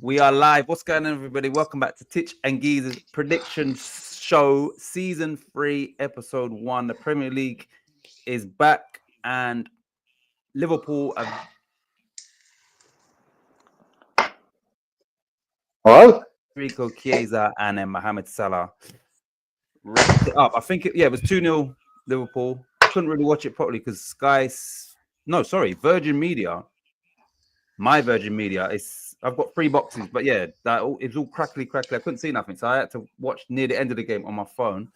We are live. What's going on, everybody? Welcome back to Titch and Geezer's prediction show, season 3, episode 1. The Premier League is back, and Liverpool have. Hello? Rico Chiesa and then Mohamed Salah wrapped it up. I think it was 2-0 Liverpool. Couldn't really watch it properly because Virgin Media. My Virgin Media I've got 3 boxes, but yeah, it was all crackly. I couldn't see nothing, so I had to watch near the end of the game on my phone.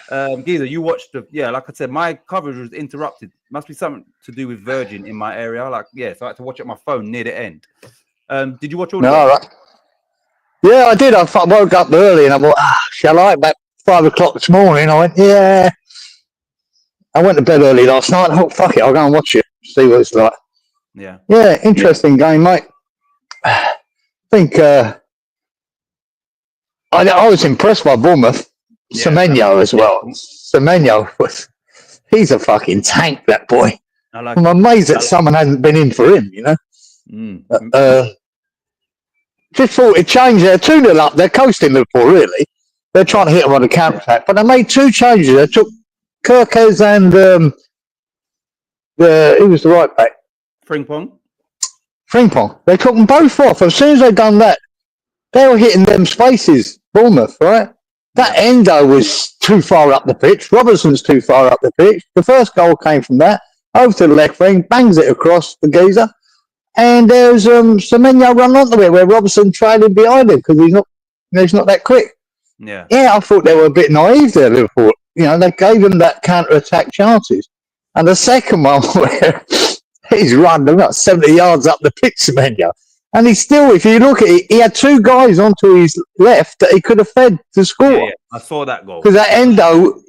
Geezer, you watched like I said, my coverage was interrupted. Must be something to do with Virgin in my area. So I had to watch it on my phone near the end. Did you watch all the games? Yeah, I did. I woke up early and I thought, shall I? About 5 o'clock this morning, I went, yeah. I went to bed early last night. I thought, fuck it, I'll go and watch it, see what it's like. Yeah. Yeah, interesting game, mate. I think I was impressed by Bournemouth. Yeah, Semenyo as well. Semenyo he's a fucking tank, that boy. I'm amazed that someone hasn't been in for him, you know. Just thought it changed. They're 2-0 up. They're coasting Liverpool, really. They're trying to hit them on the counter attack, but they made 2 changes. They took Kirkes and who was the right back? Frimpong. They took them both off. As soon as they done that, they were hitting them spaces. Bournemouth, right? That Endo was too far up the pitch. Robertson's too far up the pitch. The first goal came from that. Over to the left wing, bangs it across the geezer. And there's Semenyo run onto it where Robertson trailing behind him because he's not that quick. Yeah, I thought they were a bit naive there, Liverpool. You know, they gave him that counter-attack chances. And the second one where he's run about 70 yards up the pitch, Semenyo. And he still, if you look at it, he had 2 guys onto his left that he could have fed to score. Yeah. I saw that goal. Because that Endo,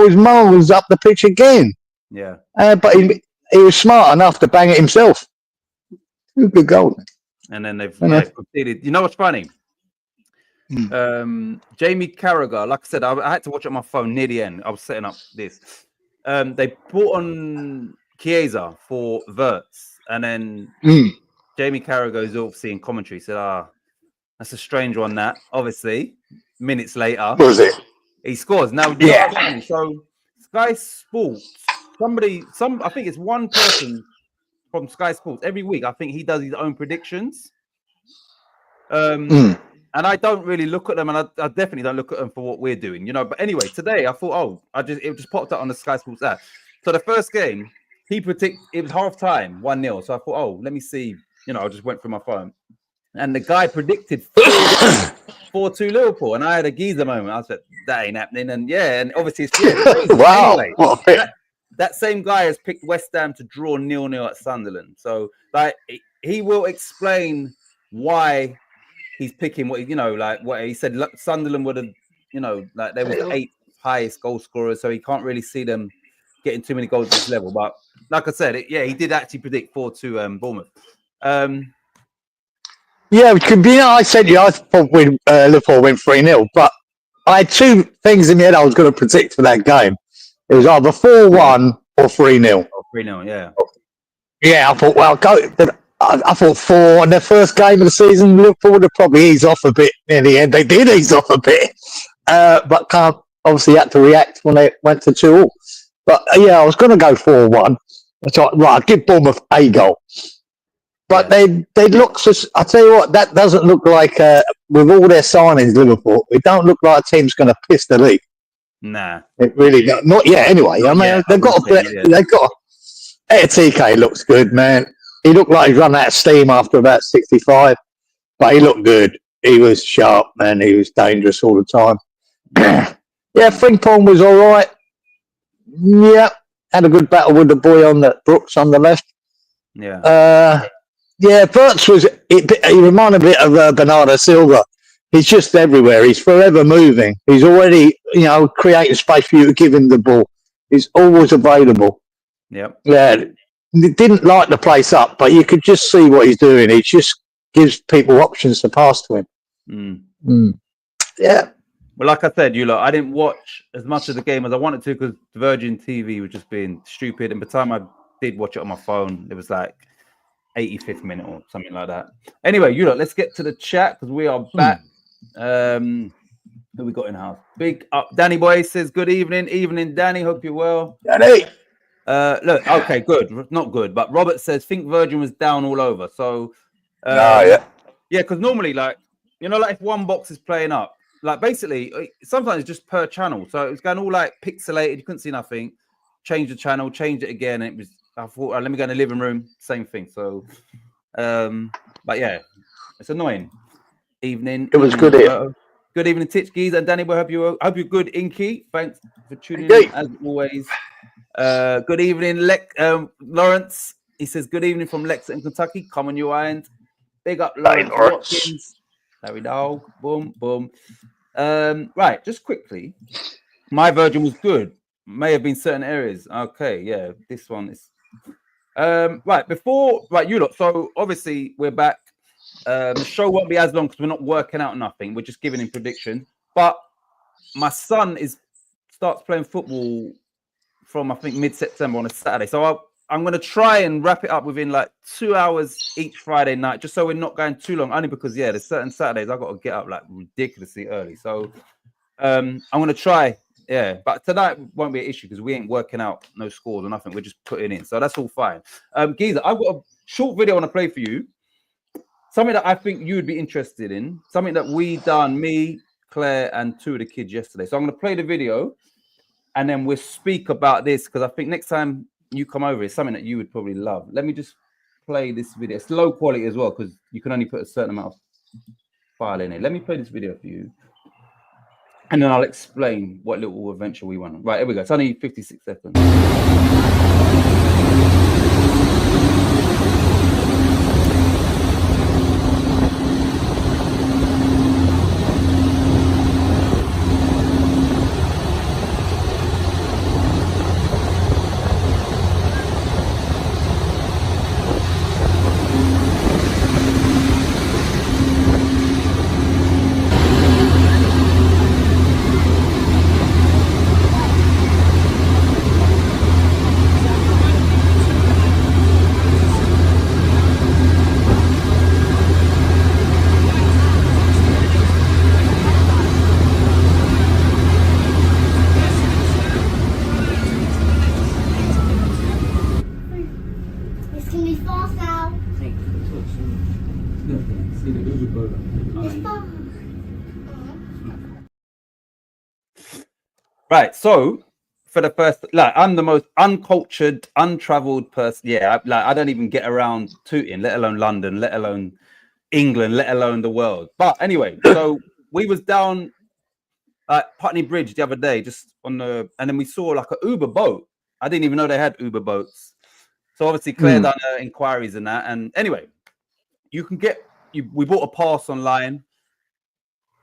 his mum was up the pitch again. Yeah. But he was smart enough to bang it himself. Good goal. And then they've conceded. You know what's funny? Jamie Carragher, like I said, I had to watch it on my phone near the end. I was setting up this. They brought on Chiesa for Wirtz, and then Jamie Carragher is obviously in commentary. Said, that's a strange one. That obviously minutes later, was it? He scores. Now, so Sky Sports, I think it's one person from Sky Sports every week. I think he does his own predictions. And I don't really look at them, and I definitely don't look at them for what we're doing, you know. But anyway, today I thought, it just popped up on the Sky Sports app. So the first game, it was half time, 1-0. So I thought, let me see. You know, I just went through my phone, and the guy predicted 4-2 Liverpool, and I had a geezer moment. I said, that ain't happening, and obviously it's crazy. Wow. Anyway, that same guy has picked West Ham to draw 0-0 at Sunderland. So, he will explain why he's picking what he said. Sunderland would have, they were the 8th highest goal scorers, so he can't really see them getting too many goals at this level. But like I said, he did actually predict 4-2 Bournemouth. I said I thought Liverpool win 3-0, but I had 2 things in my head I was going to predict for that game. It was either 4-1 or 3-0. 3-0, yeah. Yeah, I thought, I thought 4 in their first game of the season, Liverpool would have probably eased off a bit near the end. They did ease off a bit, but obviously had to react when they went to 2-2. But I was going to go 4-1. I thought, right, I'll give Bournemouth a goal. But they look, I tell you what, that doesn't look like, with all their signings, Liverpool, it don't look like a team's going to piss the league. Nah. It really don't. Not yet, anyway. They've got TK looks good, man. He looked like he's run out of steam after about 65, but he looked good. He was sharp, man. He was dangerous all the time. Frimpong was all right. Yeah, had a good battle with the boy on the Brooks on the left. Yeah. Wirtz he reminded me of Bernardo Silva. He's just everywhere. He's forever moving. He's already, creating space for you to give him the ball. He's always available. Yep. Yeah. He didn't light the place up, but you could just see what he's doing. He just gives people options to pass to him. Yeah. Well, like I said, I didn't watch as much of the game as I wanted to because Virgin TV was just being stupid. And by the time I did watch it on my phone, it was like 85th minute or something like that. Anyway, you lot, let's get to the chat because we are back. Who we got in house? Big up. Danny Boy says, good evening. Evening, Danny. Hope you're well. Danny. Look, okay, good. Not good. But Robert says, think Virgin was down all over. So, Yeah, because normally, like, you know, like if one box is playing up, like basically, sometimes it's just per channel. So it was going all like pixelated. You couldn't see nothing. Change the channel, change it again. And it was, I thought, let me go in the living room. Same thing. So, but yeah, it's annoying. Evening. It was good here. Good evening, Titch Geese and Danny. Hope you're good, Inky. Thanks for tuning in as always. Good evening, Lawrence. He says, good evening from Lexington, Kentucky. Come on, you irons. Big up, Lawrence Watkins. Larry Dog. Boom, boom. Right, just quickly. My Virgin was good. May have been certain areas. Okay, yeah, this one is. Right, you lot. So obviously we're back. The show won't be as long because we're not working out nothing. We're just giving him predictions. But my son starts playing football from, I think, mid-September on a Saturday. So I'm going to try and wrap it up within like 2 hours each Friday night, just so we're not going too long. Only because, yeah, there's certain Saturdays I've got to get up like ridiculously early. So I'm going to try. Yeah, but tonight won't be an issue because we ain't working out no scores or nothing. We're just putting in. So that's all fine. Geezer, I've got a short video I want to play for you. Something that I think you would be interested in. Something that we done, me, Claire, and 2 of the kids yesterday. So I'm going to play the video and then we'll speak about this because I think next time you come over, it's something that you would probably love. Let me just play this video. It's low quality as well because you can only put a certain amount of file in it. Let me play this video for you. And then I'll explain what little adventure we went on. Right, here we go. It's only 56 seconds. Right, so for the first, like, I'm the most uncultured, untraveled person. Yeah, I don't even get around Tooting, let alone London, let alone England, let alone the world. But anyway, so we was down at Putney Bridge the other day, just on the, and then we saw like an Uber boat. I didn't even know they had Uber boats. So obviously Claire done her inquiries and that. And anyway, you can get, we bought a pass online.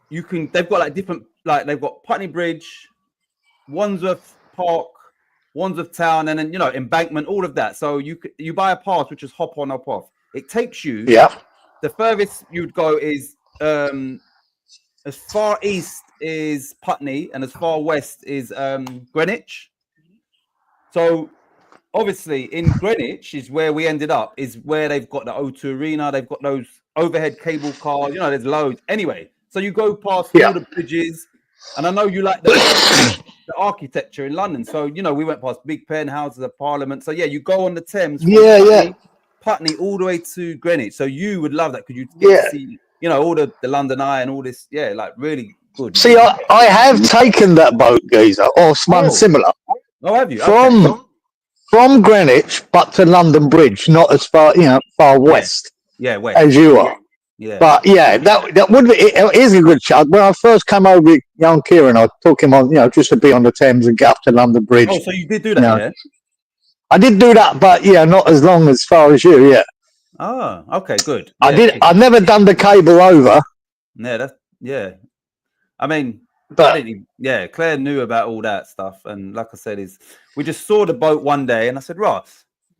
You can, they've got like different, like they've got Putney Bridge, Wandsworth Park, Wandsworth Town, and then, you know, Embankment, all of that. So you buy a pass, which is hop on, hop off. It takes you, the furthest you'd go is as far east is Putney and as far west is Greenwich. So obviously in Greenwich is where we ended up, is where they've got the O2 Arena, they've got those overhead cable cars, you know, there's loads. Anyway, so you go past all the bridges, and I know you like the architecture in London. So, you know, we went past Big Pen, Houses of Parliament. So, yeah, you go on the Thames. Putney all the way to Greenwich. So you would love that because you get to see, you know, all the London Eye and all this. Yeah, like really good. See, I have taken that boat, Geezer, or one similar. Oh, have you? From Greenwich, but to London Bridge, not as far, you know, far west. Yeah, west. As you are. Yeah. But yeah, that would be, it is a good shot. When I first came over with young Kieran, I took him on, you know, just to be on the Thames and get up to London Bridge. Oh, so you did do that, yeah? I did do that, but yeah, not as long as far as you, yeah. Oh, okay, good. Yeah, I've never done the cable over. Yeah, I mean, but Claire knew about all that stuff, and like I said, we just saw the boat one day, and I said, right.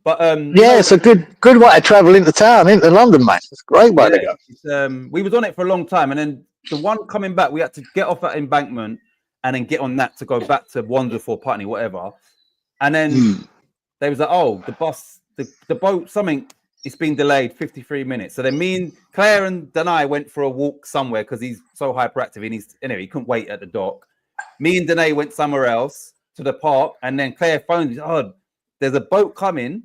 But it's a good way to travel into town, into London, mate. It's a great way to go. We was on it for a long time, and then the one coming back, we had to get off at Embankment and then get on that to go back to Wandsworth or Putney, whatever. And then they was like, oh, the bus, the boat, something it's been delayed 53 minutes. So then me and Claire and Danai went for a walk somewhere because he's so hyperactive. He couldn't wait at the dock. Me and Danai went somewhere else to the park, and then Claire phoned me. Oh, there's a boat coming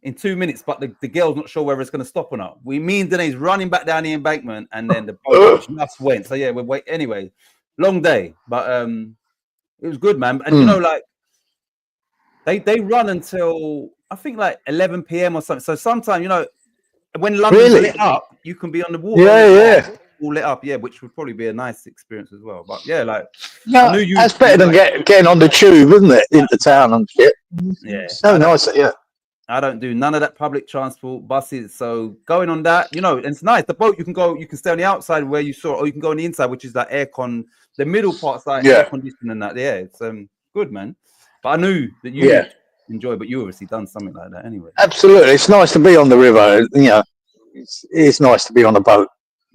in 2 minutes, but the girl's not sure whether it's going to stop or not. Me and Danai's running back down the embankment, and then the boat just went. So yeah, we're wait anyway. Long day, but it was good, man. And you know, like they run until I think like 11 p.m. or something. So sometimes, you know, when London's lit up, you can be on the water. Yeah. All lit up, yeah, which would probably be a nice experience as well. But yeah, like that's better than getting on the tube, isn't it, into town and shit? Yeah, so nice. Yeah, I don't do none of that public transport, buses. So going on that, you know, it's nice. The boat, you can stay on the outside where you saw, or you can go on the inside, which is like aircon. The middle part's like air conditioning and that. Yeah, it's good, man. But I knew that you enjoy, but you obviously done something like that anyway. Absolutely, it's nice to be on the river. You know, it's nice to be on a boat.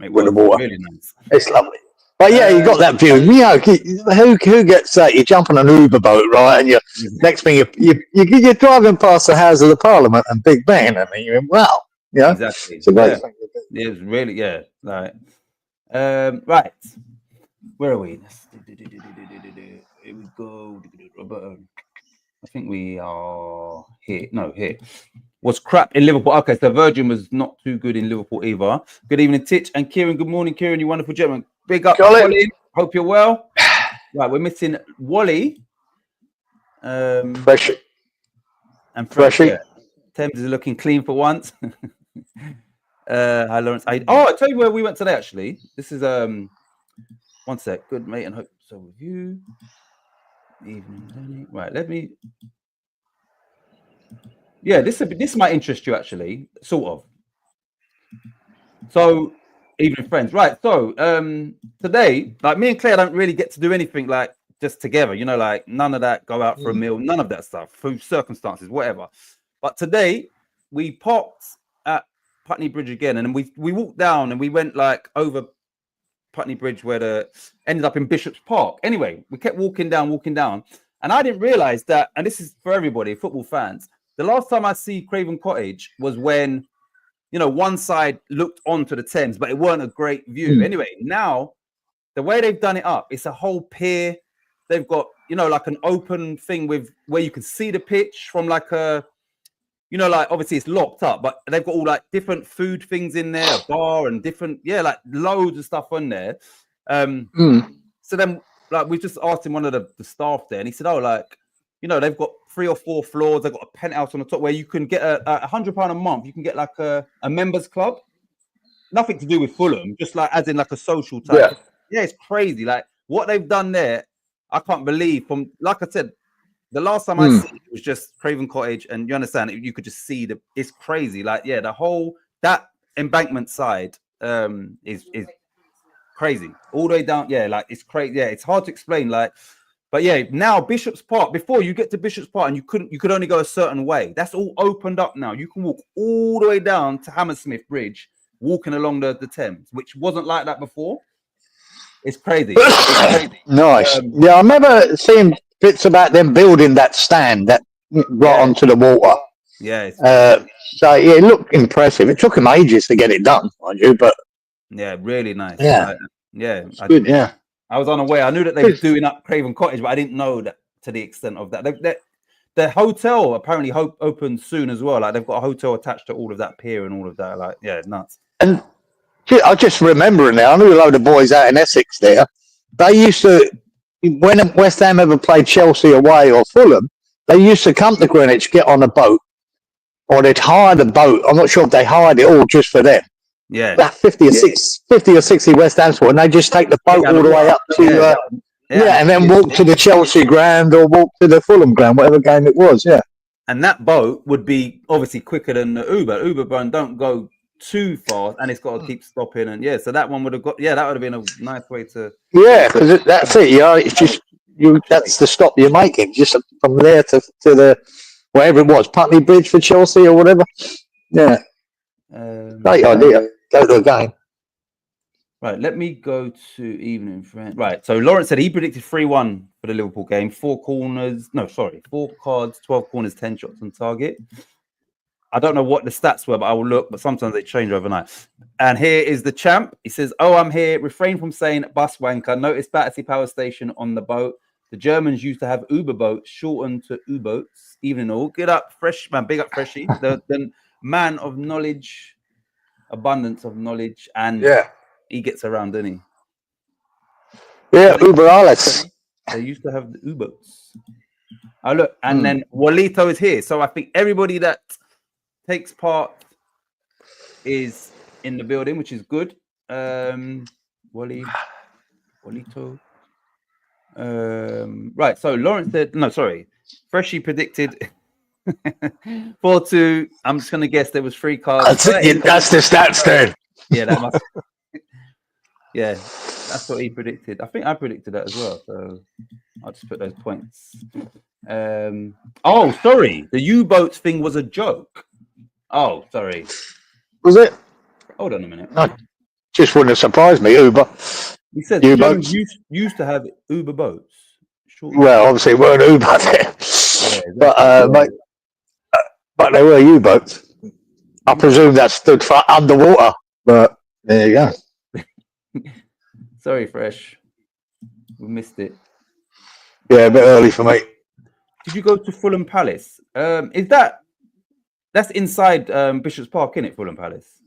With the water, really nice. It's lovely. But yeah, you got that view. You know, who gets that? You jump on an Uber boat, right? And next thing you're driving past the House of the Parliament and Big Ben, and you're in, wow, yeah, exactly. It's a great thing. It's really right. Right, where are we? Here we go. I think we are here. No, here. Was crap in Liverpool. Okay, so Virgin was not too good in Liverpool either. Good evening, Titch and Kieran. Good morning, Kieran. You wonderful gentleman. Big up, Colin. Hope you're well. Right, we're missing Wally. Freshy. And Freshy. Yeah. Thames is looking clean for once. Hi, Lawrence. I'll tell you where we went today, actually. This is one sec. Good, mate, and hope so with you. Evening, Danny. Right, let me. Yeah, this might interest you actually, sort of. So, evening friends, right? So, today, like me and Claire don't really get to do anything like just together, you know, like none of that. Go out for a meal, none of that stuff, through circumstances, whatever. But today, we popped at Putney Bridge again, and then we walked down and we went like over Putney Bridge where ended up in Bishop's Park. Anyway, we kept walking down, and I didn't realize that. And this is for everybody, football fans. The last time I see Craven Cottage was when, you know, one side looked onto the Thames, but it weren't a great view. Anyway, now the way they've done it up, it's a whole pier. They've got, you know, like an open thing with where you can see the pitch from like a, you know, like obviously it's locked up, but they've got all like different food things in there, a bar and different, like loads of stuff on there. So then, like, we just asked him, one of the staff there, and he said, oh, like, you know, they've got 3 or 4 floors. They've got a penthouse on the top where you can get £100 a month. You can get like a members club. Nothing to do with Fulham, just like as in like a social type. Yeah, it's crazy. Like what they've done there, I can't believe. From like I said, the last time I seen it was just Craven Cottage, and you understand you could just see it's crazy. Like the whole that embankment side is crazy all the way down. Yeah, like it's crazy. Yeah, it's hard to explain. Like. But yeah, now Bishop's Park, before you get to Bishop's Park and you could only go a certain way. That's all opened up now. You can walk all the way down to Hammersmith Bridge, walking along the Thames, which wasn't like that before. It's crazy. Nice. I remember seeing bits about them building that stand that onto the water. Yeah. So yeah, it looked impressive. It took them ages to get it done, mind you, but yeah, really nice. Yeah. It's good, yeah. I was unaware. I knew that they were doing up Craven Cottage, but I didn't know that to the extent of that. The hotel apparently opens soon as well. Like they've got a hotel attached to all of that pier and all of that. Like, yeah, nuts. And I just remember now. I knew a load of boys out in Essex there. They used to, when West Ham ever played Chelsea away or Fulham, they used to come to Greenwich, get on a boat, or they'd hire the boat. I'm not sure if they hired it all just for them. Yeah, about 50 or 60 West Ham support, and they just take the boat all the way up to and then walk to the Chelsea ground or walk to the Fulham ground, whatever game it was. Yeah, and that boat would be obviously quicker than the Uber. Uber don't go too far, and it's got to keep stopping. And so that one would have got. Yeah, that would have been a nice way to. Yeah, because that's it. It's just that's the stop you're making, just from there to the wherever it was, Putney Bridge for Chelsea or whatever. Yeah, great idea. Go to a game. Right, let me go to evening friend. Right, so Lawrence said he predicted 3-1 for the Liverpool game. 4 cards, 12 corners, 10 shots on target. I don't know what the stats were, but I will look. But sometimes they change overnight. And here is the champ. He says, "Oh, I'm here. Refrain from saying bus wanker. Notice Battersea Power Station on the boat. The Germans used to have Uber boats, shortened to U-boats. Evening all. Get up, fresh man. Big up, Freshie. The man of knowledge, abundance of knowledge, and he gets around, doesn't he? Yeah, Uber alles. They used to have the U-boats. Oh, look, and then Walito is here. So I think everybody that takes part is in the building, which is good. Walito. Right, so Lawrence said, no, sorry. Freshie predicted 4-2. I'm just going to guess there was 3 cards. That's the stats, dude. Yeah, that must. Yeah, that's what he predicted. I think I predicted that as well. So I'll just put those points. Oh, sorry. The U-boats thing was a joke. Oh, sorry. Was it? Hold on a minute. No, just wouldn't have surprised me, Uber. He said U-boats used to have Uber boats. Sure. Well, obviously, it weren't Uber there. Yeah, exactly. But they were U-boats. I presume that stood for underwater. But there you go. Sorry, Fresh. We missed it. Yeah, a bit early for me. Did you go to Fulham Palace? Is that's inside Bishop's Park, isn't it, Fulham Palace?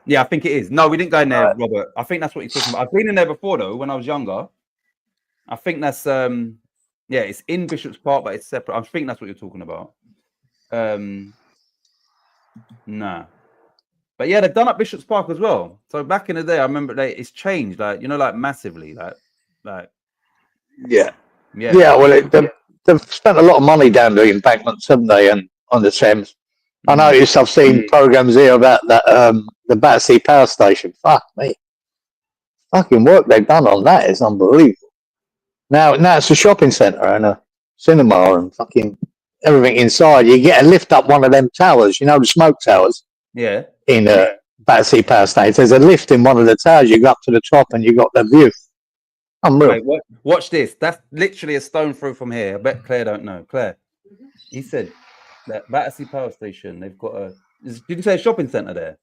Yeah, I think it is. No, we didn't go in there, Robert. I think that's what you're talking about. I've been in there before though, when I was younger. I think that's it's in Bishop's Park, but it's separate. I think that's what you're talking about. Nah. But yeah, they've done up Bishop's Park as well. So back in the day, I remember it's changed, like massively, like. Yeah. Well, they've spent a lot of money down the embankments, haven't they? And on the Thames, I noticed I've seen programs here about that the Battersea Power Station. Fuck me, fucking work they've done on that is unbelievable. Now it's a shopping centre and a cinema and fucking everything inside. You get a lift up one of them towers, the smoke towers. Yeah. In Battersea Power Station, there's a lift in one of the towers. You go up to the top and you got the view. Unreal. Wait, watch this. That's literally a stone throw from here. I bet Claire don't know. Claire, he said that Battersea Power Station. They've got did you say a shopping centre there?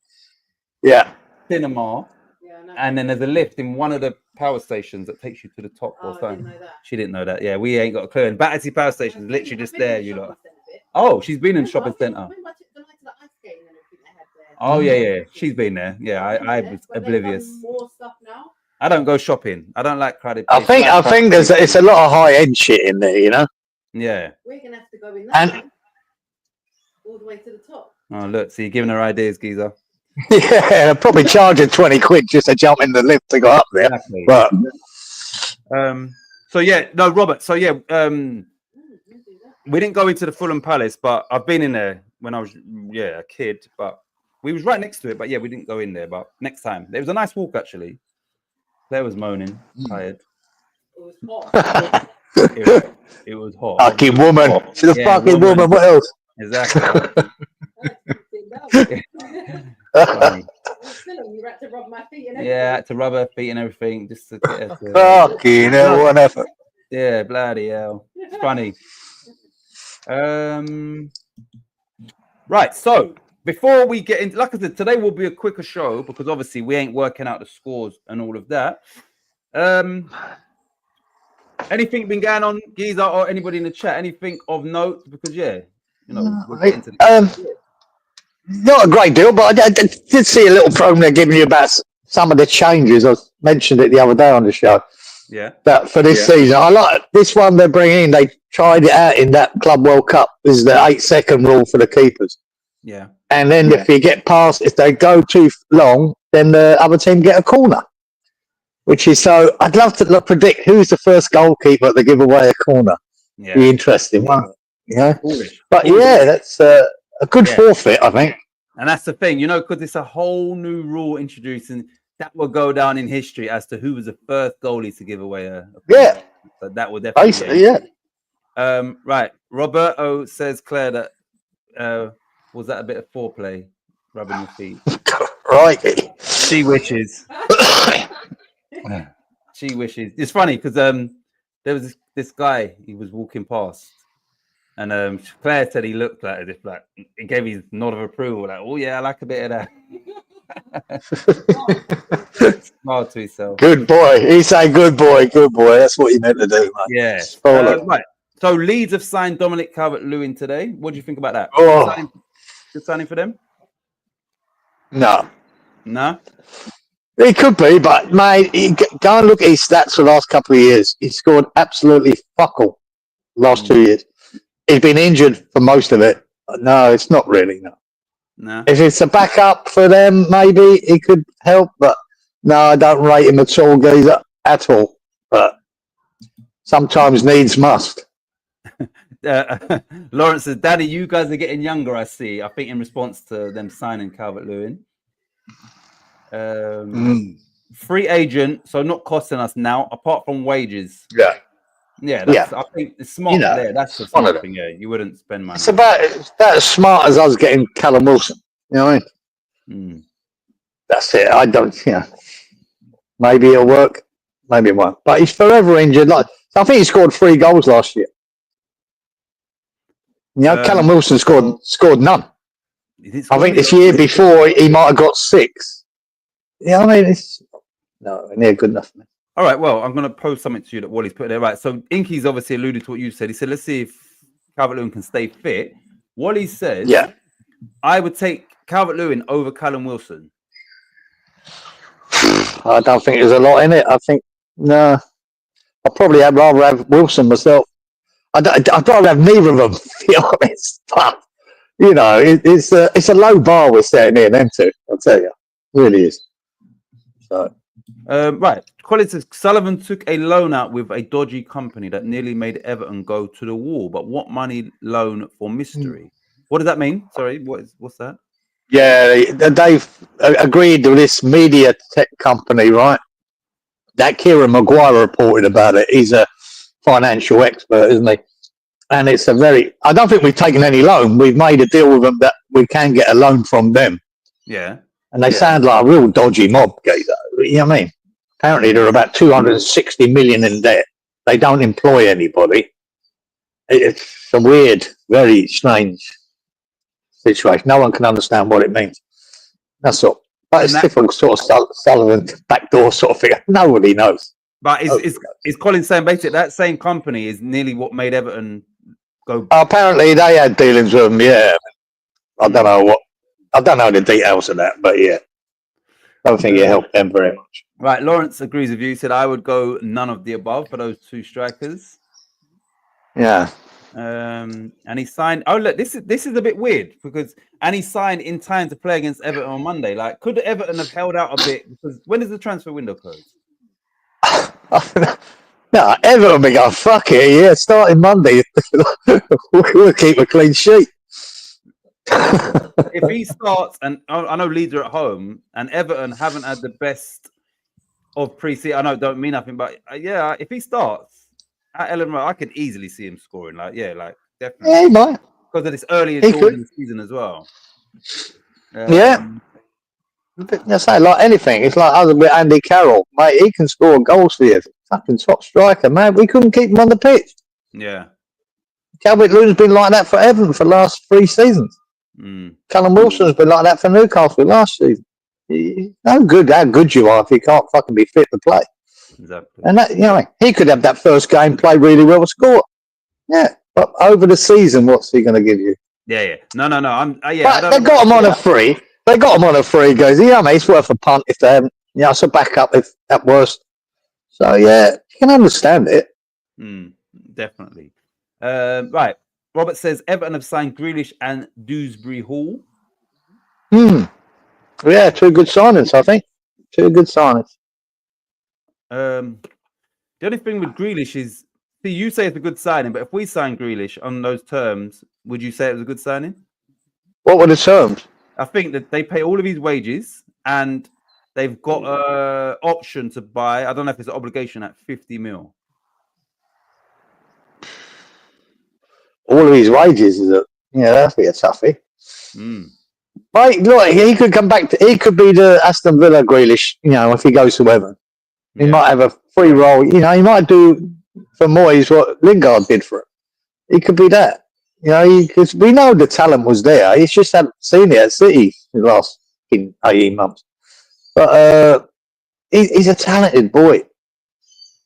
Yeah. Cinema. And then there's a lift in one of the power stations that takes you to the top or something. She didn't know that. Yeah, we ain't got a clue. And Battersea Power Station is literally just there, Oh, she's been in shopping centre. Oh yeah. She's been there. Yeah, I was oblivious. More stuff now. I don't go shopping. I don't like crowded places. I think it's a lot of high end shit in there, Yeah. We're gonna have to go in there all the way to the top. Oh look, so you're giving her ideas, Geezer. Yeah, probably charging 20 quid just to jump in the lift to go up there. Exactly. But so yeah, no, Robert. So yeah, we didn't go into the Fulham Palace, but I've been in there when I was a kid. But we was right next to it. But yeah, we didn't go in there. But next time, it was a nice walk actually. Claire was moaning, tired. It was hot. it was hot. Fucking woman. She's a fucking woman. What else? Exactly. You had to rub my feet and everything. Yeah, I had to rub her feet and everything just to get her to. Fucking hell, what an effort. Yeah, bloody hell. It's funny. Right, so before we get into, like I said, today will be a quicker show because obviously we ain't working out the scores and all of that. Anything been going on, Geezer, or anybody in the chat? Anything of note? Because we'll get into not a great deal, but I did see a little program there giving you about some of the changes. I mentioned it the other day on the show. Yeah. That for this season, I like this one they're bringing in. They tried it out in that Club World Cup. This is the 8-second rule for the keepers. Yeah. And then if you get past, if they go too long, then the other team get a corner. Which is so. I'd love to predict who's the first goalkeeper to give away a corner. Yeah. Be interesting, one. But yeah, that's a good forfeit, I think. And that's the thing, because it's a whole new rule introduced, and that will go down in history as to who was the first goalie to give away a yeah. So that will definitely yeah. Right. Roberto says, Claire, that was that a bit of foreplay, rubbing your feet? Right. She wishes. She wishes. It's funny because there was this guy, he was walking past And Claire said he looked like as if like he gave his nod of approval, like, oh yeah, I like a bit of that. Smile to himself. Good boy. He's saying good boy, good boy. That's what you meant to do, mate. Yeah. Follow. Right. So Leeds have signed Dominic Calvert-Lewin today. What do you think about that? Oh. Good signing for them? No. No? It could be, but mate, go and look at his stats for the last couple of years. He scored absolutely fuck all last 2 years. He's been injured for most of it. No, it's not really, no. No. If it's a backup for them, maybe he could help, but no, I don't rate him at all, Geezer, at all. But sometimes needs must. Lawrence says, Daddy, you guys are getting younger, I see. I think in response to them signing Calvert-Lewin. Free agent, so not costing us now, apart from wages. Yeah. Yeah, that's, I think it's smart there. That's the one of smart thing, yeah. You wouldn't spend money. It's about as smart as us getting Callum Wilson. You know what I mean? That's it. I don't, maybe it'll work, maybe it won't. But he's forever injured. Like, I think he scored 3 goals last year. Callum Wilson scored none. I think this year before he might have got 6. I mean, it's no near good enough. Man. All right, well, I'm going to post something to you that Wally's put there. Right, so Inky's obviously alluded to what you said. He said, let's see if Calvert-Lewin can stay fit. Wally says, I would take Calvert-Lewin over Callum Wilson. I don't think there's a lot in it. I think, no. I'd probably rather have Wilson myself. I'd rather have neither of them, to be honest. But, it's a low bar we're setting here, them two, I'll tell you. It really is. So. Right. Colin says Sullivan took a loan out with a dodgy company that nearly made Everton go to the wall. But what money loan for mystery? What does that mean? Sorry, what's that? Yeah, they've agreed with this media tech company, right? That Kieran Maguire reported about it. He's a financial expert, isn't he? And it's I don't think we've taken any loan. We've made a deal with them that we can get a loan from them. Yeah. And they sound like a real dodgy mob, Gazer. You know what I mean? Apparently they're about 260 million in debt. They don't employ anybody. It's a weird, very strange situation. No one can understand what it means. That's all. But it's typical sort of Sullivan backdoor sort of thing. Nobody knows. But is Colin saying basically that same company is nearly what made Everton go? Apparently they had dealings with them, yeah. I don't know the details of that, but yeah. I don't think it helped them very much. Right, Lawrence agrees with you. He said I would go none of the above for those 2 strikers. Yeah. And he signed. Oh, look, this is a bit weird because he signed in time to play against Everton on Monday. Like, could Everton have held out a bit? Because when does the transfer window close? No, Everton be going, fuck it, yeah, starting Monday. We'll keep a clean sheet. If he starts, and I know Leeds are at home, and Everton haven't had the best of pre-season. I know it don't mean nothing, but if he starts at Ellen Road, I could easily see him scoring. Definitely. Yeah, he might. Because of this early in the season as well. I say like anything. It's like other with Andy Carroll, mate. He can score goals for you. Fucking top striker, man. We couldn't keep him on the pitch. Yeah. Calvert-Lewin's been like that for Everton for the last 3 seasons. Callum Wilson's been like that for Newcastle last season. No good how good you are if you can't fucking be fit to play. Exactly. And that, he could have that first game, play really well, score. Yeah, but over the season, what's he going to give you? Yeah. No. But they got him on a free. They got him on a free. Goes, mate, it's worth a punt if they haven't. It's a backup if at worst. So yeah, you can understand it. Definitely. Right. Robert says Everton have signed Grealish and Dewsbury Hall. Yeah, 2 good signings, I think. 2 good signings. The only thing with Grealish is, see, you say it's a good signing, but if we sign Grealish on those terms, would you say it was a good signing? What were the terms? I think that they pay all of his wages and they've got an option to buy. I don't know if it's an obligation at 50 mil. All of his wages is that'd be a toughie. Mate, look, he could come back he could be the Aston Villa Grealish, if he goes to Everton. He might have a free role, he might do for Moyes what Lingard did for him. He could be that. You know, because we know the talent was there. He's just hadn't seen it at City in the last 18 months. But he's a talented boy.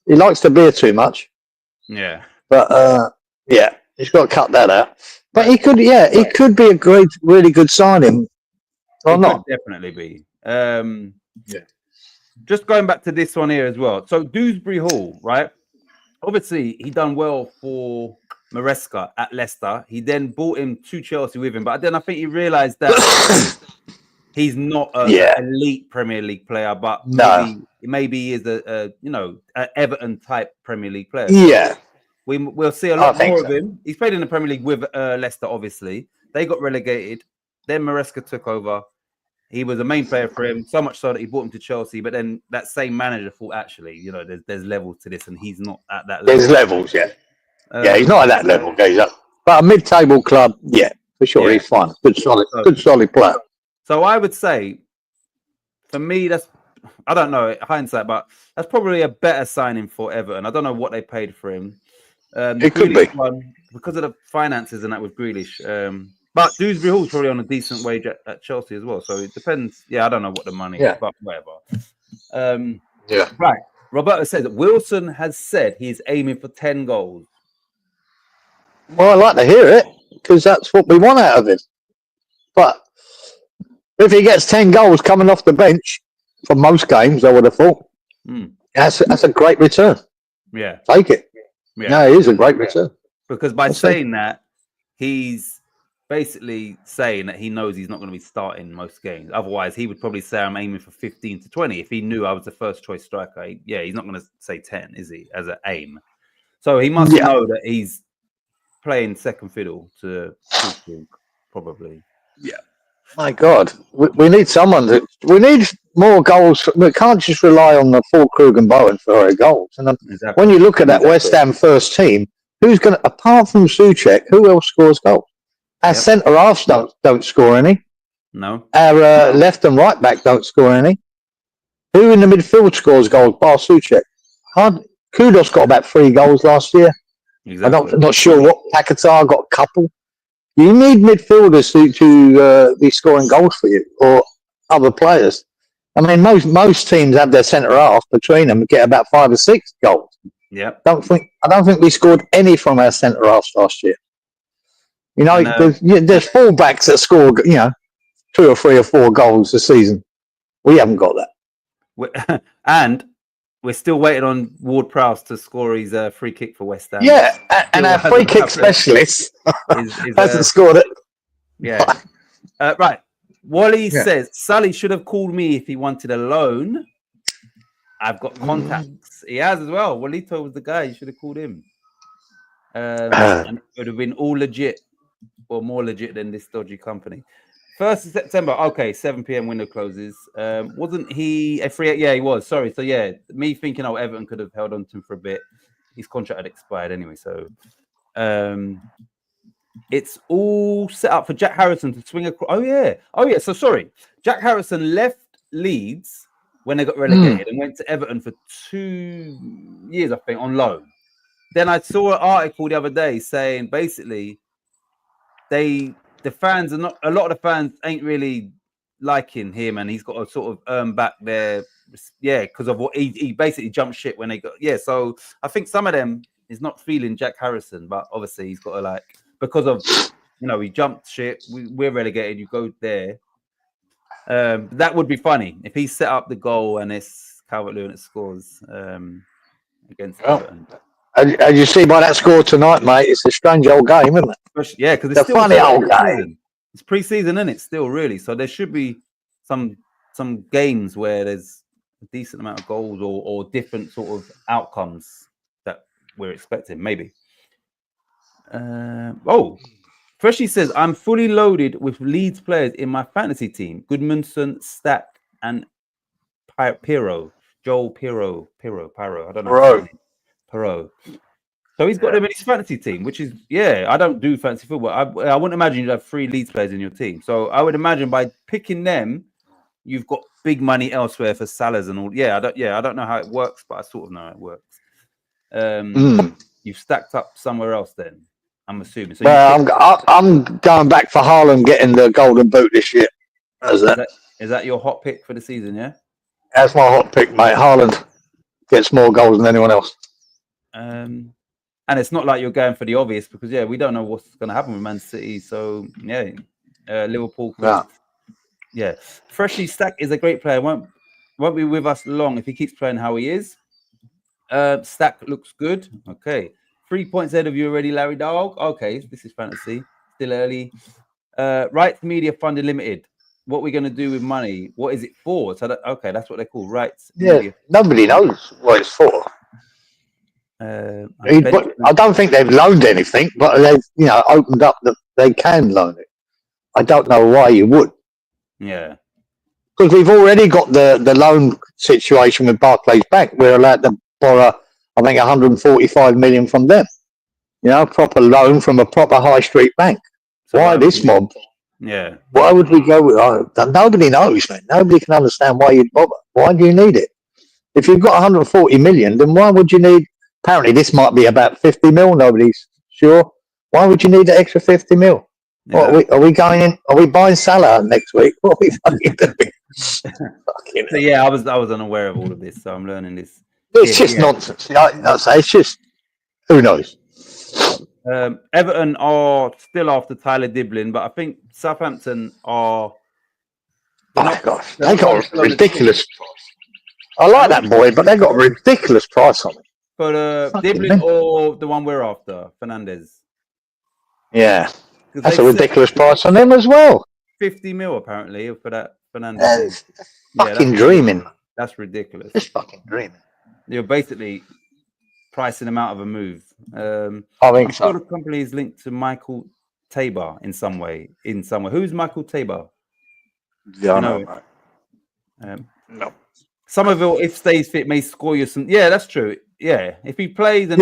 He likes the beer too much. Yeah. But yeah, he's got to cut that out. But he could be a great, really good signing. Or It not? could definitely be. Yeah. Just going back to this one here as well. So Dewsbury Hall, right? Obviously, he done well for Maresca at Leicester. He then brought him to Chelsea with him, but then I think he realised that he's not an elite Premier League player, but maybe he is a Everton type Premier League player. Yeah. We'll see a lot more of him. He's played in the Premier League with Leicester, obviously. They got relegated. Then Maresca took over. He was a main player for him, so much so that he brought him to Chelsea. But then that same manager thought, actually, there's levels to this, and he's not at that level. There's levels, yeah. He's not at that level. But a mid-table club, yeah, for sure, he's fine. Good solid player. So I would say, for me, I don't know, hindsight, but that's probably a better signing for Everton. I don't know what they paid for him. It could be. Because of the finances and that with Grealish. But Dewsbury Hall's probably on a decent wage at Chelsea as well. So it depends. Yeah, I don't know what the money is, but whatever. Right. Roberto says that Wilson has said he's aiming for 10 goals. Well, I like to hear it because that's what we want out of him. But if he gets 10 goals coming off the bench for most games, I would have thought that's a great return. Yeah. Take it. Yeah. No, it is a great return. Because by saying that, he's basically saying that he knows he's not going to be starting most games. Otherwise, he would probably say I'm aiming for 15 to 20 if he knew I was the first choice striker. He's not going to say 10, is he, as an aim? So he must know that he's playing second fiddle to probably. Yeah. My God, we need someone we need more goals. We can't just rely on the Fulkrug and Bowen for our goals. And when you look at that West Ham first team, who's going to, apart from Souček, who else scores goals? Our centre halves don't score any. No. Our left and right back don't score any. Who in the midfield scores goals? Bar Souček. Kudos got about 3 goals last year. Exactly. I'm not sure what. Paquetá got a couple. You need midfielders to be scoring goals for you, or other players. I mean, most teams have their centre half between them and get about 5 or 6 goals. Yeah. I don't think we scored any from our centre halves last year. You know, there's fullbacks that score, 2 or 3 or 4 goals a season. We haven't got that. And we're still waiting on Ward-Prowse to score his free kick for West Ham. Yeah, and our free kick specialist hasn't scored it. Yeah. Right. Wally says, Sully should have called me if he wanted a loan. I've got contacts. He has as well. Walito was the guy. You should have called him. And it would have been all legit, or more legit than this dodgy company. 1st of September. Okay, 7 p.m. window closes. Wasn't he a free? Yeah, he was. Sorry. So yeah, me thinking, Everton could have held on to him for a bit. His contract had expired anyway. So it's all set up for Jack Harrison to swing across. Oh yeah. So sorry, Jack Harrison left Leeds when they got relegated and went to Everton for 2 years, I think, on loan. Then I saw an article the other day saying basically the fans are not, a lot of the fans ain't really liking him, and he's got to sort of earn back their because of what he basically jumped ship when they got so I think some of them is not feeling Jack Harrison, but obviously he's got to because of he jumped ship, we're relegated, you go there. That would be funny if he set up the goal and it's Calvert-Lewin that scores against Everton. And you see by that score tonight, mate, it's a strange old game, isn't it? Yeah, because it's still a funny old game. It's pre-season, isn't it? Still, really. So there should be some games where there's a decent amount of goals or different sort of outcomes that we're expecting, maybe. Freshie says, I'm fully loaded with Leeds players in my fantasy team. Goodmanson, Stack, and Pirro. Joel Pirro. I don't know. Pirro. So he's got them in his fantasy team, which is, I don't do fantasy football. I wouldn't imagine you'd have 3 Leeds players in your team. So I would imagine by picking them, you've got big money elsewhere for Salahs and all. I don't know how it works, but I sort of know how it works. You've stacked up somewhere else then. I'm assuming. So I'm going back for Haaland getting the golden boot this year. Is that your hot pick for the season? Yeah. That's my hot pick, mate. Haaland gets more goals than anyone else. And it's not like you're going for the obvious because we don't know what's going to happen with Man City. So Liverpool. Freshly Stack is a great player. Won't be with us long if he keeps playing how he is. Stack looks good. Okay. 3 points ahead of you already, Larry Dog. Okay, this is fantasy. Still early. Rights Media Fund Limited. What we're going to do with money? What is it for? So that's what they call Rights Media. Nobody knows what it's for. I don't think they've loaned anything, but they've opened up that they can loan it. I don't know why you would. Yeah. Because we've already got the loan situation with Barclays Bank. We're allowed to borrow, I think, 145 million from them. Proper loan from a proper high street bank. So why this mob? Yeah. Why would we go with? Nobody knows, man. Nobody can understand why you'd bother. Why do you need it? If you've got 140 million, then why would you need? Apparently, this might be about 50 mil. Nobody's sure. Why would you need the extra 50 mil? Yeah. What, are we going in? Are we buying Salah next week? What are we fucking doing? I was unaware of all of this, so I'm learning this. It's just nonsense. It's just who knows. Everton are still after Tyler Diblin, but I think Southampton are. Oh gosh, they got a ridiculous price. I like that boy, but they got a ridiculous price on him. But Diblin or the one we're after, Fernandez. Yeah, that's a ridiculous price on him as well. 50 mil apparently for that Fernandez. Fucking dreaming. That's ridiculous. Just fucking dreaming. You're basically pricing him out of a move. I think so. The company is linked to Michael Tabor in some way. Who's Michael Tabor? Yeah, no. No. Somerville, if stays fit, may score you some. Yeah, that's true. Yeah, if he plays, and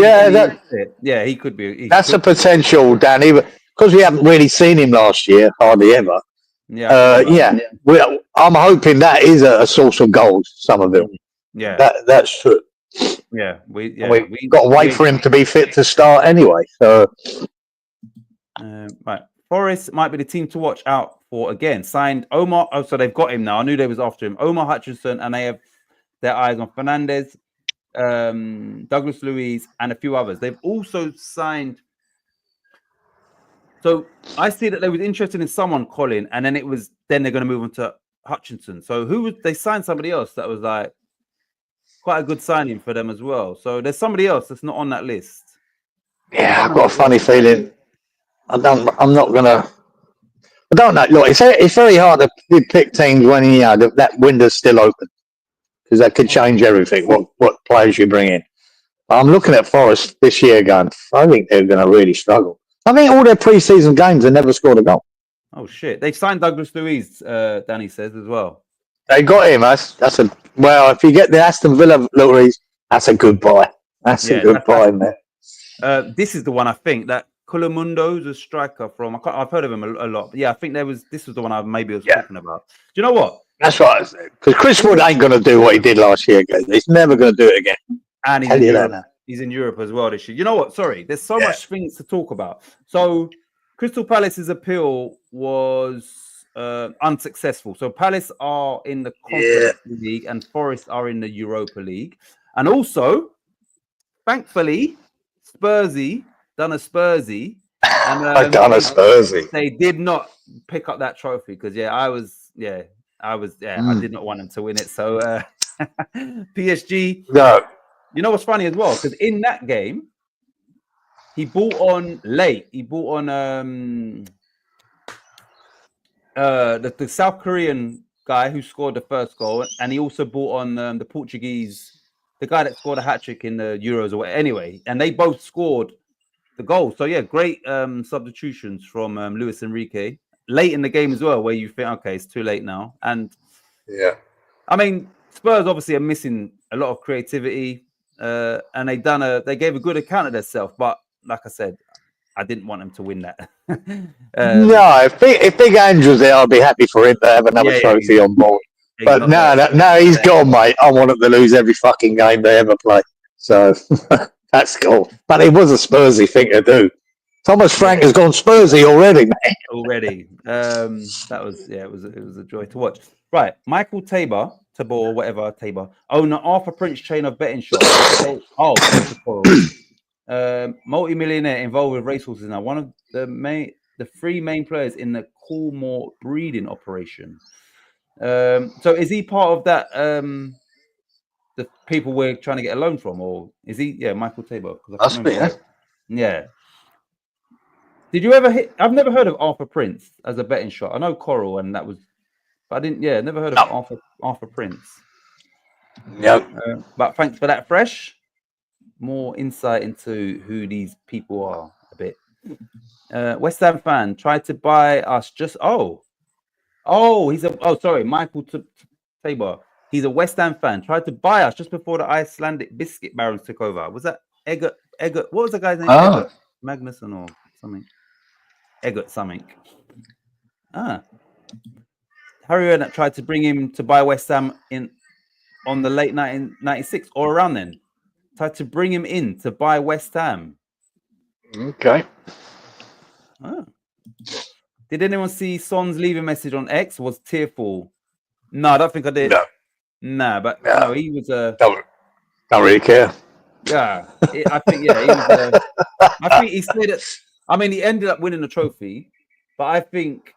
he could be. That's a potential, Danny, because we haven't really seen him last year, hardly ever. Yeah, I'm hoping that is a source of goals, Somerville. Yeah, that's true. Yeah, we've got to wait for him to be fit to start anyway. So, right, Forest might be the team to watch out for again. Signed Omar. Oh, so they've got him now. I knew they was after him. Omar Hutchinson, and they have their eyes on Fernandez, Douglas Luiz, and a few others. They've also signed. So I see that they was interested in someone, Colin, and then they're going to move on to Hutchinson. So they signed somebody else that was like quite a good signing for them as well. So there's somebody else that's not on that list. Yeah, I've got a funny feeling. I don't know. Look, it's very hard to pick teams when that window's still open because that could change everything. What players you bring in. I'm looking at Forest this year, going. I think they're going to really struggle. I think all their pre-season games they never scored a goal. Oh shit! They signed Douglas Luiz. Danny says as well. They got him. If you get the Aston Villa Luiz, that's a good buy. That's a good buy, man. This is the one I think that Colamundo's a striker from. I've heard of him a lot. But yeah, I think this was the one I was talking about. Do you know what? That's right. Because Chris Wood ain't going to do what he did last year. He's never going to do it again. And he's in Europe as well this year. You know what? Sorry, there's so much things to talk about. So Crystal Palace's appeal was unsuccessful. So Palace are in the Conference League and Forest are in the Europa League. And also, thankfully, Spursy done a Spursy. And, They did not pick up that trophy because I did not want them to win it. So PSG. No. You know what's funny as well? Because in that game, he bought on late. He bought on the South Korean guy who scored the first goal, and he also bought on the Portuguese, the guy that scored a hat trick in the Euros or whatever. Anyway, and they both scored the goal. So yeah, great substitutions from Luis Enrique late in the game as well, where you think, okay, it's too late now. And I mean, Spurs obviously are missing a lot of creativity, and they gave a good account of themselves. But like I said, I didn't want them to win that. No, if Big Andrew's there, I'd be happy for him to have another trophy on board. But no, he's gone, mate. I want them to lose every fucking game they ever play. So that's cool. But it was a Spursy thing to do. Thomas Frank has gone Spursy already, man. Already. That was it was a joy to watch. Right, Michael Tabor, whatever Tabor, owner Arthur Prince chain of betting shops. Thanks for Coral. Multi-millionaire involved with racehorses now. One of the three main players in the Coolmore breeding operation. So is he part of that? The people we're trying to get a loan from, or is he? Yeah, Michael Tabor. Must be, yeah. Yeah. Did you ever hit? I've never heard of Arthur Prince as a betting shop. I know Coral, and that was, but I didn't. Yeah, never heard of Arthur Prince. Yep. But thanks for that, Fresh. More insight into who these people are a bit. West Ham fan tried to buy us just. Michael Tabor. He's a West Ham fan. Tried to buy us just before the Icelandic biscuit barons took over. Was that Eggert? What was the guy's name? Eggert Magnusson or something? Eggert something. Harry Redknapp tried to bring him to buy West Ham on the late 1996 or around then. Tried to bring him in to buy West Ham. Okay. Did anyone see Son's leaving message on X? Was tearful? No, I don't think I did. No, but no, he was don't really care. Yeah, I think he was. I think he said it. I mean, he ended up winning the trophy, but I think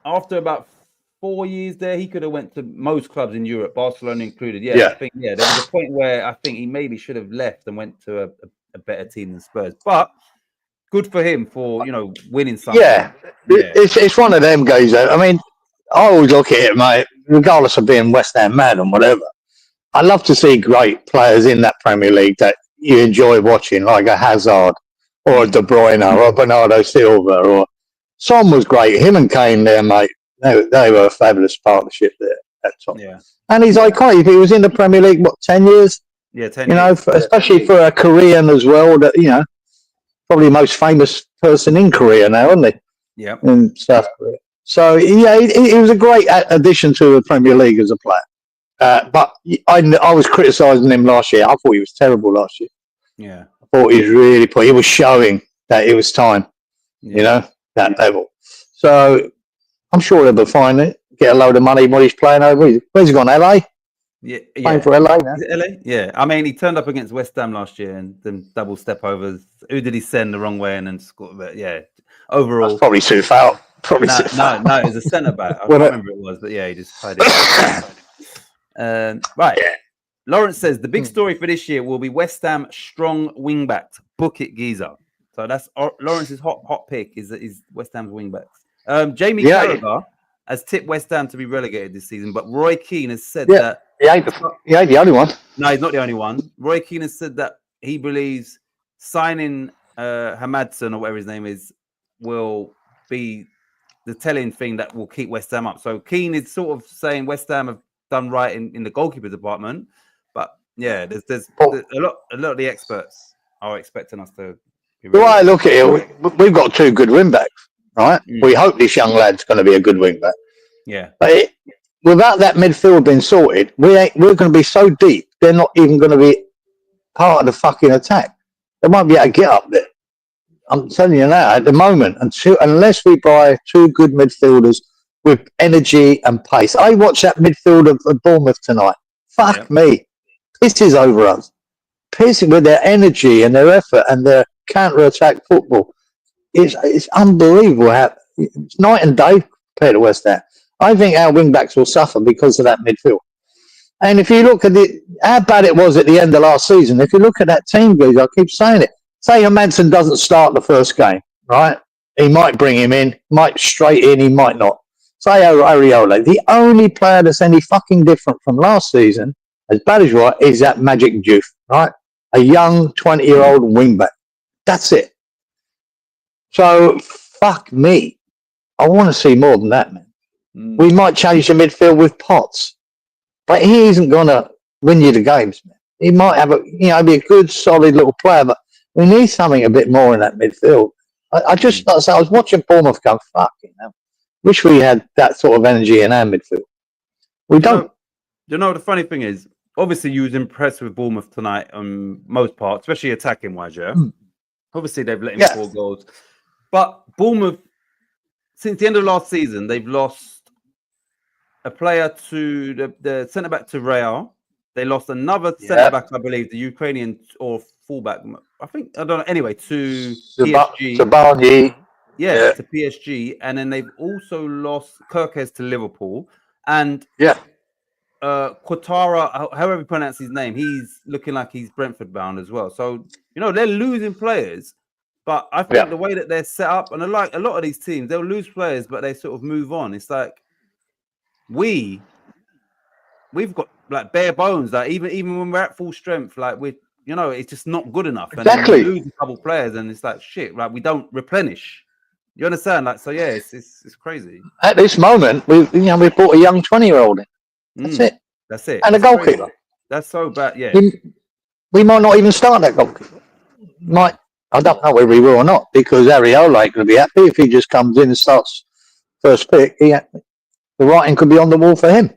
after about 4 years there, he could have went to most clubs in Europe, Barcelona included. I think there was a point where I think he maybe should have left and went to a better team than Spurs. But good for him for winning something. Yeah. It's one of them guys. I mean, I always look at it, mate. Regardless of being West Ham mad and whatever, I love to see great players in that Premier League that you enjoy watching, like a Hazard or a De Bruyne or a Bernardo Silva. Or Son was great. Him and Kane there, mate. They were a fabulous partnership there at top. Yeah, and he's iconic. He was in the Premier League 10 years. Yeah, 10 years. Especially for a Korean as well. That probably the most famous person in Korea now, isn't he? Yeah, in South Korea. So yeah, he was a great addition to the Premier League as a player. But I was criticising him last year. I thought he was terrible last year. Yeah, I thought he was really poor. He was showing that it was time. That level. So I'm sure he'll be fine. Get a load of money when he's playing over. Where's he gone? LA? Yeah, playing for LA now. LA? Yeah. I mean, he turned up against West Ham last year and then double step overs. Who did he send the wrong way and then scored? But yeah, overall, that's probably Soufal. No, it was a centre back. I can't remember who it was, but yeah, he just tied it. Right. Yeah. Lawrence says the big story for this year will be West Ham strong wing backs. Book it, Giza. So that's Lawrence's hot pick is West Ham's wing backs. Jamie Carragher has tipped West Ham to be relegated this season, but Roy Keane has said that he ain't the only one. No, he's not the only one. Roy Keane has said that he believes signing Hamadson or whatever his name is will be the telling thing that will keep West Ham up. So Keane is sort of saying West Ham have done right in the goalkeeper department, but yeah, there's a lot of the experts are expecting us to. The way I look at it, we've got two good wing backs, right? We hope this young lad's going to be a good wing back. Yeah, but without that midfield being sorted, we're going to be so deep. They're not even going to be part of the fucking attack. They won't be able to get up there. I'm telling you now, at the moment, unless we buy two good midfielders with energy and pace. I watched that midfield of Bournemouth tonight. Fuck me. Pisses over us. Pissing with their energy and their effort and their counter-attack football. It's unbelievable. It's night and day compared to West Ham. I think our wing-backs will suffer because of that midfield. And if you look at how bad it was at the end of last season, if you look at that team, guys, I keep saying it. Say Manson doesn't start the first game, right? He might bring him in, might straight in, he might not. Say Areola, the only player that's any fucking different from last season, as bad as you are, is that Magic Juice, right? A young 20-year-old wingback. That's it. So, fuck me. I want to see more than that, man. We might change the midfield with Potts, but he isn't going to win you the games, man. He might have be a good, solid little player, but we need something a bit more in that midfield. I was watching Bournemouth go, fucking hell. Wish we had that sort of energy in our midfield. We don't. The funny thing is, obviously you was impressed with Bournemouth tonight on most parts, especially attacking wise, yeah? Obviously, they've let him Yeah. 4 goals. But Bournemouth, since the end of last season, they've lost a player to the centre back to Real. They lost another centre back, I believe, the Ukrainian or fullback. I think I don't know. Anyway, to PSG. Sabani. Yeah. To PSG, and then they've also lost Kirkes to Liverpool, and Quatara, however you pronounce his name, he's looking like he's Brentford bound as well. So they're losing players, but I think the way that they're set up, and like a lot of these teams, they'll lose players, but they sort of move on. It's like we've got like bare bones. Like even when we're at full strength, like it's just not good enough. And then we lose a couple players, and it's like shit. Like we don't replenish. You understand? Like so, yeah. It's crazy. At this moment, we brought a young 20-year-old in. That's it. And a goalkeeper. Crazy. That's so bad. Yeah. We might not even start that goalkeeper. I don't know whether we will or not, because Areola ain't going to be happy if he just comes in and starts first pick. The writing could be on the wall for him.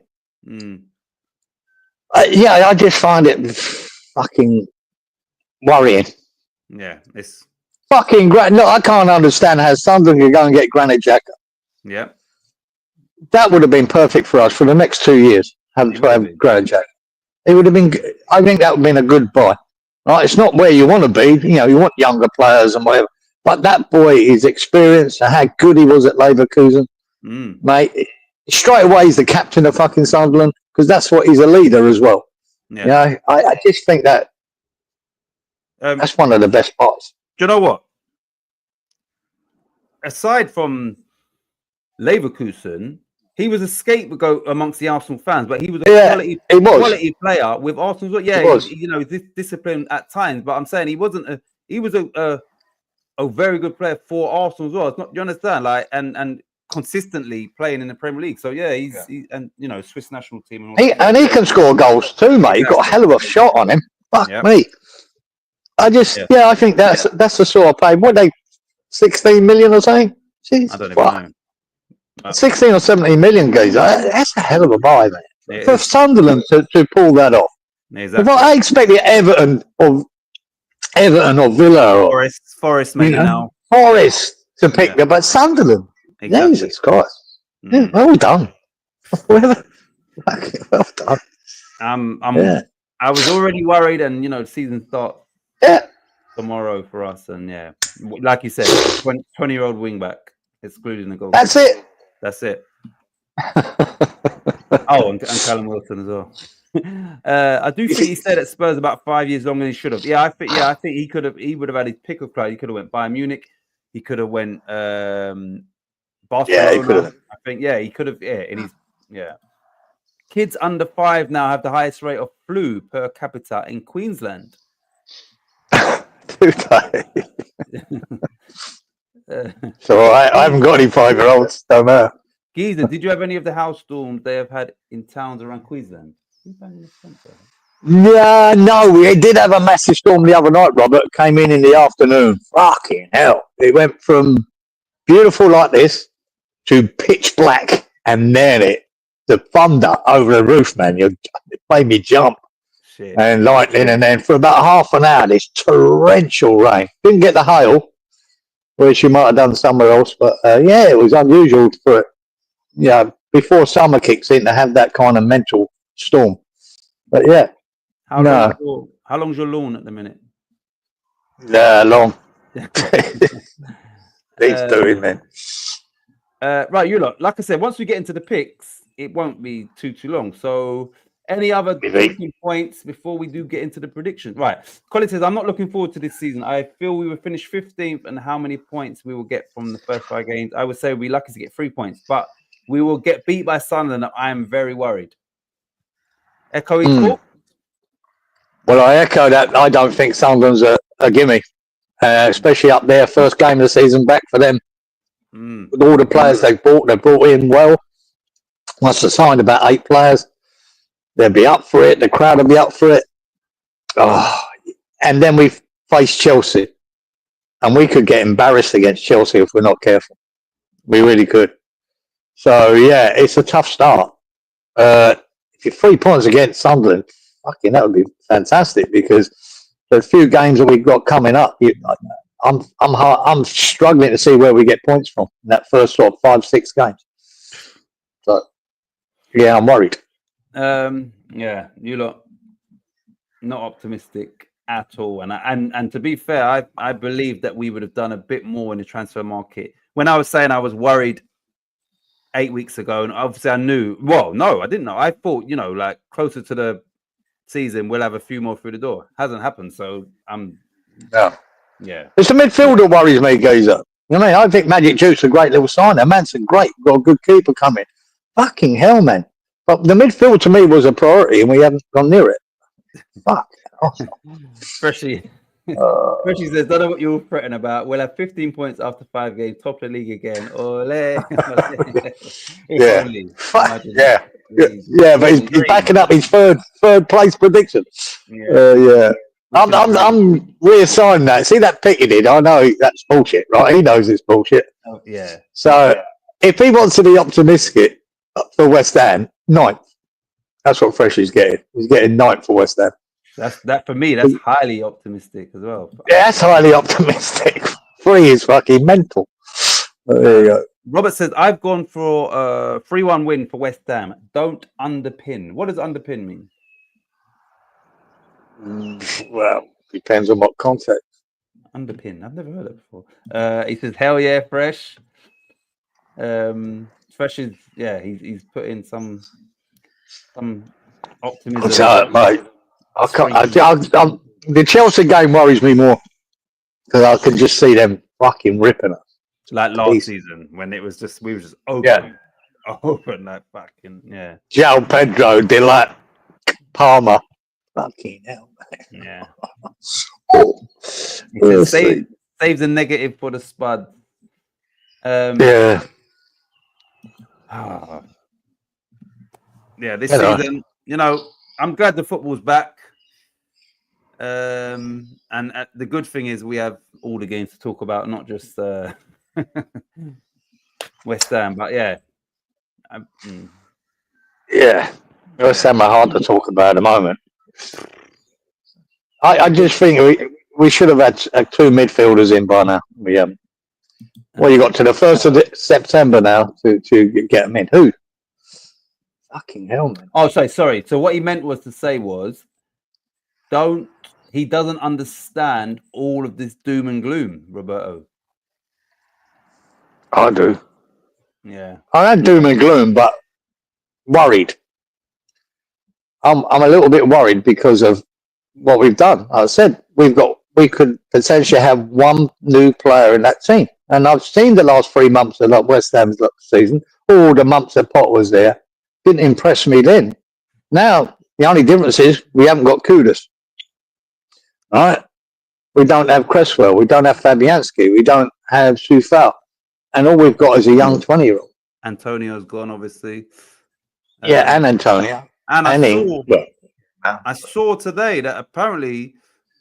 I just find it fucking worrying. Yeah, it's fucking great. No, I can't understand how Sunderland could go and get Granit Xhaka. Yeah. That would have been perfect for us for the next 2 years. Have Granit Xhaka. It would have been. I think that would have been a good buy. Right? It's not where you want to be. You want younger players and whatever. But that boy, his experience and how good he was at Leverkusen, mate. Straight away, he's the captain of fucking Sunderland, because that's what he's a leader as well. Yeah. I just think that that's one of the best parts. Do you know what? Aside from Leverkusen, he was a scapegoat amongst the Arsenal fans, but he was a quality player with Arsenal. Yeah, he's disciplined at times, but I'm saying he wasn't. He was a very good player for Arsenal as well. It's not, you understand? Like and consistently playing in the Premier League. So yeah, he's Swiss national team. And he can score goals too, mate. He's got a hell of a shot on him. Fuck me. I think that's the sort of play. What, they 16 million or something? Jeez, I don't even know. 16 or 17 million guys. That's a hell of a buy, man. For Sunderland to pull that off. Exactly. I expected Everton or Villa or Forest maybe now. Forest to pick them, but Sunderland. Exactly. Jesus Christ. Well done. Well done. I was already worried, and the season starts tomorrow for us, and like you said, 20-year-old wing back, excluding the goal. That's it. And Callum Wilson as well. I do think he stayed at Spurs about 5 years longer than he should have. I think he could have. He would have had his pick of club. He could have went Bayern Munich. He could have went Barcelona. Yeah, he could have. I think he could have. Kids under 5 now have the highest rate of flu per capita in Queensland. So I haven't got any 5-year-olds. Don't matter. Geezer, did you have any of the house storms they have had in towns around Queensland? Yeah, no, we did have a massive storm the other night, Robert. Came in the afternoon. Fucking hell. It went from beautiful like this to pitch black, and then the thunder over the roof, man. It made me jump. Shit. And lightning, and then for about half an hour, this torrential rain. Didn't get the hail, which you might have done somewhere else, but it was unusual for it. Before summer kicks in to have that kind of mental storm. But how long's your lawn at the minute? Long. He's doing, man. Right, you lot. Like I said, once we get into the picks, it won't be too long. So, any other points before we do get into the predictions? Right. Colin says, I'm not looking forward to this season. I feel we will finish 15th, and how many points we will get from the first 5 games. I would say we're lucky to get 3 points, but we will get beat by Sunderland. I am very worried. Echo his thought? Well, I echo that. I don't think Sunderland's a gimme, especially up there. First game of the season back for them. With all the players they brought in well. Once they signed about 8 players, they'll be up for it. The crowd will be up for it. And then we face Chelsea, and we could get embarrassed against Chelsea if we're not careful. We really could. So it's a tough start. If you're 3 points against Sunderland, fucking that would be fantastic, because the few games that we've got coming up, I'm struggling to see where we get points from in that first sort of 5-6 games. So yeah, I'm worried. Yeah, you lot not optimistic at all. And to be fair, I believe that we would have done a bit more in the transfer market. When I was saying I was worried 8 weeks ago, and obviously I knew. Well, no, I didn't know. I thought, like closer to the season, we'll have a few more through the door. Hasn't happened, so yeah. It's the midfielder worries me, Geezer. You know what I mean? I think Magic Juice a great little signer. Manson, great. Got a good keeper coming. Fucking hell, man. But the midfield to me was a priority, and we haven't gone near it. Fuck. Freshie says, don't know what you're fretting about. We'll have 15 points after 5 games, top of the league again. Ole. Yeah, but he's backing up his third place prediction. Yeah. I'm reassigning that. See that pick he did? I know that's bullshit, right? He knows it's bullshit. Oh, yeah. So if he wants to be optimistic for West Ham, 9th. That's what Freshie's getting. He's getting 9th for West Ham. That for me, that's highly optimistic as well. Yeah, that's highly optimistic. 3 is fucking mental. There you go. Robert says, I've gone for a 3-1 win for West Ham. Don't underpin. What does underpin mean? Well, depends on what context. Underpin. I've never heard it before. He says, hell yeah, Fresh. Fresh is, he's put in some optimism. So, mate, the Chelsea game worries me more because I can just see them fucking ripping us. Like last season when it was just, we were just open. Open that fucking, Joe Pedro, Delac, Palmer. Fucking hell, man. Yeah. Saves a negative for the Spud. Yeah, this season, I'm glad the football's back. And the good thing is we have all the games to talk about, not just West Ham. But West Ham are hard to talk about at the moment. I just think we should have had 2 midfielders in by now. We haven't. Well, you got to the 1st of September now to get them in. Who? Fucking hell, man. Oh, sorry. So what he meant was to say was, he doesn't understand all of this doom and gloom, Roberto. I do. Yeah. I had doom and gloom, but worried. I'm a little bit worried because of what we've done. I said we could potentially have 1 new player in that team. And I've seen the last 3 months of West Ham's season, all the months that Pot was there. Didn't impress me then. Now, the only difference is we haven't got Kudus. All right? We don't have Cresswell. We don't have Fabianski. We don't have Soufal. And all we've got is a young 20-year-old. Antonio's gone, obviously. And Antonio. And I saw today that apparently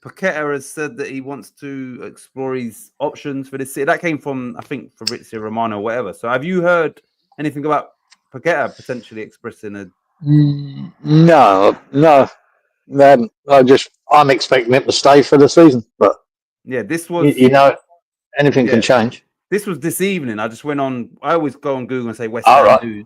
Paqueta has said that he wants to explore his options for this year. That came from, I think, Fabrizio Romano or whatever. So have you heard anything about Paqueta potentially expressing a... No. I'm expecting him to stay for the season. But this was... anything can change. This was this evening. I just went on... I always go on Google and say West Ham News.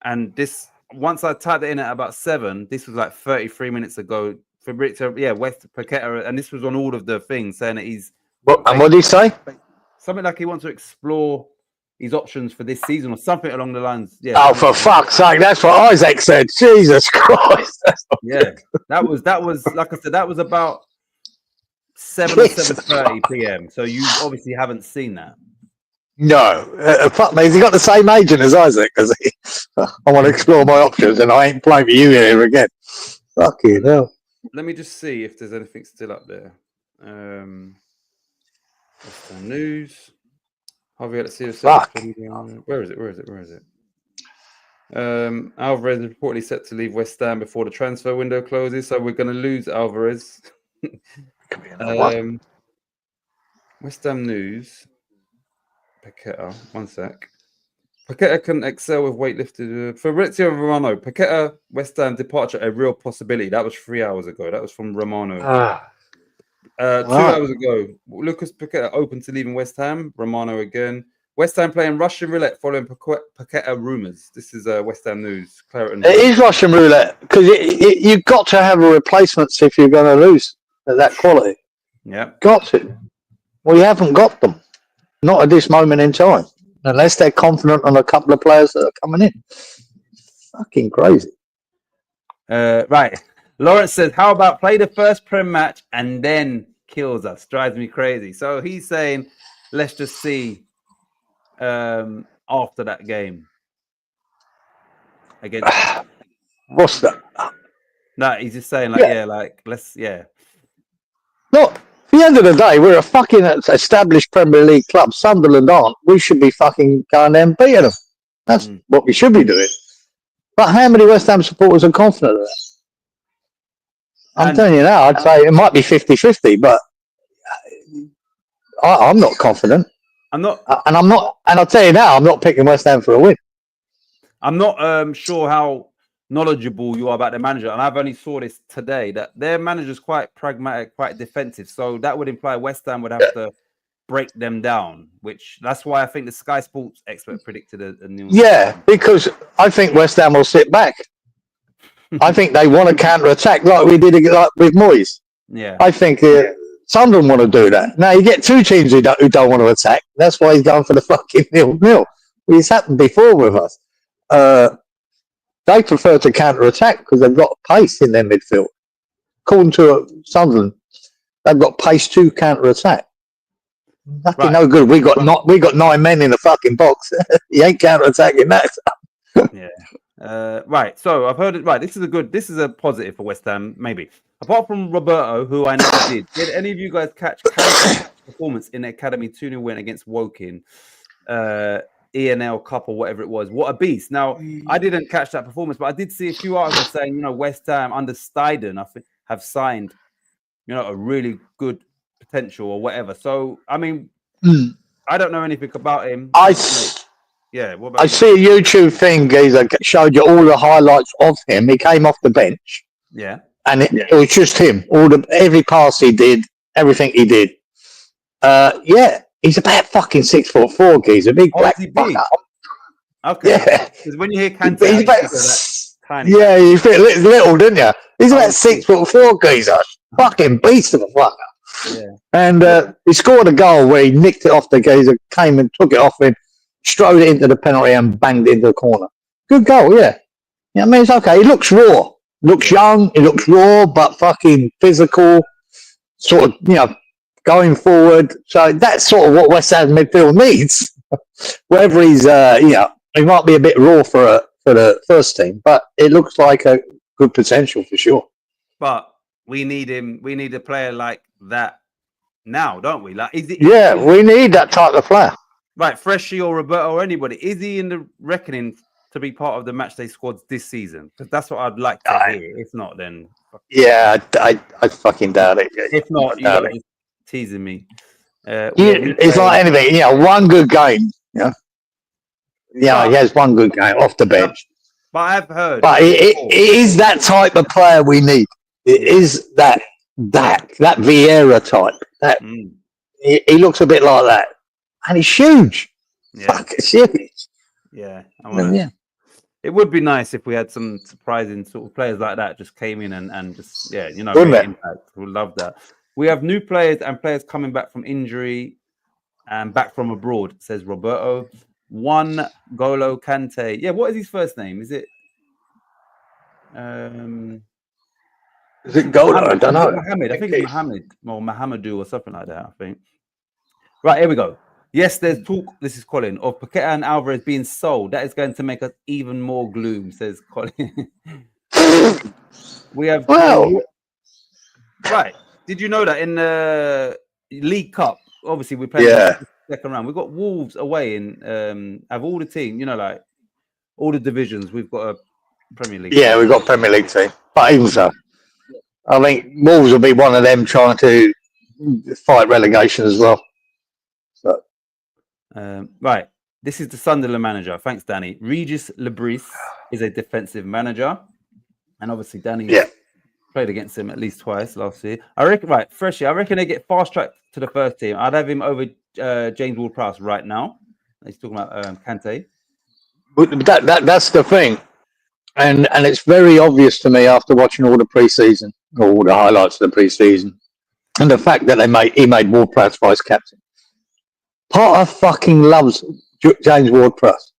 And this... Once I typed it in at about 7, this was like 33 minutes ago. Fabrizio, West Paqueta, and this was on all of the things saying that he's. And what did he say? Something like he wants to explore his options for this season or something along the lines. Yeah. Oh, for fuck's sake! That's what Isaac said. Jesus Christ! That was like I said. That was about 7 or 7:30 p.m. So you obviously haven't seen that. No, fuck me. Has he got the same agent as Isaac? Because I want to explore my options, and I ain't playing for you here again. Fucking hell. Let me just see if there's anything still up there. What's the news? Javier, let's see. Where is it? Alvarez is reportedly set to leave West Ham before the transfer window closes, so we're going to lose Alvarez. West Ham news. Paqueta, one sec. Paqueta can excel with weightlifted. Fabrizio Romano, Paqueta, West Ham departure, a real possibility. That was 3 hours ago. That was from Romano. 2 Right. hours ago, Lucas Paqueta open to leaving West Ham. Romano again. West Ham playing Russian roulette following Paqueta rumours. This is West Ham news. Clareton. It is Russian roulette because you've got to have a replacements if you're going to lose at that quality. Yeah. Got to. We haven't got them. Not at this moment in time. Unless they're confident on a couple of players that are coming in. Fucking crazy. Right. Lawrence says, how about play the first Prem match and then kills us? Drives me crazy. So he's saying, let's just see after that game. Against What's that? no, he's just saying let's Look, at the end of the day, we're a fucking established Premier League club. Sunderland aren't. We should be fucking going there and beating them. That's what we should be doing. But how many West Ham supporters are confident of that? I'm telling you now, I'd say it might be 50-50, but I'm not confident. And I'll tell you now, I'm not picking West Ham for a win. I'm not sure how knowledgeable you are about their manager, and I've only saw this today that their manager's quite pragmatic, quite defensive. So that would imply West Ham would have to break them down, which that's why I think the Sky Sports expert predicted a new. Yeah, because I think West Ham will sit back. I think they want to counter attack like we did with Moyes. Yeah, I think Sunderland want to do that. Now you get two teams who don't want to attack. That's why he's going for the fucking 0-0. It's happened before with us. They prefer to counter attack because they've got pace in their midfield. According to Sunderland, they've got pace to counter attack. Fucking no good. We got 9 men in the fucking box. You ain't counter attacking that. Yeah. Right. So I've heard it. Right. This is a positive for West Ham. Maybe apart from Roberto, who I never did. Did any of you guys catch Kante's performance in the academy 2-0 win against Woking? ENL Cup or whatever it was. What a beast. Now, I didn't catch that performance, but I did see a few articles saying, West Ham under Steiden, I think, have signed, a really good potential or whatever. So, I mean, I don't know anything about him. I see a YouTube thing, geezer, showed you all the highlights of him. He came off the bench. Yeah. And it was just him. Every pass he did, everything he did. He's about fucking 6'4", geezer, big black fucker. Okay. Yeah. Because when you hear Kante, he's about tiny. Yeah, you feel little, didn't you? He's about 6'4", geezer. Fucking beast of a fucker. Yeah. And he scored a goal where he nicked it off the geezer, came and took it off him, strode it into the penalty and banged it into the corner. Good goal, yeah. I mean, it's okay. He looks raw. Looks young. He looks raw, but fucking physical. Sort of, going forward. So that's sort of what West Ham midfield needs. Whether he's, he might be a bit raw for the first team, but it looks like a good potential for sure. But we need him. We need a player like that now, don't we? Like, we need that type of player. Right, Freshie or Roberto or anybody. Is he in the reckoning to be part of the matchday squads this season? Because that's what I'd like to hear. If not, then I fucking doubt it. If not, you're just teasing me. It's like anything. One good game. He has one good game off the bench. But I've heard. But it is that type of player we need. It is that Vieira type. He looks a bit like that. And he's huge. Yeah. Fucking huge. Yeah. It would be nice if we had some surprising sort of players like that just came in and just, impact. We'd love that. We have new players and players coming back from injury and back from abroad, says Roberto. One Golo Kante. Yeah, what is his first name? Is it Golo? I don't know. Mohammed. I think it's Mohammed or Mohamedou or something like that, I think. Right, here we go. Yes, there's talk, this is Colin, of Paqueta and Alvarez being sold. That is going to make us even more gloom, says Colin. We have... Right. Did you know that in the League Cup, obviously we played the second round, we've got Wolves away in, of all the team, like all the divisions, we've got a Premier League. Yeah, we've got a Premier League team. But even so, I think Wolves will be one of them trying to fight relegation as well. Right. This is the Sunderland manager. Thanks, Danny. Regis Lebris is a defensive manager. And obviously, Danny Played against him at least twice last year. I reckon, right, Freshie, I reckon they get fast tracked to the first team. I'd have him over James Ward-Prowse right now. He's talking about Kante. But that's the thing. And it's very obvious to me after watching all the preseason, or all the highlights of the preseason, and the fact that he made Ward-Prowse vice captain. Potter fucking loves James Ward-Prowse.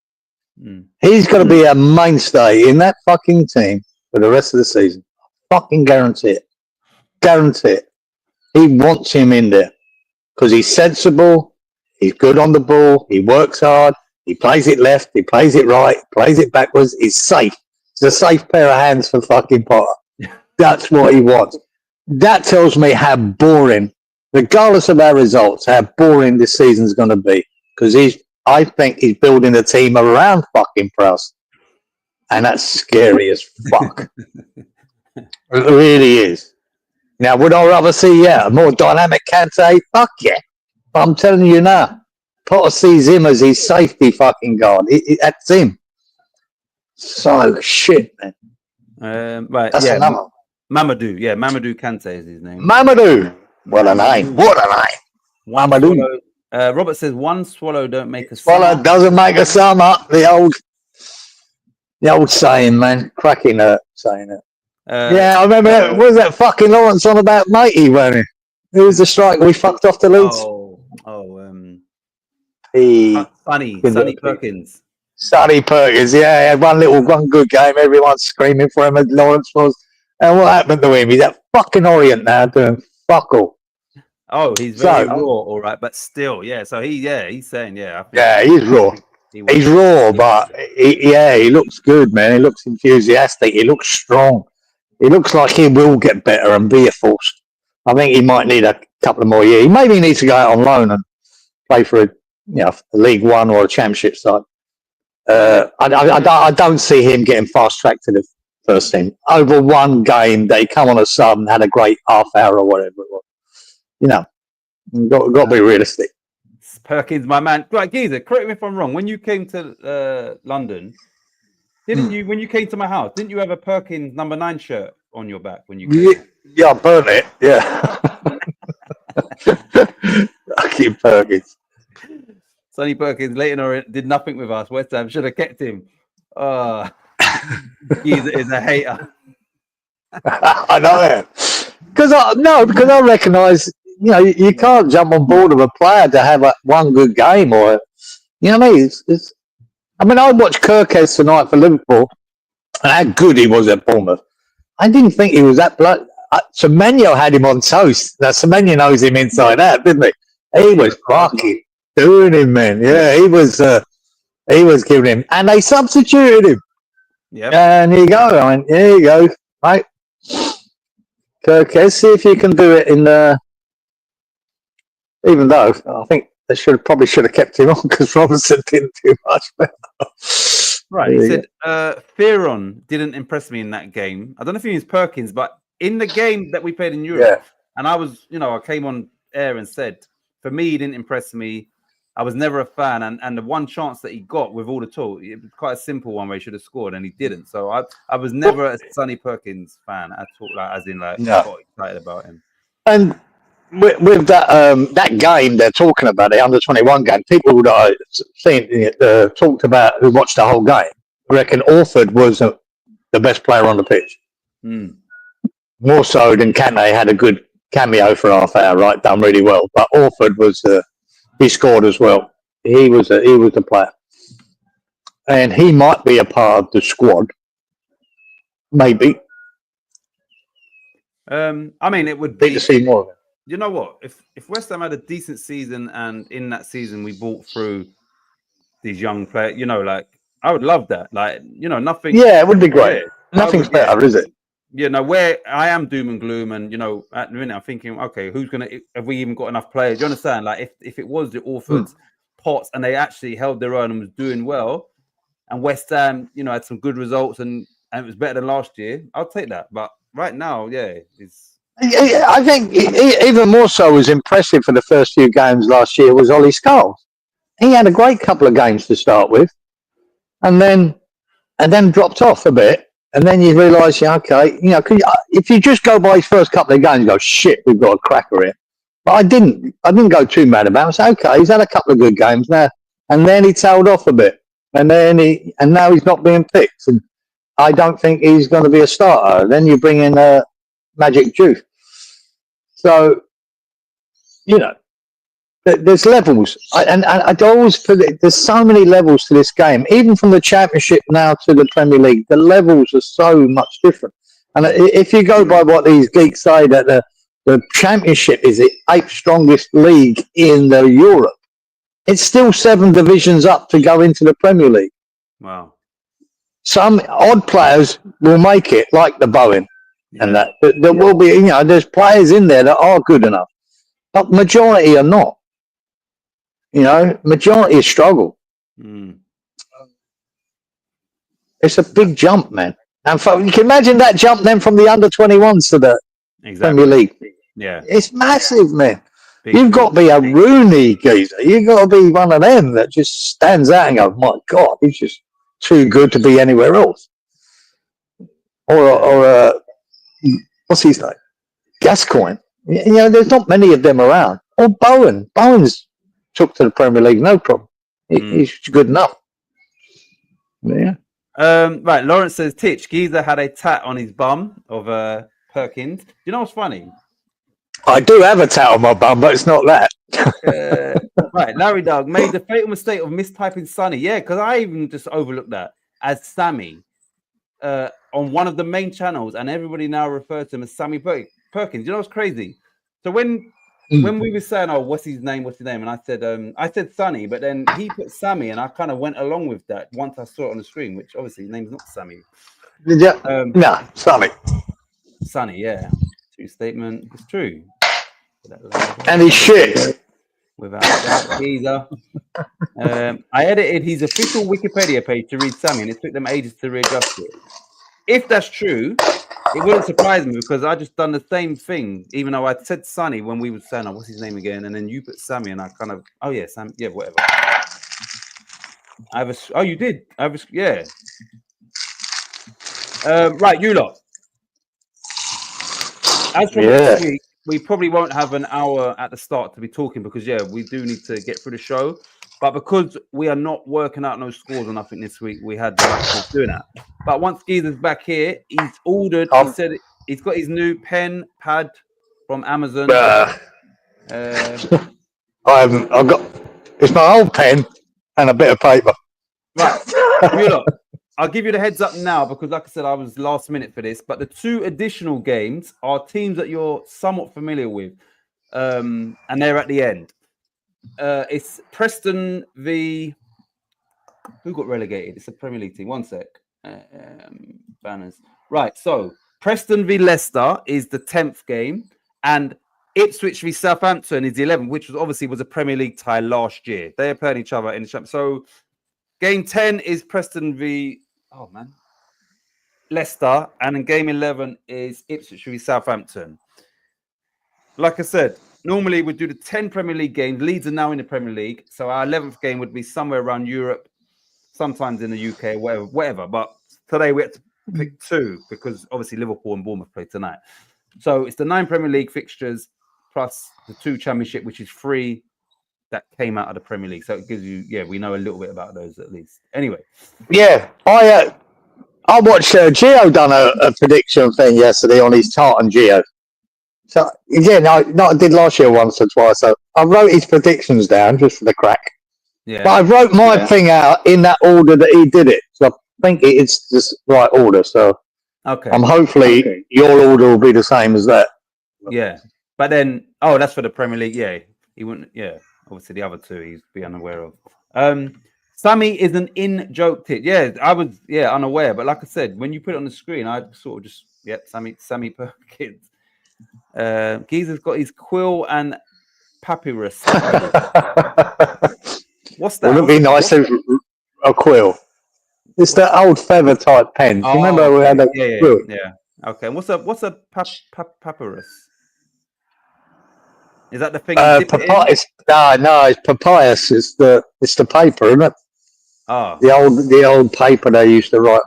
He's going to be a mainstay in that fucking team for the rest of the season. Fucking guarantee it. Guarantee it. He wants him in there because he's sensible. He's good on the ball. He works hard. He plays it left. He plays it right. Plays it backwards. He's safe. It's a safe pair of hands for fucking Potter. That's what he wants. That tells me how boring, regardless of our results, how boring this season's going to be. Because I think he's building a team around fucking Prowse. And that's scary as fuck. It really is. Now, would I rather see, a more dynamic Kante? Fuck yeah. But I'm telling you now, Potter sees him as his safety fucking guard. That's him. So shit, man. Right, That's another. Mamadou. Yeah, Mamadou Kante is his name. Mamadou. What a name. What a name. Mamadou. Robert says, one swallow don't make a Swallow summer. doesn't make a summer. The old saying, man. Cracking saying it. Yeah, I remember that. What was that fucking Lawrence on about Matey, wasn't it? Who was the striker we fucked off the Leeds? Sonny Perkins. Sonny Perkins, yeah, he had one good game. Everyone's screaming for him, as Lawrence was. And what happened to him? He's at fucking Orient now doing fuck all. Oh, he's very raw, all right, but still, yeah. So he's saying, he's raw. He's raw, but he looks good, man. He looks enthusiastic. He looks strong. He looks like he will get better and be a force. I think he might need a couple of more years. He maybe needs to go out on loan and play for a League One or a Championship side. I don't see him getting fast tracked to the first team over one game. They come on a sub and had a great half hour or whatever it was. Got to be realistic. Perkins, my man. Right, Geezer, correct me if I'm wrong. When you came to London, didn't you? When you came to my house, didn't you have a Perkins number 9 shirt on your back when you came? Yeah, I burnt it. Yeah. Fucking Perkins. Sonny Perkins, Leighton Orient did nothing with us. West Ham should have kept him. Geezer is a hater. I know that. Because I recognise, you can't jump on board with a player to have one good game or, what I mean? I watched Kirkes tonight for Liverpool and how good he was at Bournemouth. I didn't think he was that blood. Semenyo had him on toast. Now, Semenyo knows him inside out, didn't he? He was fucking doing him, man. Yeah, he was giving him. And they substituted him. Yeah. And here you go. Here you go, mate. Kirkes, see if you can do it in even though I think they probably should have kept him on because Robinson didn't do much better. Right. He said Theron didn't impress me in that game. I don't know if he means Perkins, but in the game that we played in Europe, and I was, I came on air and said, for me, he didn't impress me. I was never a fan, and the one chance that he got with all the talk, it was quite a simple one where he should have scored, and he didn't. So I was never a Sonny Perkins fan at all, got excited about him. And with that game they're talking about, the under-21 game, people that I've seen talked about who watched the whole game reckon Orford was the best player on the pitch. More so than Kante had a good cameo for half hour, right? Done really well. But Orford was he scored as well. He was the player, and he might be a part of the squad. Maybe. It would be to see more of it. You know what? If West Ham had a decent season, and in that season we brought through these young players, I would love that. Nothing. Yeah, it would be great. Nothing's better, is it? Where I am doom and gloom, and at the minute I'm thinking, okay, have we even got enough players? Do you understand? If it was the Orfords, Potts, and they actually held their own and was doing well, and West Ham, had some good results and it was better than last year, I'll take that. But right now, it's. I think even more so was impressive for the first few games last year was Ollie Scholes. He had a great couple of games to start with, and then dropped off a bit. And then you realise, yeah, okay, you know, if you just go by his first couple of games, you go, shit, we've got a cracker here. But I didn't go too mad about it. I said, okay, he's had a couple of good games now. And then he tailed off a bit. And now he's not being picked. And I don't think he's going to be a starter. Then you bring in Magic Juice. So, you know, there's levels. I always feel there's so many levels to this game. Even from the Championship now to the Premier League, the levels are so much different. And if you go by what these geeks say, that the Championship is the 8th strongest league in Europe, it's still 7 divisions up to go into the Premier League. Wow. Some odd players will make it, like the Bowen and that. But there will be, you know, there's players in there that are good enough, but majority are not. You know, majority struggle. Mm. It's a big jump, man. And you can imagine that jump then from the under-21s to the Premier League. Yeah. It's massive, man. Big, You've got to be a Rooney geezer. You've got to be one of them that just stands out and goes, my God, he's just too good to be anywhere else. Or what's his name? Gascoigne. You know, there's not many of them around. Or Bowen. Bowen's took to the Premier League, no problem. He's good enough. Yeah. Right, Lawrence says Titch Geezer had a tat on his bum of Perkins. Do you know what's funny? I do have a tat on my bum, but it's not that. Right, Larry Dog made the fatal mistake of mistyping Sonny. Yeah, because I even just overlooked that as Sammy on one of the main channels, and everybody now refers to him as Sammy Perkins. You know what's crazy? So when we were saying, "Oh, what's his name? What's his name?" and I said Sonny, but then he put Sammy, and I kind of went along with that once I saw it on the screen, which obviously his name's not Sammy. Yeah, no, Sonny. Sonny, yeah. True statement. It's true. And he's shit. Without that, Geezer. I edited his official Wikipedia page to read Sammy, and it took them ages to readjust it. If that's true, it wouldn't surprise me because I just done the same thing, even though I said Sonny when we were saying, "Oh, what's his name again?" and then you put Sammy, and I kind of, "Oh yeah, Sam, yeah, whatever." You did. Yeah. Right, you lot. As for this week, we probably won't have an hour at the start to be talking because we do need to get through the show. But because we are not working out no scores or nothing this week, we had the luxury of doing that. But once Geezer's back here, he's ordered. He said he's got his new pen pad from Amazon. I've got it's my old pen and a bit of paper. Right, you lot. I'll give you the heads up now because, like I said, I was last minute for this. But the 2 additional games are teams that you're somewhat familiar with, and they're at the end. It's Preston v. Who got relegated? It's a Premier League team. One sec. Banners. Right. So Preston v Leicester is the 10th game, and Ipswich v Southampton is the 11th, which was a Premier League tie last year. They are playing each other in the champ. So game 10 is Preston v Leicester, and in game 11 is Ipswich v Southampton. Like I said, normally we do the 10 Premier League games. Leeds are now in the Premier League, so our 11th game would be somewhere around Europe, sometimes in the UK, whatever. But today we had to pick 2 because obviously Liverpool and Bournemouth play tonight. So it's the 9 Premier League fixtures plus the 2 Championship, which is 3 that came out of the Premier League. So it gives you, we know a little bit about those at least. Anyway. Yeah, I watched Gio done a prediction thing yesterday on his Tartan Gio. So again, I did last year once or twice. So I wrote his predictions down just for the crack. Yeah. But I wrote my thing out in that order that he did it. So I think it's the right order. So okay. Hopefully your order will be the same as that. Yeah. But then, that's for the Premier League. Yeah. He wouldn't. Yeah. Obviously, the other 2 he'd be unaware of. Sammy is an in-joke tip. Yeah, I was unaware. But like I said, when you put it on the screen, I sort of just Sammy Perkins. Geezer's got his quill and papyrus. What's that? Wouldn't it be nice if a quill? It's the old feather type pen. Do you remember we had a quill? Yeah. Okay. What's a papyrus? Is that the thing? Papyrus? No, it's papyrus. It's the paper, isn't it? Oh. The old paper they used to write.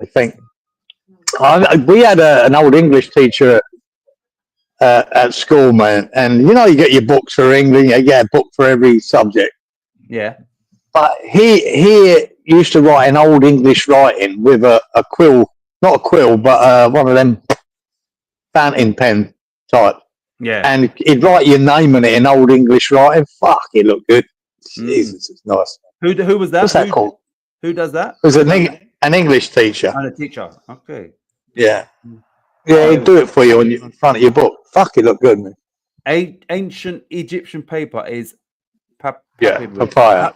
I think. We had an old English teacher at school, man, and you know you get your books for English, you get a book for every subject. Yeah. But he used to write an old English writing with a quill, not a quill, but one of them fountain pen type. Yeah. And he'd write your name on it in old English writing. Fuck, it looked good. Jesus, it's nice. Who was that? What's that called? Who does that? It was an English teacher. And a teacher. Okay. Yeah. Yeah, he'd do it for you in front of your book. Fuck, it looked good, man. Ancient Egyptian paper is papyrus. Papyrus.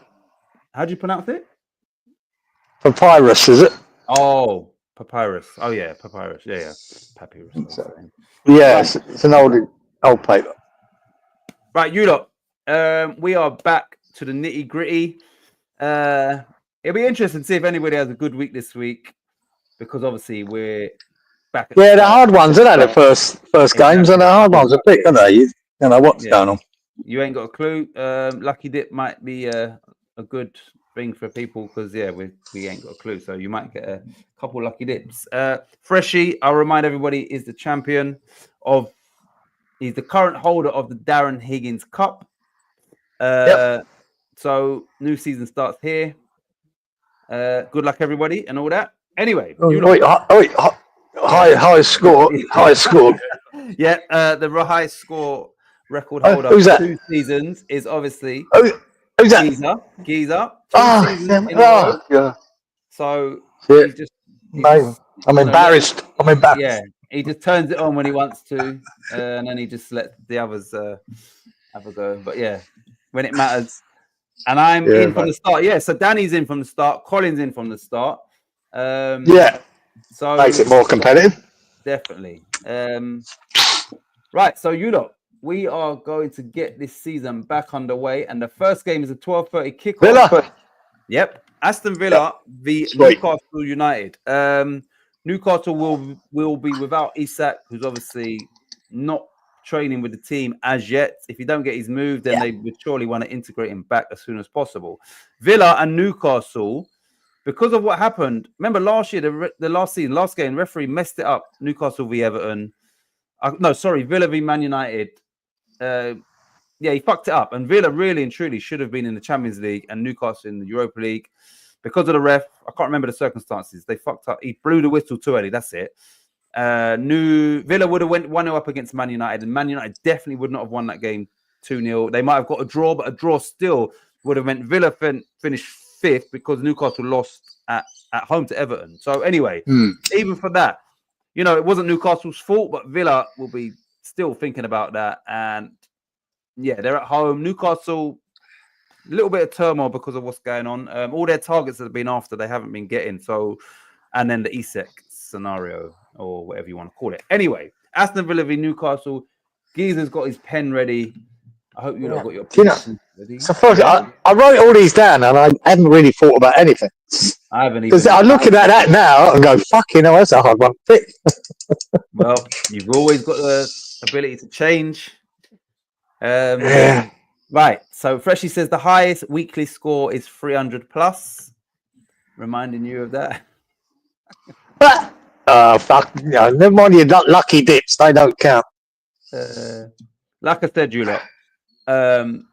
How do you pronounce it? Papyrus, is it? Oh, papyrus. Oh yeah, papyrus. Yeah. Papyrus. Yeah, it's an old paper. Right, you lot. We are back to the nitty gritty. It'll be interesting to see if anybody has a good week this week, because obviously we're back. Yeah, the hard ones, aren't they? The first games, and the hard ones are big, aren't they? You know what's going on. You ain't got a clue. Lucky Dip might be a good thing for people because we ain't got a clue. So you might get a couple lucky dips. Freshie, I'll remind everybody, is the champion of. He's the current holder of the Darren Higgins Cup. So new season starts here. Good luck, everybody, and all that. Anyway, high score. Yeah, the highest score record holder who's that? 2 seasons is obviously who's that? Geezer. Yeah. So he's just I'm embarrassed. Yeah, he just turns it on when he wants to, and then he just lets the others have a go. But yeah, when it matters. And I'm in from the start. Yeah, so Danny's in from the start. Colin's in from the start. So makes it more competitive. Definitely. Right, so you lot, we are going to get this season back underway, and the first game is a 12:30 kickoff. Villa. Yep, Aston Villa v Newcastle United. Newcastle will be without Isak, who's obviously not training with the team as yet. If you don't get his move, then they would surely want to integrate him back as soon as possible. Villa and Newcastle, because of what happened, remember last year, the last game, referee messed it up. Newcastle v Everton. Villa v Man United. He fucked it up. And Villa really and truly should have been in the Champions League and Newcastle in the Europa League. Because of the ref, I can't remember the circumstances. They fucked up. He blew the whistle too early. That's it. Villa would have went 1-0 up against Man United, and Man United definitely would not have won that game 2-0. They might have got a draw, but a draw still would have meant Villa finished 5th because Newcastle lost at home to Everton. So anyway, even for that, it wasn't Newcastle's fault, but Villa will be still thinking about that. And they're at home. Newcastle, a little bit of turmoil because of what's going on. All their targets that have been after, they haven't been getting. So, and then the Isak scenario, or whatever you want to call it. Anyway, Aston Villa v Newcastle. Geezer's got his pen ready. I hope you got your pen ready. So first, I wrote all these down, and I hadn't really thought about anything. I haven't even. Because I'm looking at that now and go, "Fucking hell, that's a hard one to pick." Well, you've always got the ability to change. Right. So Freshie says the highest weekly score is 300 plus. Reminding you of that. Fuck. No, never mind your lucky dips. They don't count. Like I said, you lot,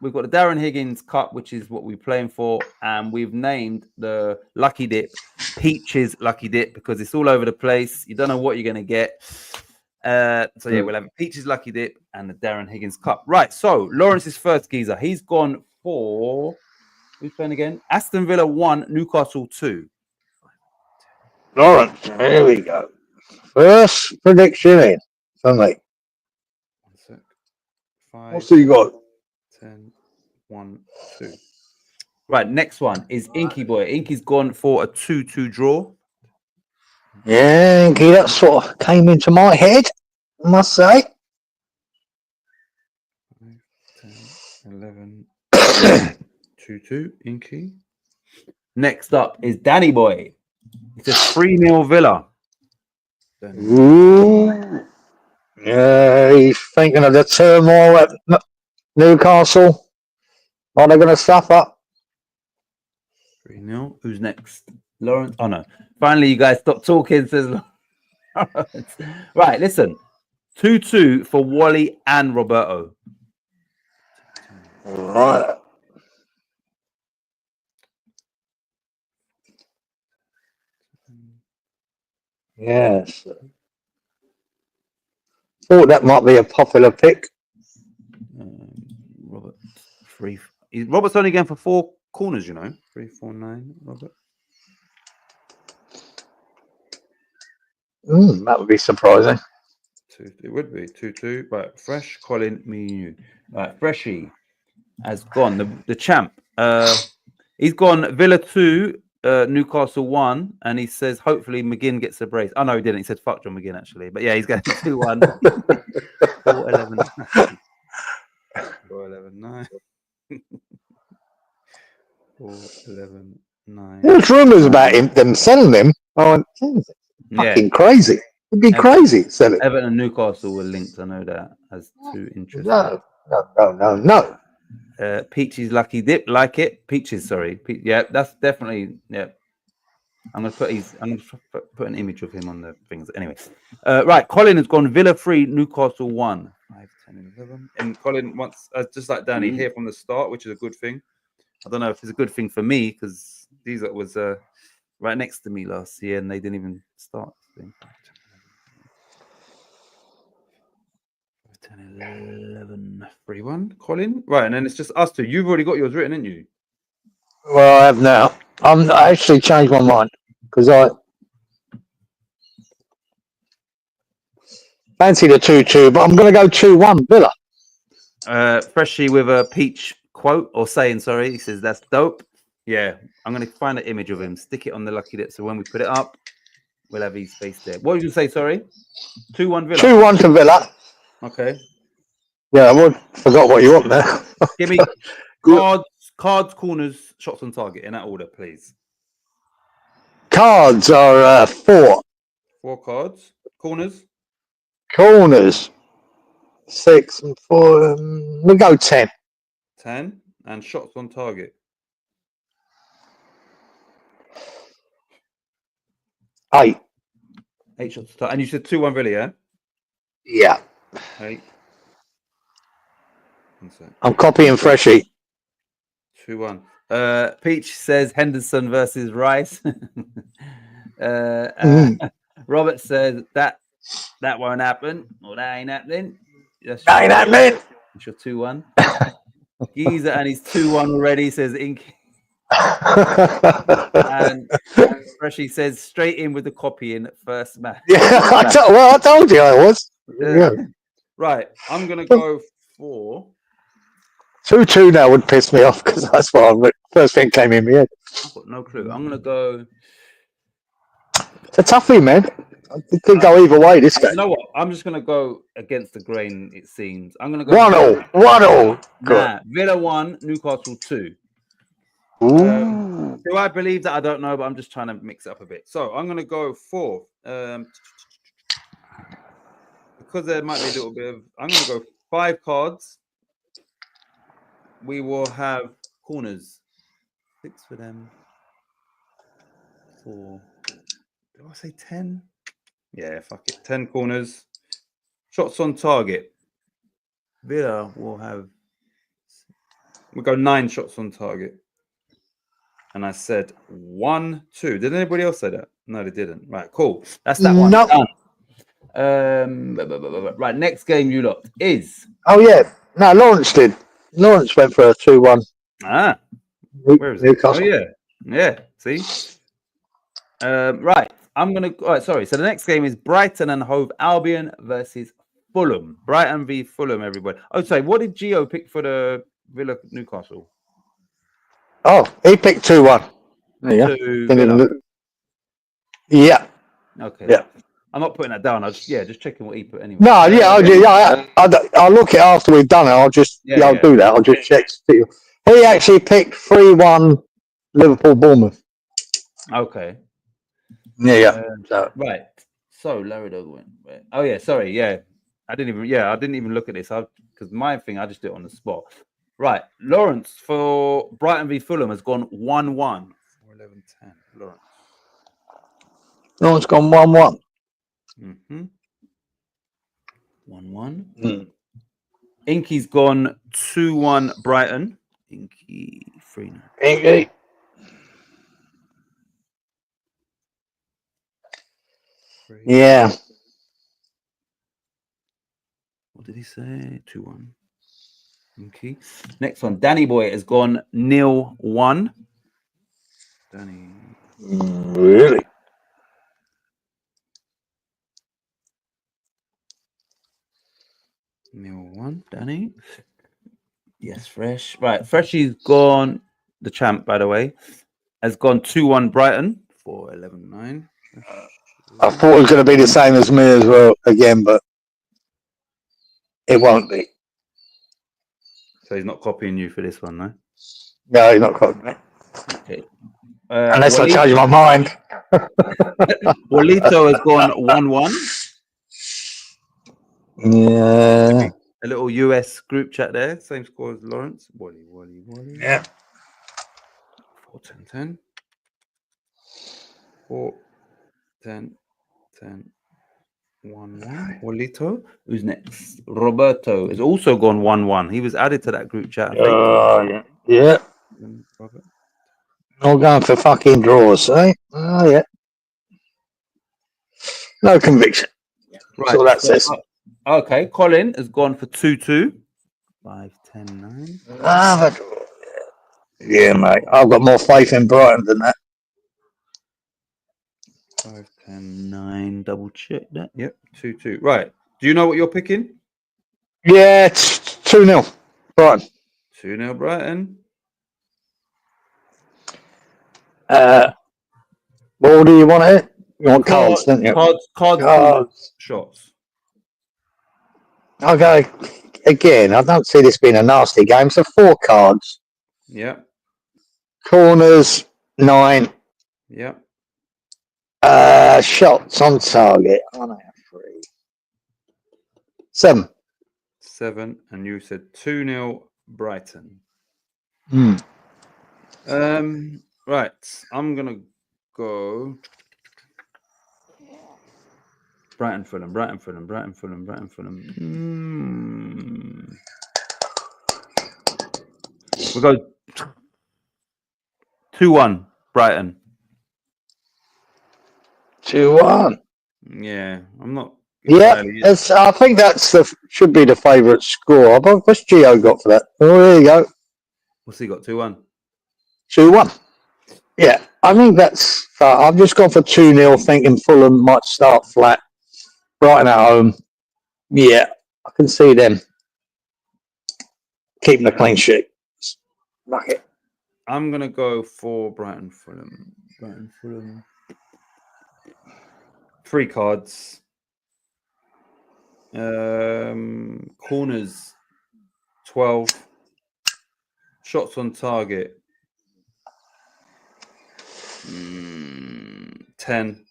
we've got the Darren Higgins Cup, which is what we're playing for, and we've named the lucky dip Peaches Lucky Dip because it's all over the place. You don't know what you're going to get. We'll have Peaches Lucky Dip and the Darren Higgins Cup. Right, so Lawrence's first, Geezer. He's gone for, who's playing again? Aston Villa 1, Newcastle 2. Lawrence, here we go. First prediction in for me. 5, What's he got? 10, 1, 2. Right, next one is Inky Boy. Inky's gone for a 2-2 draw. Yeah, Inky, that sort of came into my head, I must say. 5, 10, 11, 2-2, Inky. Next up is Danny Boy. It's a 3-0 Villa. Ooh. Yeah, he's thinking of the turmoil at Newcastle. Are they going to suffer? 3-0. Who's next? Lawrence. Oh, no. Finally, you guys stop talking, says Lawrence. Right, listen. 2-2 for Wally and Roberto. Right. Yes. Thought that might be a popular pick. Robert, Robert's only going for 4 corners, you know. 3, 4, 9, Robert. That would be surprising. 2, it would be 2-2. Right, Fresh, Colin, me, you. Right, Freshy has gone. The champ. He's gone Villa 2, Newcastle 1, and he says hopefully McGinn gets a brace. Oh no, he didn't. He said fuck John McGinn actually, but yeah, he's going 2-1. 4-11. 4-11-9. 4-11-9. There's rumours about them selling him. I went, fucking crazy. It'd be crazy selling. Everton and Newcastle were linked. I know that as 2 interesting. No. Peachy's lucky dip, like it. Peaches, sorry. Yeah, that's definitely I'm gonna put an image of him on the things. Anyway, right. Colin has gone Villa 3, Newcastle 1. 5, 10, 11. And Colin wants, just like Danny, here from the start, which is a good thing. I don't know if it's a good thing for me because these was right next to me last year and they didn't even start. 10, 11, 3-1. Colin, right, and then it's just us two. You've already got yours written, haven't you? Well, I have now. I actually changed my mind because I fancy the 2-2, but I'm going to go 2-1 Villa. Freshie with a Peach quote or saying, sorry, he says that's dope. Yeah, I'm going to find an image of him, stick it on the lucky dip. So when we put it up, we'll have his face there. What did you say? Sorry, 2-1 Villa. 2-1 to Villa. Okay. Yeah, I forgot what you want there. Give me cards, corners, shots on target in that order, please. Cards are 4. 4 cards. Corners. 6 and 4. We'll go 10. 10 and shots on target. 8. 8 shots on target. And you said 2-1 Villa, yeah? Yeah. 8. I'm copying Freshie. 2-1. Peach says Henderson versus Rice. Robert says that won't happen. Or that ain't happening. That ain't happening. It's your 2-1. Geezer and he's 2-1 already, says Ink. And Freshie says straight in with the copying first match. Yeah, I told you I was. Right, I'm going to go for 2-2 now would piss me off because that's what first thing came in my head. I've got no clue. I'm going to go. It's a toughie, man. It could go either way this game. You know what? I'm just going to go against the grain, it seems. I'm going to go 1-1. Nah, Villa 1, Newcastle 2. Do I believe that? I don't know, but I'm just trying to mix it up a bit. So I'm going to go for, because there might be a little bit of, I'm going to go 5 cards. We will have corners. 6 for them. 4. Do I say 10? Yeah, fuck it. 10 corners. Shots on target. Villa will have. We'll go 9 shots on target. And I said 1, 2. Did anybody else say that? No, they didn't. Right, cool. That's that one. No. Done. Right, next game you lot is. Oh, yeah. No, Lawrence did. Lawrence went for a 2-1. Ah. Where is Newcastle. it? Oh, yeah. Yeah, see? Right. I'm going to... All right, sorry. So the next game is Brighton and Hove Albion versus Fulham. Brighton v Fulham, everybody. Oh, sorry. What did Gio pick for the Villa Newcastle? Oh, he picked 2-1. There you go. Yeah. Okay. Yeah. I'm not putting that down. Just checking what he put anyway. No, yeah, I'll look it after we've done it. I'll do that. I'll just check. He actually picked 3-1 Liverpool Bournemouth. Okay. Yeah. Right. So Larry Dog went. Right. Oh yeah, sorry. Yeah. I didn't even look at this. Because my thing, I just did it on the spot. Right. Lawrence for Brighton v Fulham has gone 1-1. 11-10. Lawrence Lawrence gone 1-1. Mm-hmm. 1-1. Mm. Inky's gone 2-1 Brighton. Inky 3-0. Inky. Yeah. What did he say? 2-1. Inky. Next one. Danny Boy has gone 0-1. Danny. Really? 0-1. Danny. Yes, Fresh. Right. Freshy's gone. The champ, by the way, has gone 2-1 Brighton for 11-9. I thought it was going to be the same as me as well again, but it won't be. So he's not copying you for this one, no? No, you're not quite. Okay. Unless I change my mind. Walito has gone 1-1. Yeah. A little US group chat there. Same score as Lawrence. Wally. Yeah. 4-10-10. 4-10-10. 1-1. Walito. Who's next? Roberto has also gone 1-1. He was added to that group chat, I think. Yeah. Yeah. Robert. All going for fucking draws, eh? Oh, yeah. No conviction. Right. So that says. Okay. Colin has gone for 2-2. 5-10-9. Ah, but, yeah, mate. I've got more faith in Brighton than that. 5-10-9. Double check that. Yep. 2-2. Right. Do you know what you're picking? Yeah, it's 2-0. Brighton. 2-0 Brighton. What do you want it? You want cards, don't you? Cards, Cards. shots. Okay. Again, I don't see this being a nasty game. So 4 cards. Yeah. Corners, 9. Yeah. Shots on target. I know, 3. 7. 7. And you said 2-0 Brighton. Hmm. Right. I'm gonna go Brighton Fulham. We go 2-1 Brighton. 2-1. Yeah, I'm not. Yeah, I think that's should be the favourite score. What's Gio got for that? Oh, there you go. What's he got? 2-1. 2-1. Yeah, I think that's. I've just gone for 2-0, thinking Fulham might start flat. Brighton at home. Yeah, I can see them keeping a clean sheet. Like it. I'm gonna go for Brighton Fulham. 3 cards. Corners 12. Shots on target 10.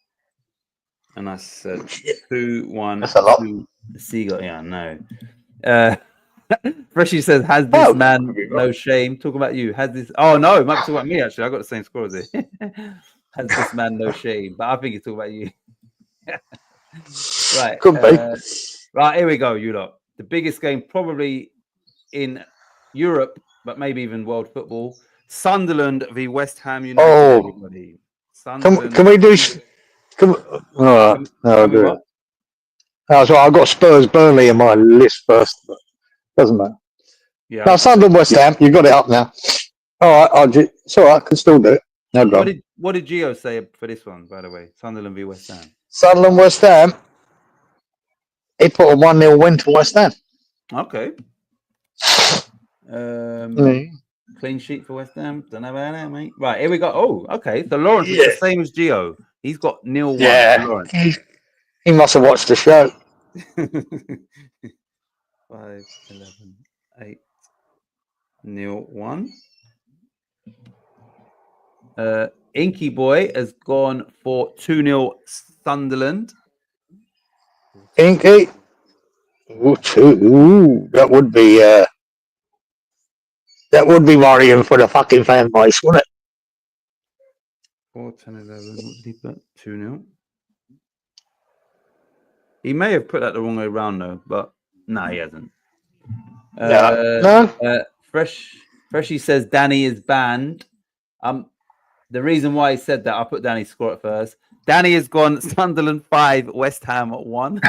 And I said 2-1. That's a lot. Seagull. Yeah, no. Freshie says, "Has this man no shame?" Talking about you. Has this? Oh no, it might be talking about me. Actually, I got the same score as it. Has this man no shame? But I think he's talking about you. Right. Could be. Right. Here we go. You lot. The biggest game probably in Europe, but maybe even world football. Sunderland v West Ham United. Oh. Everybody. Sunderland. Can we do? No, do it. Oh, so I've got Spurs Burnley in my list first. But doesn't matter. Yeah. No, Sunderland West Ham. You got it up now. All right. It's all right. I can still do it. No problem. What did Gio say for this one, by the way? Sunderland v West Ham. Sunderland West Ham. He put a 1-0 win to West Ham. Okay. Clean sheet for West Ham. Don't know about that, mate. Right, here we go. Oh, okay. So Lawrence is the same as Gio. He's got 0-1. Yeah. Lawrence. He must have watched the show. 5, 11, 8, 0-1. Inky Boy has gone for 2-0 Sunderland. Inky. Ooh, that would be worrying for the fucking fan base, wouldn't it? 4, 10, 11. What did he put? 2-0. He may have put that the wrong way around though, but no, he hasn't. No. Freshy says Danny is banned. The reason why he said that, I'll put Danny's score at first. Danny has gone Sunderland 5, West Ham 1.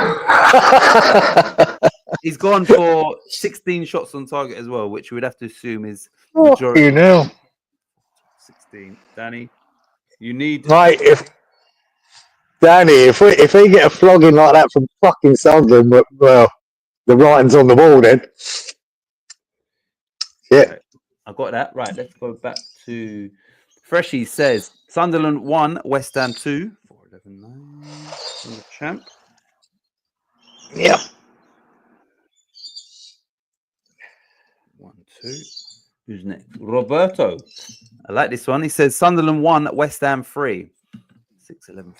He's gone for 16 shots on target as well, which we would have to assume is majority. 16. Danny, you need Mate, if we get a flogging like that from fucking Sunderland, well, the writing's on the wall then. Yeah. Okay. I got that. Right, let's go back to Freshy says Sunderland 1, West Ham 2. 4-11-9 from the champ. Yep. 1, 2. Who's next? Roberto. I like this one. He says Sunderland 1, West Ham 3. 6-11-15.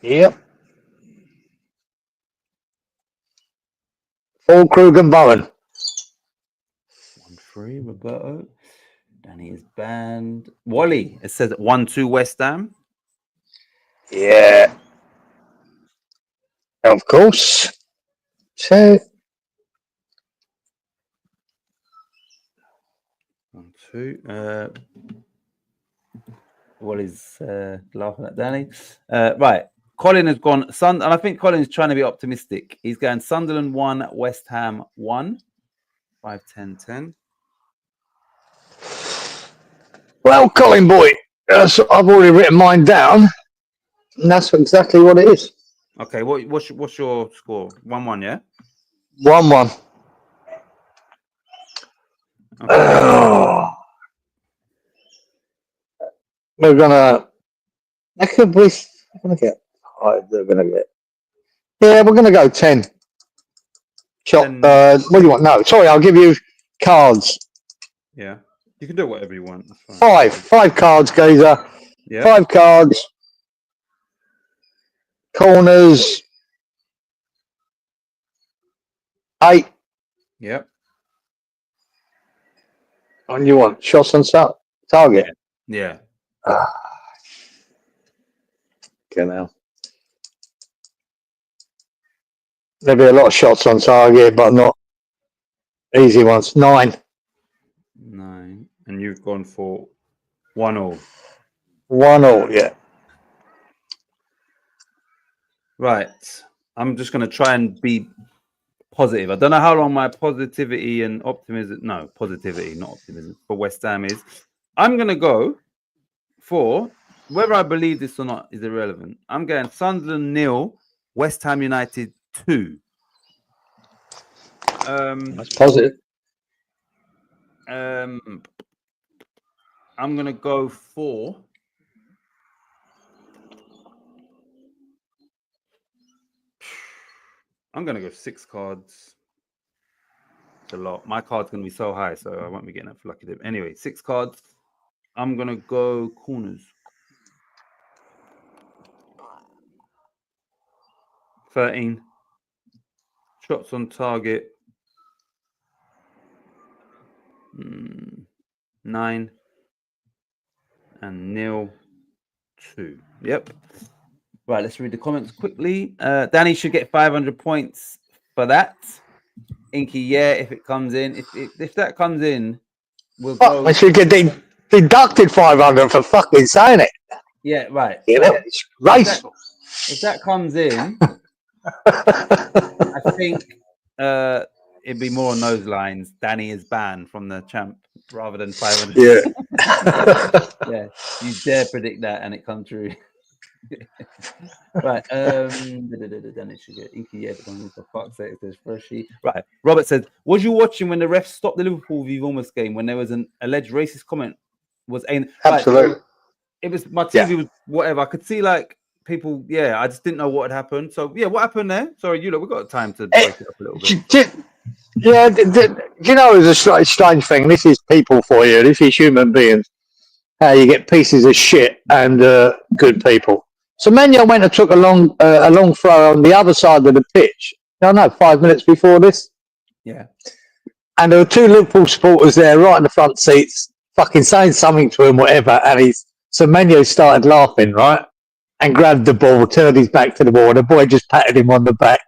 Yep. Paul Krug and Bowen. 1-3, Roberto. Danny is banned. Wally, it says 1-2 West Ham. Yeah. Of course. So 1-2. Wally's laughing at Danny. Right. Colin has gone and I think Colin's trying to be optimistic. He's going Sunderland 1, West Ham 1. 5-10-10. well, Colin boy, I've already written mine down, and that's exactly what it is. Okay, what's your score? 1-1, yeah? 1-1. Okay. We're gonna. We're gonna get. They're gonna get. Yeah, we're gonna go 10. Shot. 10. What do you want? No, sorry. I'll give you cards. Yeah, you can do whatever you want. That's fine. 5 cards, Gazer. Yeah. 5 cards. Corners. 8. Yep. And you want shots on target? Yeah. Okay, now. There'll be a lot of shots on target, but not easy ones. 9. 9. And you've gone for 1-1. 1-1, yeah. Right. I'm just going to try and be positive. I don't know how long my positivity and optimism. No, positivity, not optimism, for West Ham is. I'm going to go for, whether I believe this or not is irrelevant. I'm going Sunderland 0, West Ham United 2. That's positive. I'm going to go for I'm going to go 6 cards. It's a lot. My card's going to be so high, so I won't be getting that for lucky dip. Anyway, 6 cards. I'm going to go corners. 13. Shots on target. 9. And 0-2. Yep. Right, let's read the comments quickly. Danny should get 500 points for that. Inky, yeah, if it comes in. If that comes in, we'll go. I should get deducted 500 for fucking saying it. Yeah, right. You know, it's race. If that comes in, I think it'd be more on those lines. Danny is banned from the champ rather than 500. Yeah. Yeah, you dare predict that and it come true. Right. Danny should get Inky, yeah, for fuck's sake, there's Freshy. Right. Robert said, was you watching when the refs stopped the Liverpool v Bournemouth game when there was an alleged racist comment? Was aimed. Absolutely. Right, it was my TV was whatever. I could see like people. Yeah, I just didn't know what had happened. So yeah, what happened there? Sorry, you know, we've got time to break it up a little bit. You know, it's a strange thing. This is people for you. This is human beings. How you get pieces of shit and good people. So Manuel went and took a long throw on the other side of the pitch. No, 5 minutes before this. Yeah. And there were 2 Liverpool supporters there, right in the front seats, fucking saying something to him, whatever. And so Manuel started laughing, right? and grabbed the ball, turned his back to the ball, and the boy just patted him on the back.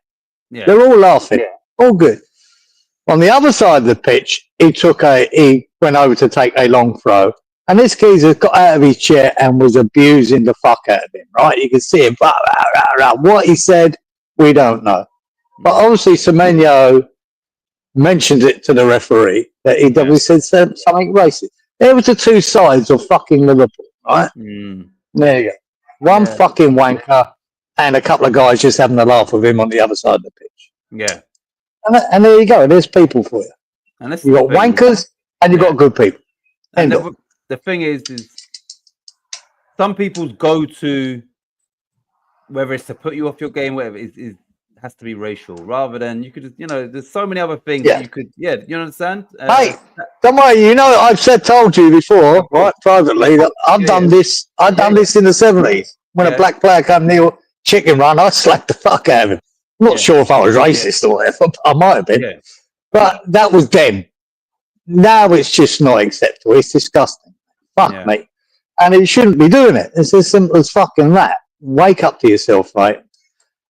Yeah. They're all laughing, all good. On the other side of the pitch, he went over to take a long throw, and this geezer got out of his chair and was abusing the fuck out of him. Right, you can see him. What he said, we don't know, but obviously Semenyo mentioned it to the referee that he said something racist. There was the two sides of fucking Liverpool, right? There you go. One fucking wanker and a couple of guys just having a laugh with him on the other side of the pitch. Yeah. And there you go. There's people for you. And You've got wankers and you've got good people. And the thing is some people's go-to, whether it's to put you off your game, whatever, is has to be racial, rather than you could, there's so many other things that you could, you understand? Hey, don't worry, I've told you before, right, privately, that I've done this. I've done this in the 70s when a black player come near chicken run. I slapped the fuck out of him. I'm not sure if I was racist or whatever. I might have been, but that was then. Now it's just not acceptable. It's disgusting. Fuck me, and you shouldn't be doing it. It's as simple as fucking that. Wake up to yourself, mate.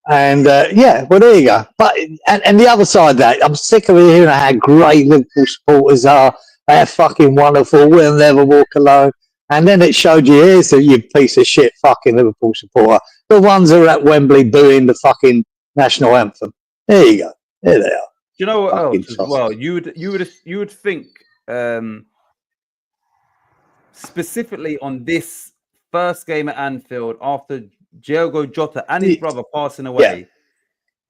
And well, there you go. But and the other side of that, I'm sick of hearing how great Liverpool supporters are. They're fucking wonderful. We'll never walk alone. And then it showed you, here's you piece of shit fucking Liverpool supporter. The ones that are at Wembley booing the fucking national anthem. There you go. There they are. Do you know what fucking else as well? You would think specifically on this first game at Anfield after Diogo Jota and his brother passing away,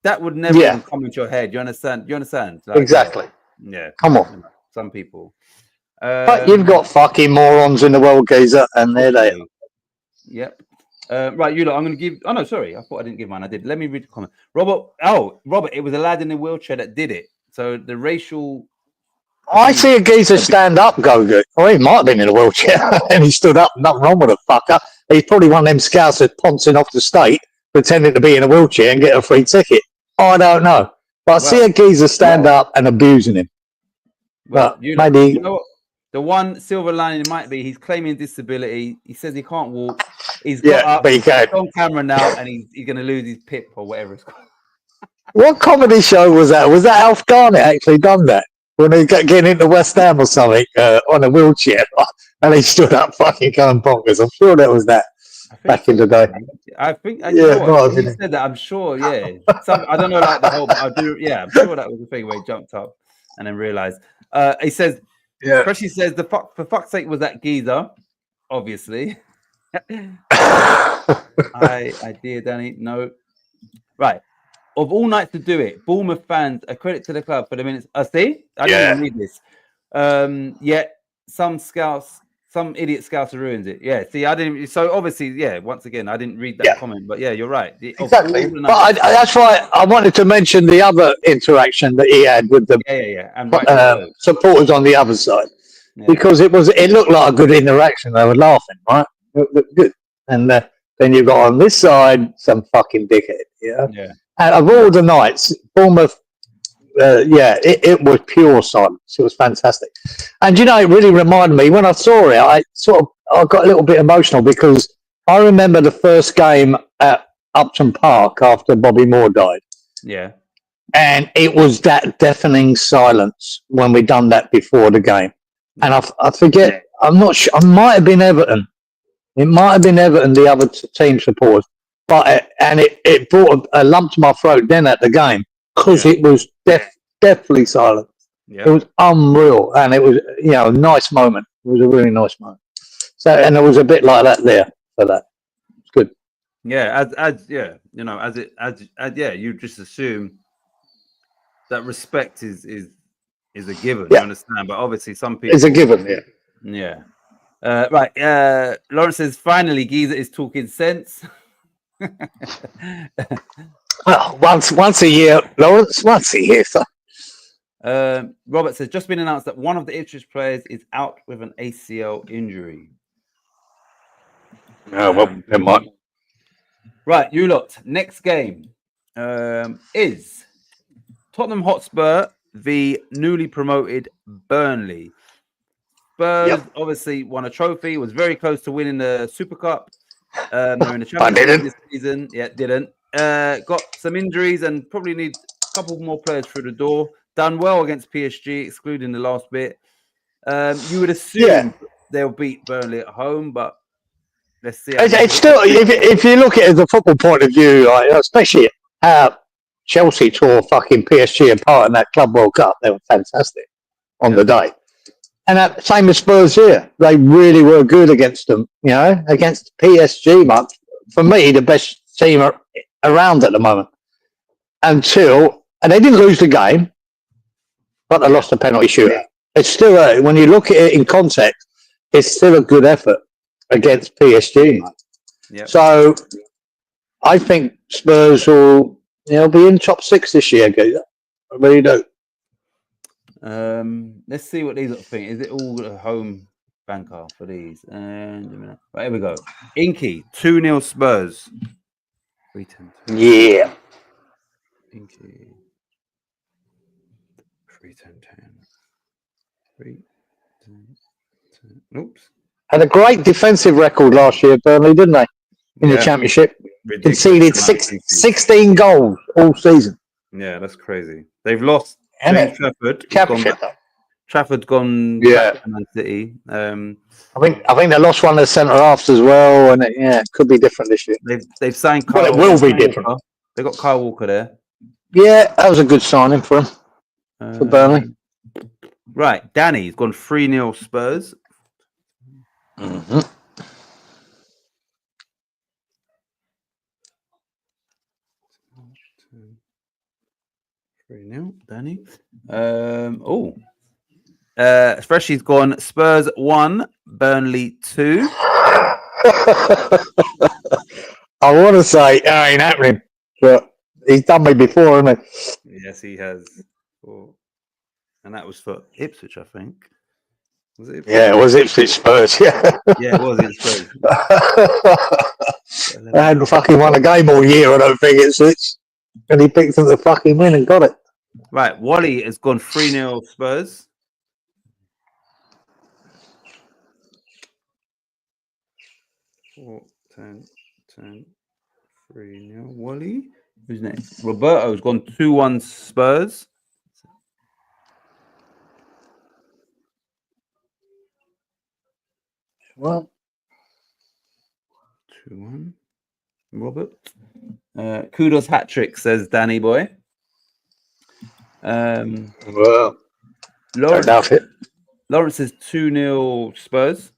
that would never even come into your head. You understand? Like, exactly. Yeah. Come on. Some people. But you've got fucking morons in the world, geezer, and there they are. Yep. Right, I'm going to give... Oh, no, sorry. I thought I didn't give mine. I did. Let me read the comment. Robert, it was a lad in a wheelchair that did it. So the racial... I see a geezer stand up, go good. Oh, he might have been in a wheelchair, and he stood up. Nothing wrong with a fucker. He's probably one of them scouts that's pouncing off the state, pretending to be in a wheelchair and get a free ticket. I don't know. But I see a geezer stand up and abusing him. But maybe... You know what? The one silver lining might be he's claiming disability. He says he can't walk. He's got up. But he can. He's on camera now, and he's going to lose his pip or whatever it's called. What comedy show was that? Was that Alf Garnett actually done that? When he got getting into West Ham or something on a wheelchair, and he stood up fucking going bonkers. I'm sure that was that back in the day. I think, you said that. I'm sure, I don't know, like the whole, but I do, I'm sure that was the thing where he jumped up and then realized. He says, Freshie says, for fuck's sake, was that geezer? Obviously. I dear Danny, no. Right. Of all nights to do it, Bournemouth fans, a credit to the club for the minutes. See? I didn't even read this. Some idiot scouser ruins it. Yeah, see, I didn't. So obviously, once again, I didn't read that comment, but you're right. Exactly. But that's why I wanted to mention the other interaction that he had with the and supporters on the other side, because it looked like a good interaction. They were laughing, right? It looked good. And then you got on this side some fucking dickhead. Yeah. And of all the nights, Bournemouth. It was pure silence. It was fantastic, and it really reminded me when I saw it. I got a little bit emotional because I remember the first game at Upton Park after Bobby Moore died. Yeah, and it was that deafening silence when we done that before the game. And I forget. I'm not sure. It might have been Everton. It might have been Everton, the other team supporters. But it brought a lump to my throat then at the game. Because it was definitely silent. It was unreal, and it was a nice moment. It was a really nice moment. So, and there was a bit like that there for that. It's good. Yeah, you just assume that respect is a given. You understand? But obviously, some people it's a given. Yeah. Right. Lawrence says finally, Giza is talking sense. Well, once a year, Lawrence. Once a year, so. Robert says just been announced that one of the Ipswich players is out with an ACL injury. Oh well, never mind. Right, you lot. Next game is Tottenham Hotspur v newly promoted Burnley. Spurs obviously won a trophy. Was very close to winning the Super Cup. They're in the But Champions League didn't. this season. Yeah, didn't. Got some injuries and probably need a couple more players through the door. Done well against PSG, excluding the last bit. You would assume they'll beat Burnley at home, but let's see. It's still, if you look at it as a football point of view, like, especially how Chelsea tore fucking PSG apart in that Club World Cup, they were fantastic on the day. And that same as Spurs here, they really were good against them. You know, against PSG, much for me, the best team around at the moment. And they didn't lose the game, but they lost the penalty shootout. It's still when you look at it in context, it's still a good effort against PSG. Yep. So I think Spurs will be in top 6 this year, guys. I really do. Let's see what these think. Is it all a home banker for these? And right, here we go. Inky 2-0 Spurs. 3-10. Yeah. Inky 3-10. 3-10. Oops. Had a great defensive record last year, Burnley, didn't they? In the Championship. Ridiculous. Conceded 16 goals all season. Yeah, that's crazy. They've lost And Trafford. Championship. Trafford's gone Yeah. back to Man City. I think they lost one of the centre halves as well, and it could be different this year. They've signed Well, Kyle it will be Walker. different. They got Kyle Walker there. Yeah, that was a good signing for him, for Burnley. Right, Danny's gone 3-0 Spurs. Mm-hmm. Danny. Freshie's gone Spurs 1, Burnley 2. I want to say it ain't happening, but he's done me before, hasn't he? Yes, he has. And that was for Ipswich, I think. Was it? Yeah, it was Ipswich Spurs. Yeah, yeah, it was Ipswich. They hadn't fucking won a game all year, I don't think, Ipswich. And he picked them to fucking win and got it. Right, Wally has gone 3-0 Spurs. Four, 10, 3-0 Wally. Who's next? Roberto's gone 2-1 Spurs. Well, 2-1. Robert. Kudos hat trick, says Danny boy. well, Lawrence, doubt it. Lawrence says 2-0 Spurs.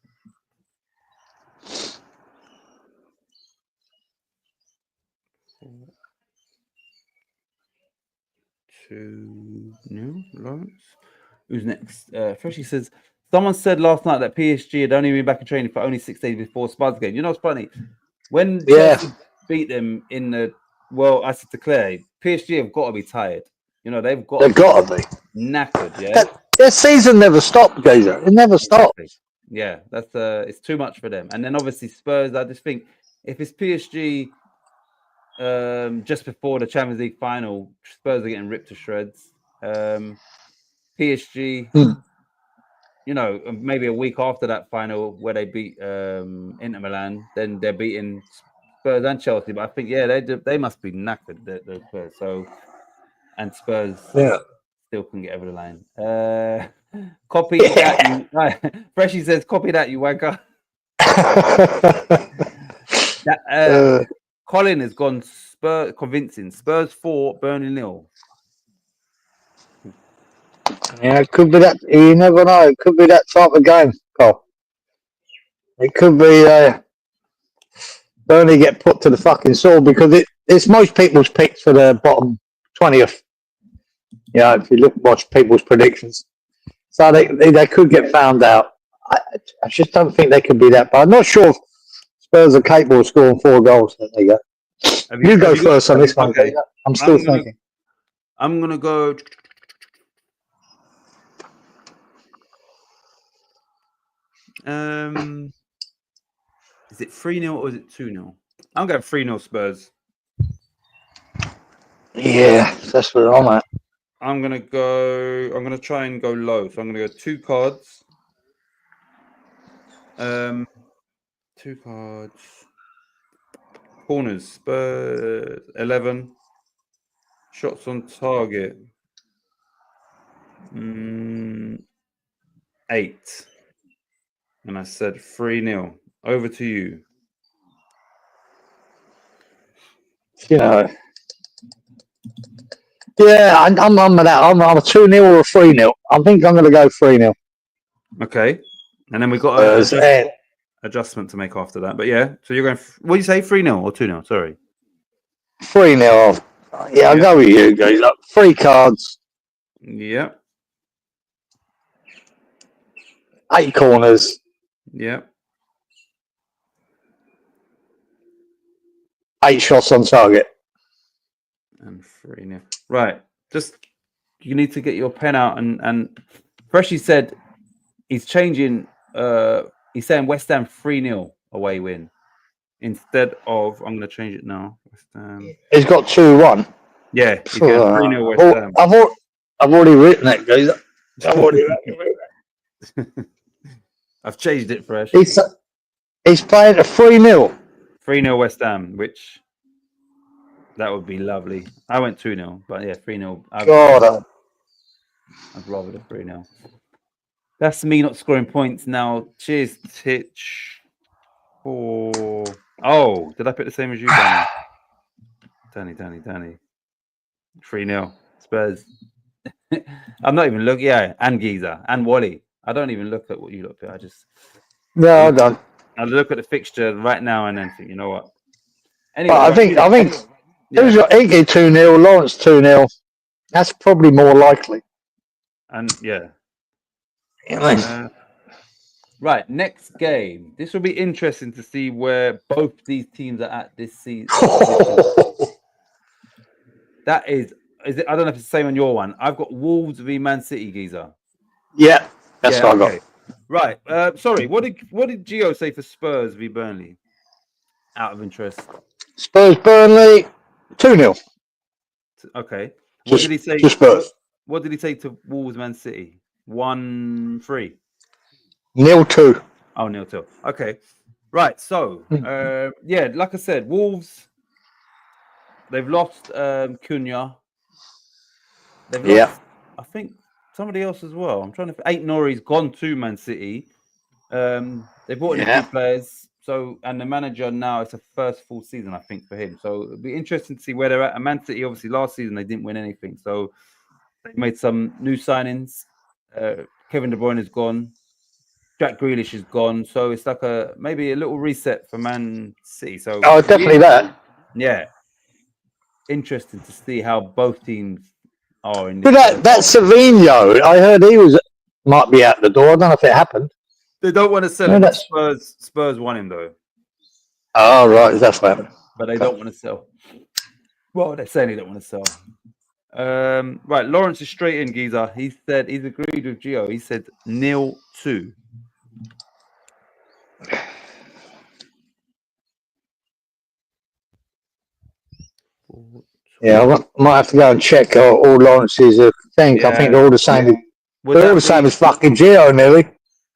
Lawrence. Who's next? Freshie says, someone said last night that PSG had only been back in training for only 6 days before Spurs game. You know what's funny? When Chelsea beat them in the I said to Claire, PSG have got to be tired. You know, they've got to be knackered, yeah. Their season never stopped, Gazer. It never stopped. Yeah, that's it's too much for them. And then obviously Spurs, I just think if it's PSG just before the Champions League final, Spurs are getting ripped to shreds. PSG, you know, maybe a week after that final where they beat Inter Milan, then they're beating Spurs and Chelsea. But I think, yeah, they must be knackered, those Spurs. So, and Spurs still can get over the line. Copy that. Freshie says, copy that, you wanker. Colin has gone Spurs convincing. Spurs 4, Burnley 0. Yeah, it could be that. You never know. It could be that type of game, Cole. It could be Burnley get put to the fucking sword because it's most people's picks for the bottom 20th. Yeah, if you watch people's predictions, so they could get found out. I just don't think they could be that bad. I'm not sure if Spurs are capable of scoring 4 goals. There you go. You go first on this one. Okay. I'm still thinking. I'm gonna go. Is it 3-0 or is it 2-0? I'm going 3-0 Spurs. Yeah, that's where I'm at. I'm gonna try and go low. So I'm gonna go 2 cards. 2 cards. corners. Spurs 11. Shots on target. 8. And I said 3-0. Over to you. You know. Yeah, I'm at that. I'm a 2-0 or a 3-0. I think I'm going to go 3-0. Okay. And then we got a adjustment to make after that. But yeah, so you're going, what do you say, 3-0 or 2-0? Sorry. 3-0. Yeah, I'll go with you guys. 3 cards, Yep. 8 corners, Yep. 8 shots on target. And 3-0. Right. Just, you need to get your pen out. And Freshie said he's changing, he's saying West Ham 3-0 away win. Instead of, I'm going to change it now. West Ham. He's got 2-1. Yeah, he's going 3-0 West Ham. I've already written that, guys. I've already written it. I've changed it, Fresh. He's playing a 3-0. 3-0 West Ham, which that would be lovely. I went 2-0, but yeah, 3-0. God. I'd rather the 3-0. That's me not scoring points now. Cheers, Titch. Oh, did I pick the same as you, Danny? Danny. 3-0. Spurs. I'm not even looking. Yeah, and Giza and Wally. I don't even look at what you look at. I just No, I don't. I look at the fixture right now and then think, you know what? Anyway, But I think who's got Iggy 2-0, Lawrence 2-0. That's probably more likely. And yeah. Yeah, Right, next game. This will be interesting to see where both these teams are at this season. That is it? I don't know if it's the same on your one. I've got Wolves v Man City, Giza. Yeah, that's what I got. Right. Sorry. What did Gio say for Spurs v Burnley? Out of interest. Spurs Burnley 2-0. Okay. What did he say? Spurs. What did he say to Wolves Man City? 1-3. 0-2. Oh, 0-2. Okay. Right. So, yeah, like I said, Wolves. They've lost Cunha. They've lost, I think, somebody else as well. I'm trying to. Ait Nori's gone to Man City. They brought in a few players. So, and the manager now, it's a first full season, I think, for him. So it'll be interesting to see where they're at. And Man City, obviously, last season they didn't win anything. So they made some new signings. Kevin De Bruyne is gone. Jack Grealish is gone. So it's like maybe a little reset for Man City. So Definitely that. Yeah. Interesting to see how both teams are in. But that Savinho, I heard might be out the door. I don't know if it happened. They don't want to sell him. Spurs want him though. Oh right, that's what happened. But they don't want to sell. Well, they're saying they don't want to sell. Right, Lawrence is straight in, Giza. He said he's agreed with Gio. He said 0-2. Yeah, I might have to go and check all Lawrence's things. I think they're all the same. They're all the same as fucking Gio, nearly.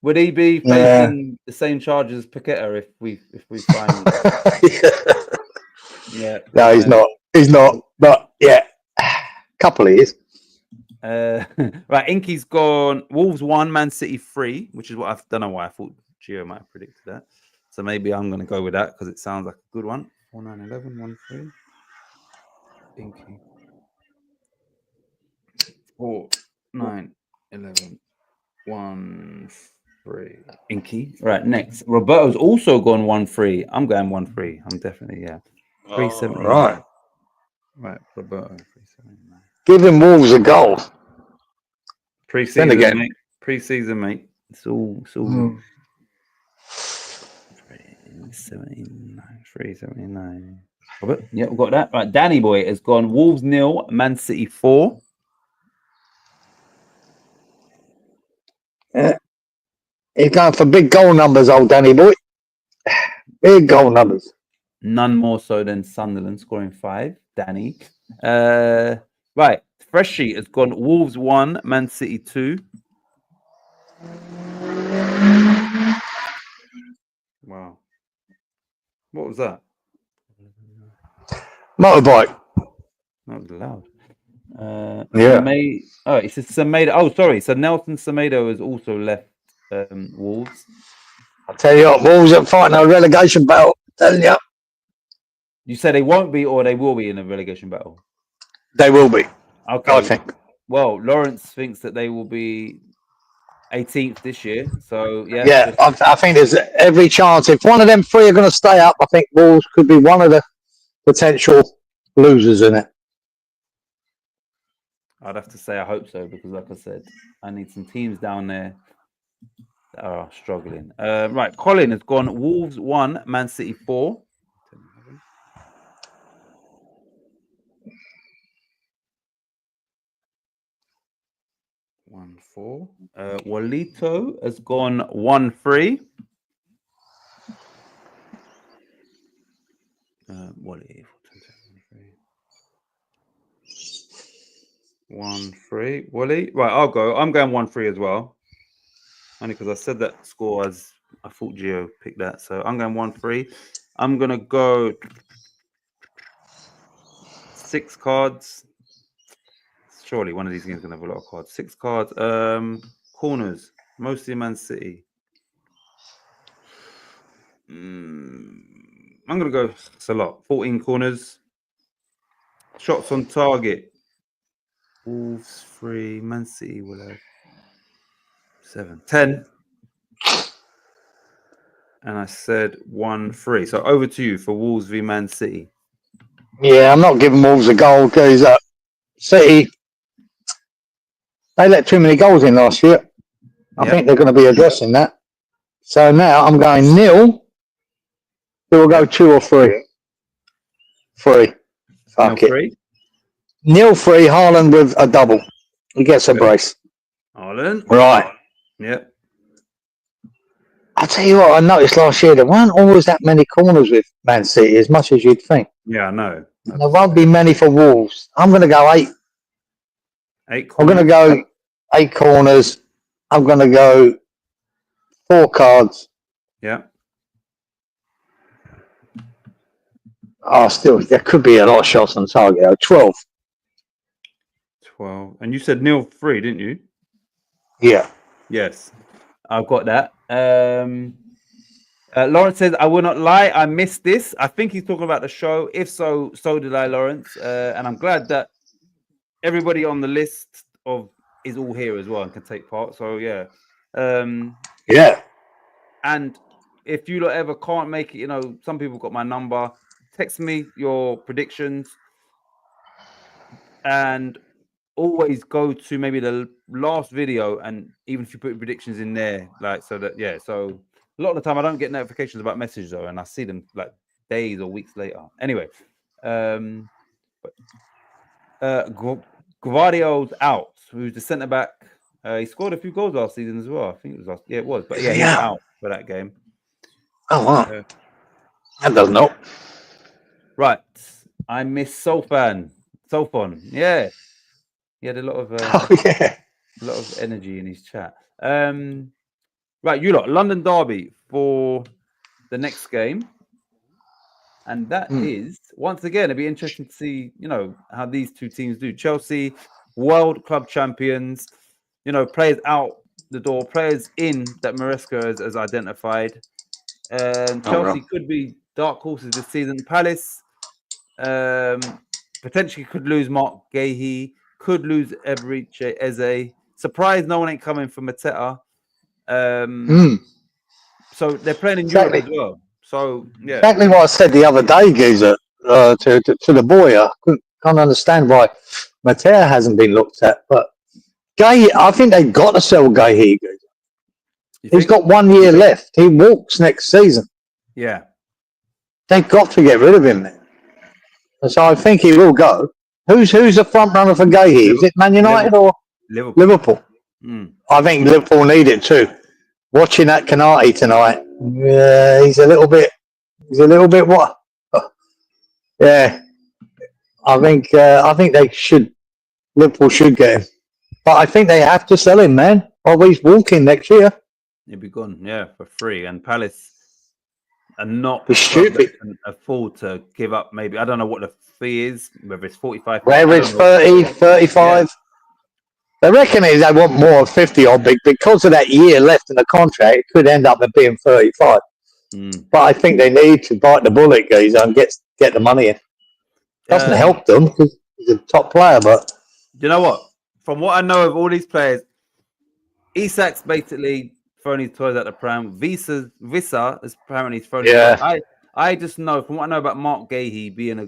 Would he be facing the same charges as Paqueta if we find? Yeah. No, he's not. He's not. But yeah, couple he is. Right, Inky's gone. Wolves 1, Man City 3, which is what I don't know why I thought Gio might have predicted that. So maybe I'm going to go with that because it sounds like a good one. 4-9-11, 1-3. Inky. 4-9-11, 1-3. Inky. Right, next. Roberto's also gone 1-3. I'm going 1-3. I'm definitely, 3-7. Right. Right, Roberto. 3-7. Giving Wolves a goal. Pre-season, again. Mate. Pre-season, mate. It's all 3-79. Robert? Yeah, we've got that. Right, Danny Boy has gone Wolves 0, Man City 4. Yeah. He's going for big goal numbers, old Danny Boy. Big goal numbers. None more so than Sunderland scoring 5. Danny. Right. Fresh Sheet has gone Wolves 1, Man City 2. Wow. What was that? Motorbike. That was loud. Yeah. Oh, it says Semedo. Oh, sorry. So Nelson Semedo has also left Wolves. I tell you what, Wolves are fighting a relegation battle. Telling you, You said they won't be, or they will be in a relegation battle. they will be. Okay. I think. Well, Lawrence thinks that they will be 18th this year. So yeah. Yeah, I think there's every chance. If one of them three are going to stay up, I think Wolves could be one of the potential losers in it. I'd have to say I hope so, because like I said, I need some teams down there that are struggling. Right, Colin has gone Wolves 1, Man City 4. 1-4. Walito has gone 1-3. Wally 1-3. Wally, right? I'll go. I'm going 1-3 as well. Only because I said that score as I thought Gio picked that, so I'm going 1-3. I'm gonna go 6 cards. Surely one of these games gonna have a lot of cards. 6 cards. Corners, mostly Man City. I'm gonna go. It's a lot. 14 corners. Shots on target. Wolves 3. Man City will have 7. 10. And I said 1-3. So over to you for Wolves v Man City. Yeah, I'm not giving Wolves a goal because City, they let too many goals in last year. I think they're going to be addressing that. So now I'm going 0. We'll go 2 or 3. 3. Fuck it. 3. 0-3, Haaland with a double. He gets a brace. Haaland. Right. Yep. I'll tell you what, I noticed last year there weren't always that many corners with Man City as much as you'd think. Yeah, I know. There won't be many for Wolves. I'm going to go 8. 8 corners. I'm going to go 8 corners. I'm going to go 4 cards. Yeah. Oh, still, there could be a lot of shots on target. 12. 12. And you said 0-3, didn't you? Yeah. Yes. I've got that. Lawrence says, I will not lie, I missed this. I think he's talking about the show. If so, so did I, Lawrence. And I'm glad that everybody on the list is all here as well and can take part. So yeah. Yeah. And if you lot ever can't make it, some people got my number. Text me your predictions. And always go to maybe the last video, and even if you put predictions in there, so a lot of the time I don't get notifications about messages though, and I see them like days or weeks later. Anyway, Guardio's out, who's the centre back. He scored a few goals last season as well. I think it was last. Yeah, it was. But yeah, he's out for that game. Oh wow, that doesn't help. Right, I miss Sofon. Yeah. He had a lot of a lot of energy in his chat. Right, you lot, London Derby for the next game. And that is, once again, it'd be interesting to see, how these two teams do. Chelsea, world club champions, players out the door, players in that Maresca has identified. Chelsea could be dark horses this season. Palace potentially could lose Mark Gahey, could lose Eberechi Eze. Surprised no one ain't coming for Mateta. So they're playing in Europe as well. So yeah, exactly what I said the other day, Geezer, to the boy. I can't understand why Mateta hasn't been looked at. But Gahey, I think they've got to sell Gahey. He's got 1 year left. He walks next season. Yeah, they've got to get rid of him then. So I think he will go. Who's the front runner for Gahey? Is it Man United or Liverpool? I think Liverpool need it too. Watching that Canati tonight, he's a little bit what? Yeah, I think Liverpool should get him, but I think they have to sell him, man. Or he's walking next year. He'll be gone, for free. And Palace are not stupid. Can afford to give up. Maybe I don't know what the fee is, whether it's 45. Whether I it's don't know. 30, 35. They reckon they want more of 50 odd because of that year left in the contract. It could end up being 35. Mm. But I think they need to bite the bullet, guys, and get the money in. Doesn't help them because he's a top player, but You know what? From what I know of all these players, Isak's basically throwing his toys at the pram. Visa is apparently throwing his toys. I just know from what I know about Mark Gahey being a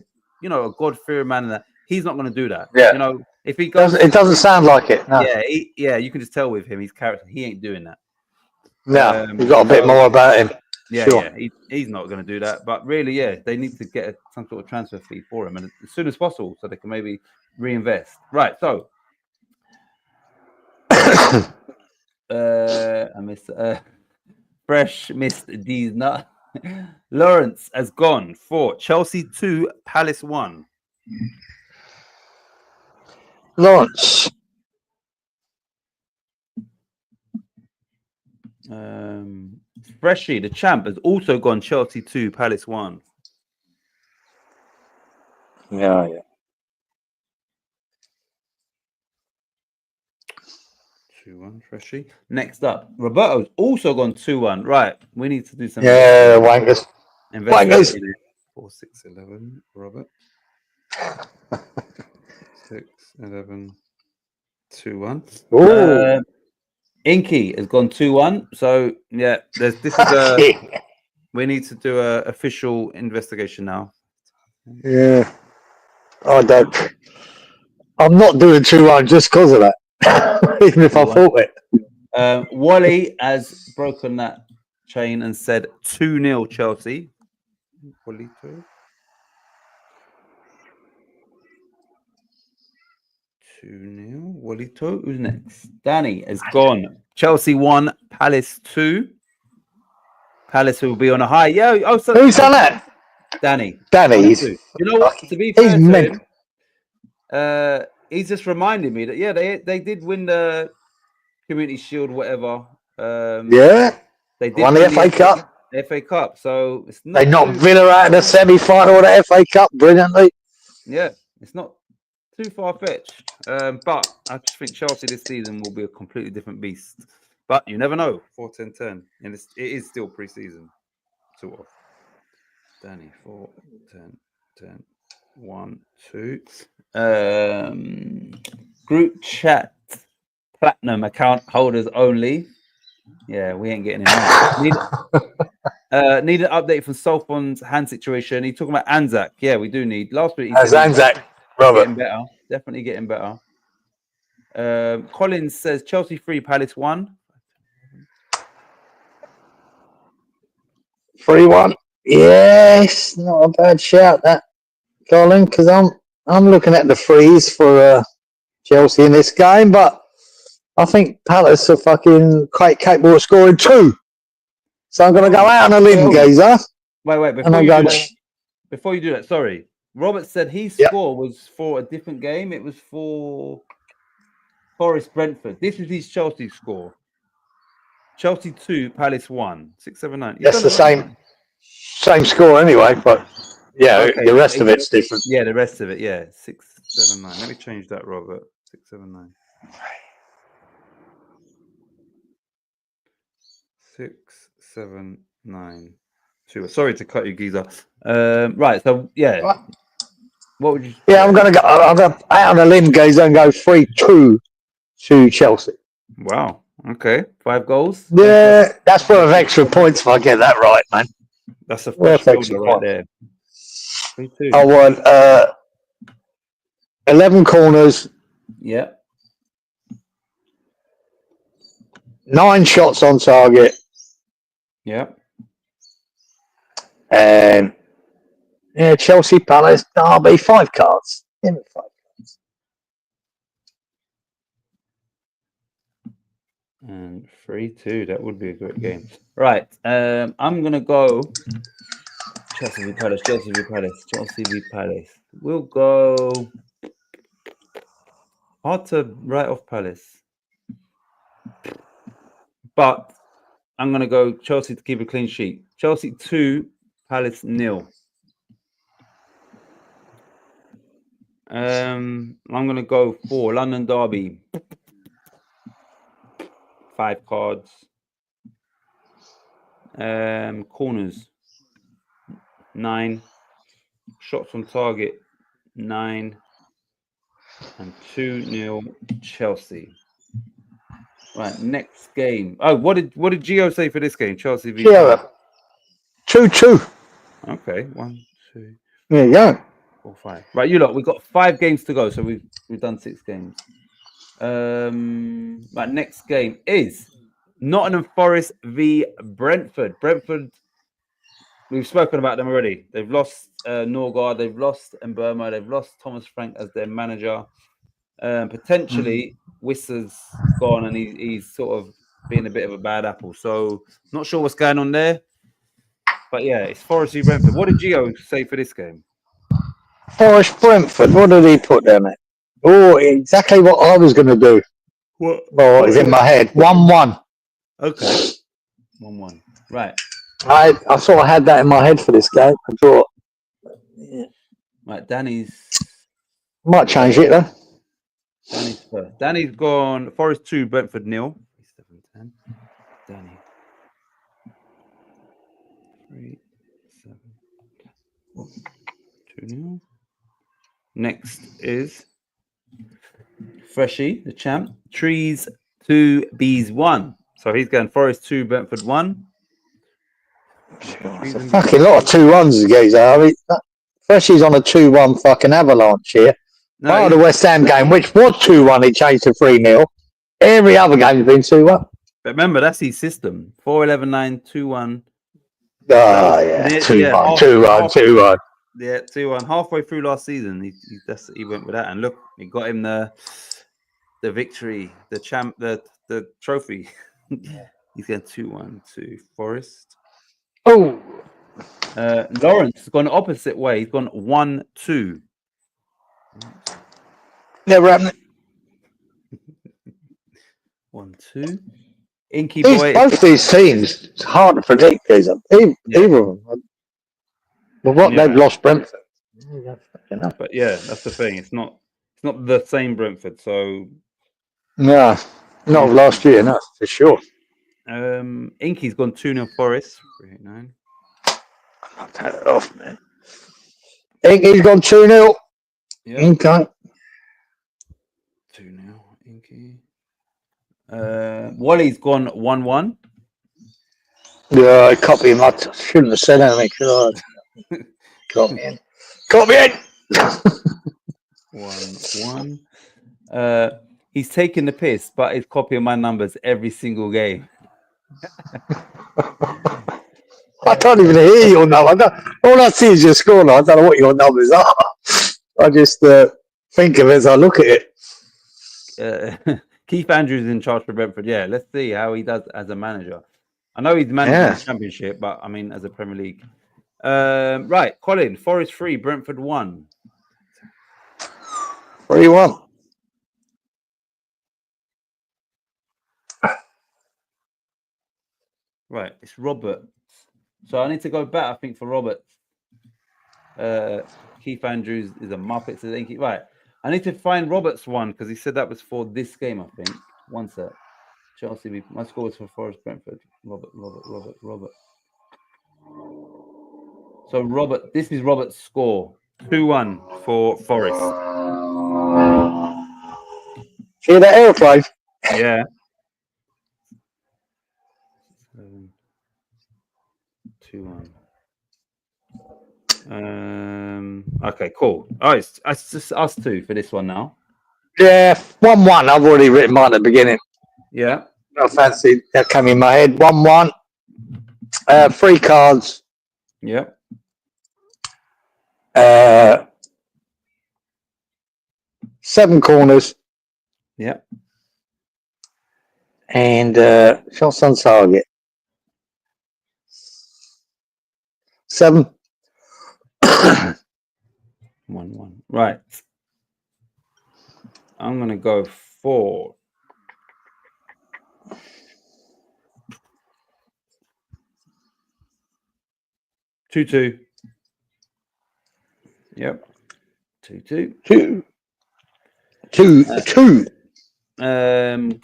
God-fearing man, and that he's not going to do that. Yeah. You know, if he goes, it doesn't sound like it. No. Yeah, you can just tell with him, his character, he ain't doing that. No, he's got a bit more about him. Yeah, sure. yeah, he's not going to do that. But really, yeah, they need to get some sort of transfer fee for him, and as soon as possible, so they can maybe reinvest. Right. So, I missed fresh missed these nut. Lawrence has gone for Chelsea 2, Palace 1. Lawrence. Freshie, the champ, has also gone Chelsea 2, Palace 1. Yeah. 2-1, Freshie. Next up, Roberto's also gone 2-1. Right, we need to do some. Yeah, wankers. Wankers. 4, 6, 11, Robert. 6, 11, 2-1. Inky has gone 2-1. So yeah, we need to do a official investigation now. Yeah. I'm not doing 2-1 just because of that. Even if I thought it. Wally has broken that chain and said 2-0 Chelsea. Wally 2-0. Walito. Who's next? Danny has gone. Chelsea 1, Palace 2. Palace will be on a high. Yeah. Oh, so who's done that? Danny. You know what? To be fair to him, he's just reminded me that they did win the Community Shield, whatever. They did won the FA Cup. FA Cup. So it's not. They knocked Villa out in the semi-final of the FA Cup brilliantly. Yeah, it's not too far-fetched. But I just think Chelsea this season will be a completely different beast. But you never know. 4-10-10. And it is still pre-season. Sort of. Danny, 4-10-10. 1, 2. Group chat. Platinum account holders only. Yeah, we ain't getting him out. Need an update from Solfon's hand situation. He's talking about Anzac. Yeah, we do need. Last week he said Anzac, Robert. Getting better. Definitely getting better. Collins says Chelsea 3, Palace 1. 3-1. Yes, not a bad shout that, Colin, because I'm looking at the freeze for Chelsea in this game, but I think Palace are fucking quite capable of scoring 2. So I'm going to go out on a limb, Gazer. Wait. Before you do that, sorry. Robert said his score was for a different game. It was for Forest Brentford. This is his Chelsea score. Chelsea 2, Palace 1. 6-7-9. That's the same score anyway, but the rest of it's different. Yeah, the rest of it, 6-7-9. Let me change that, Robert. 6-7-9. 6-7-9. 2. Sorry to cut you, Geezer. Right, so what would you? Yeah, I'm going to out on a limb, Geezer, and go 3-2 to Chelsea. Wow. Okay, 5 goals. Yeah, that's worth extra points if I get that right, man. That's a fresh builder right there. 3-2. I want 11 corners. Yeah. 9 shots on target. Yeah. And Chelsea Palace Derby 5 cards. Give me 5 cards. And 3-2. That would be a great game. Right. I'm gonna go Chelsea v Palace. We'll go. Hard to write off Palace, but I'm gonna go Chelsea to keep a clean sheet. Chelsea 2, Palace 0. I'm gonna go for London Derby. 5 cards. Corners 9. Shots on target 9. And 2-0 Chelsea. Right, next game. Oh, what did Gio say for this game? Chelsea v. Yeah. 2-2. Okay, 1, 2, There you go. 4, 5. Right, you lot. We've got 5 games to go, so we've done 6 games. Right, next game is Nottingham Forest v Brentford. Brentford. We've spoken about them already. They've lost Norgard. They've lost Mberma. They've lost Thomas Frank as their manager. Potentially, Wissa's gone, and he's sort of being a bit of a bad apple. So, not sure what's going on there. But yeah, it's Forest v Brentford. What did Gio say for this game? Forest Brentford. What did he put there, mate? Oh, exactly what I was going to do. What? Well, it's in my head. 1-1. Okay. 1-1. Right. I thought I had that in my head for this game. I thought, Right. Danny's might change it though. Danny's first. Danny's gone Forest 2, Brentford 0. 7, 10. Danny 3, 7, 2-0. Next is Freshie, the champ. Trees 2, Bees 1. So he's going Forest 2, Brentford 1. It's a fucking lot of 2-1s, geezer. I mean, Freshie's on a 2-1 fucking avalanche here. No, Part of the West Ham game, which was 2-1, he changed to 3-0. Every other game's been 2-1. but remember, that's his system. 4-11-9, 2-1. Oh, yeah. 2-1, 2-1. Yeah, 2-1. Halfway through last season, he went with that. And look, he got him the victory, the champ, the trophy. He's going 2-1 to Forest. Oh. Lawrence has gone opposite way. He's gone 1-2. Never happened. 1-2. Inky boy. Both these teams, it's hard to predict, geezer. Either of them. But what they've lost Brentford. But yeah, that's the thing. It's not the same Brentford. So no, not of last year, no, for sure. Inky's gone 2-0 Forest. 389. I'll turn it off, man. Inky's gone 2-0. Yeah. Okay. 2-0 Inky. Wally's gone 1-1. Yeah, I copy him. I shouldn't have said anything, should I? Copy in. Copy in! 1-1. He's taking the piss, but he's copying my numbers every single game. I can't even hear your number. All I see is your scoreline. I don't know what your numbers are. I just think of it as I look at it. Keith Andrews is in charge for Brentford. Yeah, let's see how he does as a manager. I know he's managing the Championship, but I mean as a Premier League. Right, Colin, Forest 3, Brentford 1. 3-1. Right, it's Robert. So I need to go back, I think, for Robert. Keith Andrews is a Muppet. So right, I need to find Robert's one because he said that was for this game, I think. One sec. Chelsea, my score was for Forest Brentford. Robert. So Robert, this is Robert's score. 2-1 for Forest. See that airplane? Yeah. 2-1. Okay, cool. Oh, it's just us two for this one now. Yeah, 1-1. I've already written mine at the beginning. Yeah. I fancy that came in my head. 1-1. 3 cards. Yeah. 7 corners. Yeah. And shots on target. 7. 1-1. Right. I'm gonna go for 2-2. Yep. 2-2. Two.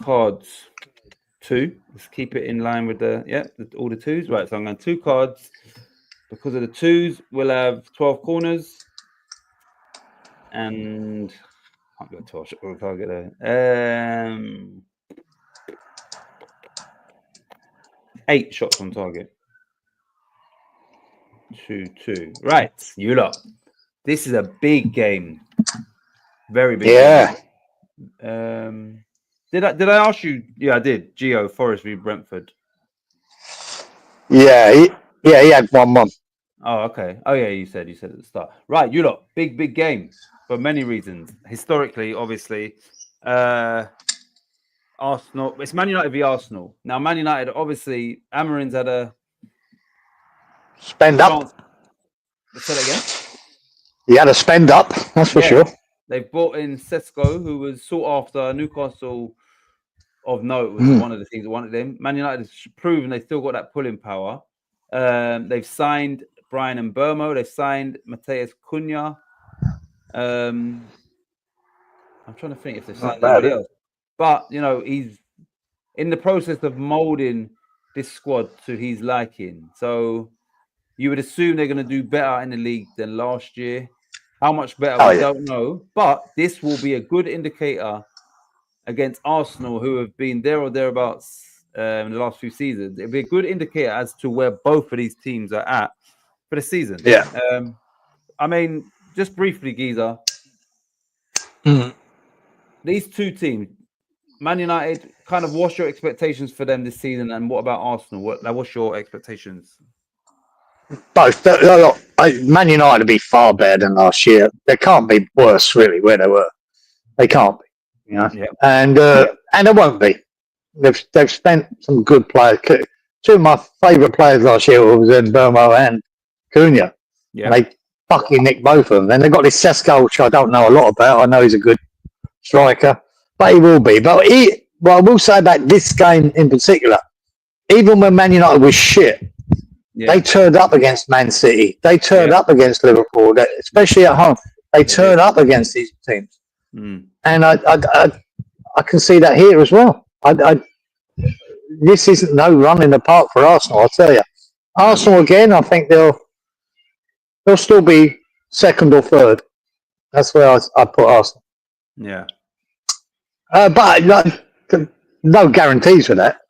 Cards 2. Let's keep it in line with all the 2s. Right, so I'm going 2 cards. Because of the 2s, we'll have 12 corners. And can't go 12 shot on target there. 8 shots on target. 2-2. Right, you lot. This is a big game. Very big. Yeah. Game. Did I ask you? Yeah, I did. Gio Forest v Brentford. Yeah. He had 1-1. Oh, okay. Oh, yeah, you said at the start. Right, you lot. Big game for many reasons. Historically, obviously, Arsenal. It's Man United v Arsenal. Now, Man United, obviously, Amarin's had a spend up. Say that again. He had a spend up, that's for sure. They've brought in Sesko, who was sought after. Newcastle, of note, was one of the things that wanted him. Man United has proven they still got that pulling power. They've signed Brian Mbeumo. They've signed Mateus Cunha. I'm trying to think if they've signed anybody else. But, he's in the process of molding this squad to his liking. So you would assume they're going to do better in the league than last year. How much better, we don't know. But this will be a good indicator against Arsenal, who have been there or thereabouts in the last few seasons. It'll be a good indicator as to where both of these teams are at for the season. Yeah. I mean, just briefly, Giza. These two teams, Man United, kind of what's your expectations for them this season, and what about Arsenal? What's your expectations? Both. Man United will be far better than last year. They can't be worse, really, where they were. They can't be, and they won't be. They've spent some good players. Two of my favourite players last year was Mbeumo and Cunha. Yeah, they fucking nicked both of them. Then they got this Sesko, which I don't know a lot about. I know he's a good striker, but he will be. But I will say about this game in particular, even when Man United was shit, they turned up against Man City. They turned up against Liverpool, especially at home. They turned up against these teams, and I can see that here as well. This isn't no run in the park for Arsenal. I'll tell you. Arsenal again. I think they'll still be second or third. That's where I put Arsenal. Yeah. But no guarantees for that.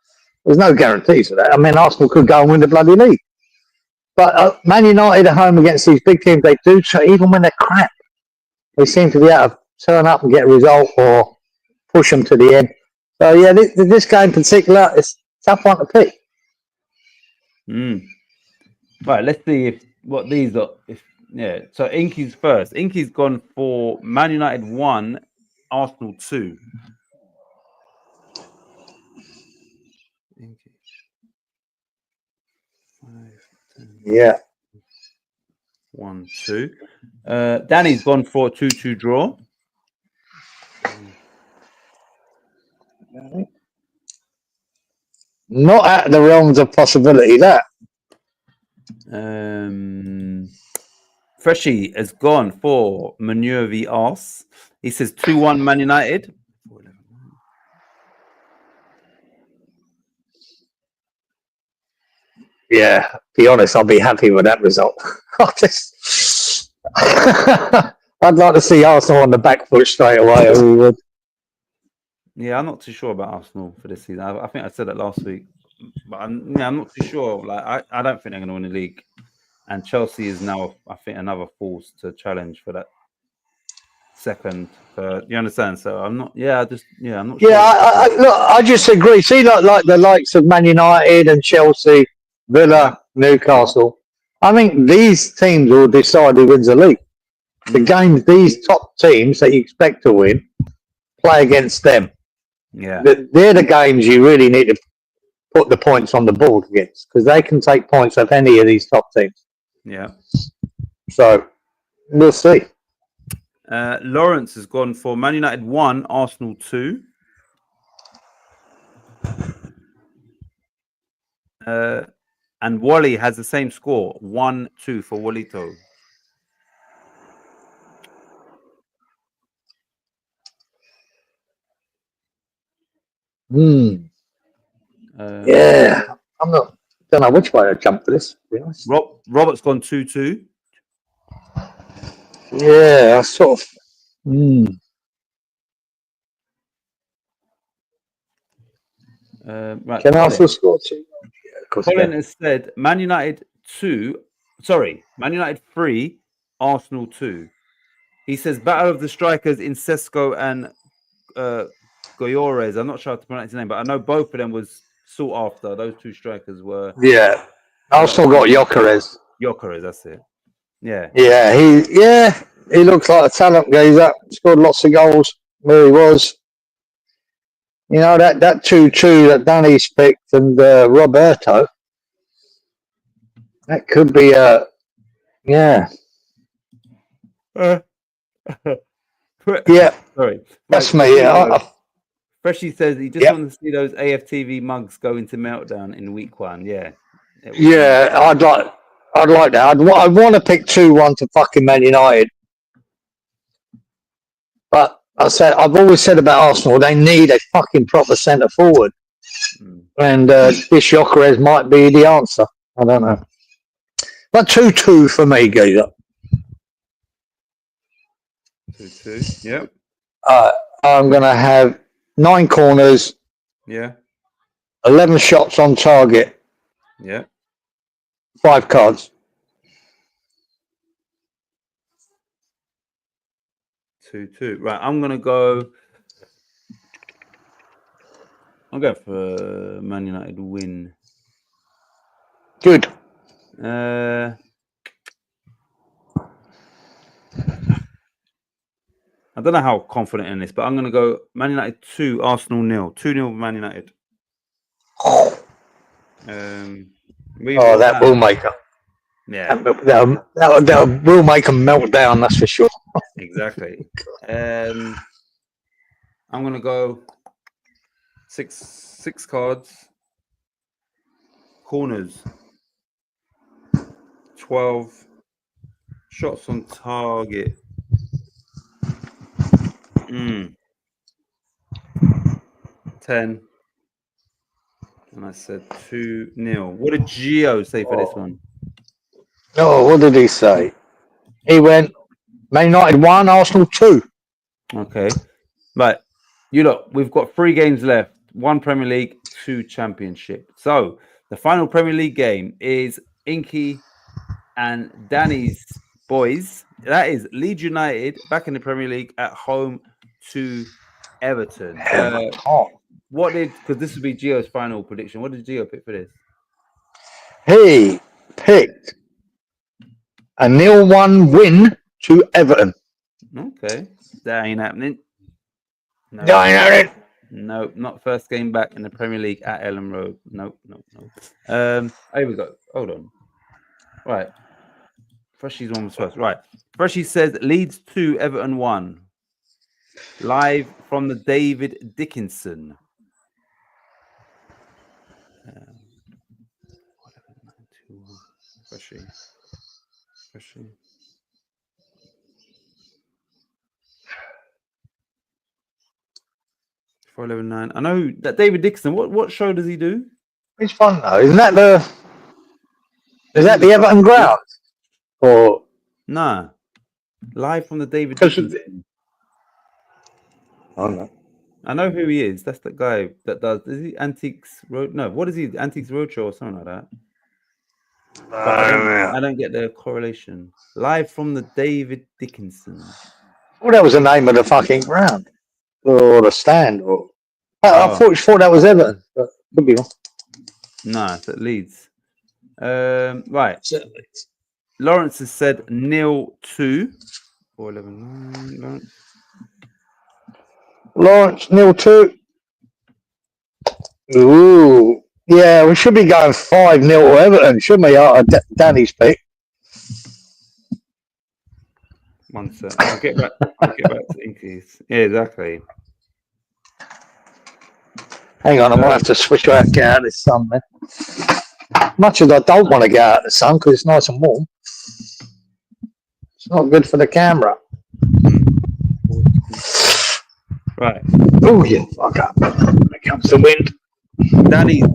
There's no guarantees for that. I mean, Arsenal could go and win the bloody league. But Man United at home against these big teams, they do, even when they're crap, they seem to be able to turn up and get a result or push them to the end. So, yeah, this game in particular, it's a tough one to pick. Right, let's see what these are. So Inky's first. Inky's gone for Man United 1, Arsenal 2. Inky. 5, 10, yeah. 1, 2. Danny's gone for a 2-2 draw. Not out of the realms of possibility, that. Freshie has gone for Manure v Ars. He says 2-1 Man United. Yeah, be honest, I'll be happy with that result. I'd like to see Arsenal on the back foot straight away. We would. Yeah, I'm not too sure about Arsenal for this season. I think I said that last week, but I'm not too sure. Like, I don't think they're going to win the league, and Chelsea is now, I think, another force to challenge for that second. You understand? So I'm not. Yeah, I'm not sure. Yeah, I just agree. See, like the likes of Man United and Chelsea, Villa, Newcastle. I think these teams will decide who wins the league. The games these top teams that you expect to win play against them. Yeah, they're the games you really need to put the points on the board against, because they can take points off any of these top teams. Yeah. So we'll see. Lawrence has gone for Man United 1, Arsenal 2. And Wally has the same score, 1-2 for Walito. Yeah, I'm not. Don't know which way to jump for this. To be honest. Robert's gone 2-2. Yeah, I sort of. Right. Can Arsenal score 2? Yeah, of course. Colin has said Man United 2. Sorry, Man United 3, Arsenal 2. He says battle of the strikers in Sesko and Goyores. I'm not sure how to pronounce his name, but I know both of them was sought after. Those two strikers were Yeah, Arsenal got Gyökeres. Gyökeres, that's it. Yeah. Yeah, he looks like a talent geezer. Scored lots of goals where he was. You know, that 2-2 that Danny's picked and Roberto, that could be a, yeah. Yeah, Sorry. that's me, yeah. Freshie says he just wants to see those AFTV mugs go into meltdown in week 1. Yeah. Yeah, I'd like that. I'd want to pick 2-1 to fucking Man United. But I've always said about Arsenal, they need a fucking proper centre forward. And this Gyökeres might be the answer. I don't know. But 2-2 for me, geezer. 2-2, yep. I'm going to have 9 corners. Yeah. 11 shots on target. Yeah. 5 cards. 2-2. Right, I'm going to go. I'll go for Man United win. Good. I don't know how confident in this, but I'm going to go Man United 2, Arsenal 0. 2-0 Man United. That will make up. Yeah. That will make them melt down, that's for sure. Exactly. I'm going to go six cards. Corners. 12. Shots on target. 10. And I said 2-0. What did Gio say for this one? Oh, what did he say? He went Man United 1, Arsenal 2. Okay. Right. You look, we've got 3 games left. 1 Premier League, 2 Championship. So the final Premier League game is Inky and Danny's boys. That is Leeds United back in the Premier League at home to Everton. Because this would be Gio's final prediction. What did Gio pick for this? He picked a 0-1 win to Everton. Okay. That ain't happening. No. No, not first game back in the Premier League at Ellen Road. No. Here we go. Hold on. Right. Freshie's one was first. Right. Freshie says Leeds 2, Everton 1. Live from the David Dickinson. Freshie. 411.9. I know that David Dixon. What show does he do? Which one though? Is that the Everton ground? Or nah, live from the David Dickinson. Oh no. I know who he is. That's the guy that does. Is he Antiques Road? No, what is he? Antiques Roadshow or something like that. I don't get the correlation. Live from the David Dickinson. Well, that was the name of the fucking ground or the stand. Or I thought that was Everton, but could be wrong. No, it's at Leeds. Right. Lawrence has said 0-2. 411. Lawrence 0-2. Ooh. Yeah, we should be going 5-0 to Everton, shouldn't we? Out of Danny's pick. 1 sec. I'll get back to Inky's. Yeah, exactly. Hang on, I might have to switch out, get out of the sun, man. Much as I don't want to get out of the sun because it's nice and warm, it's not good for the camera. Right. Oh, yeah, fuck up. comes the wind.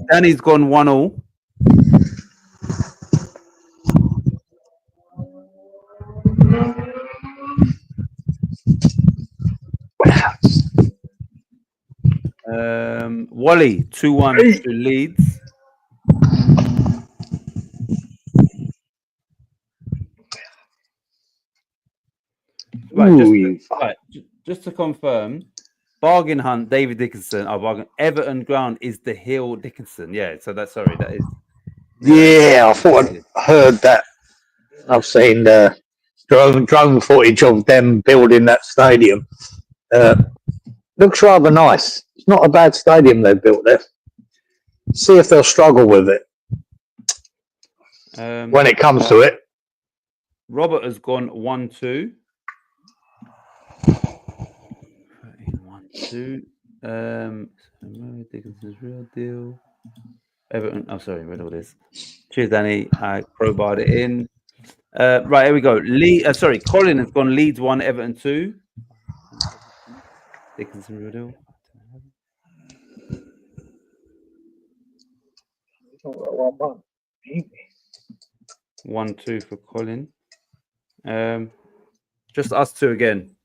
Danny's gone 1-1. Wally 2-1 to Leeds. Right, just to confirm, bargain hunt David Dickinson. Bargain Everton ground is the Hill Dickinson. Yeah, so that is. Yeah, I thought I heard that. I've seen drone footage of them building that stadium. Looks rather nice. It's not a bad stadium they've built there. See if they'll struggle with it when it comes to it. Robert has gone 1-2. 1-2. Dickinson's real deal. Everton. Oh, sorry, read all this. Cheers, Danny. I crowbarred it in. Right, here we go. Colin has gone Leeds 1, Everton 2. Dickinson real deal. 1-2 for Colin. Just us two again.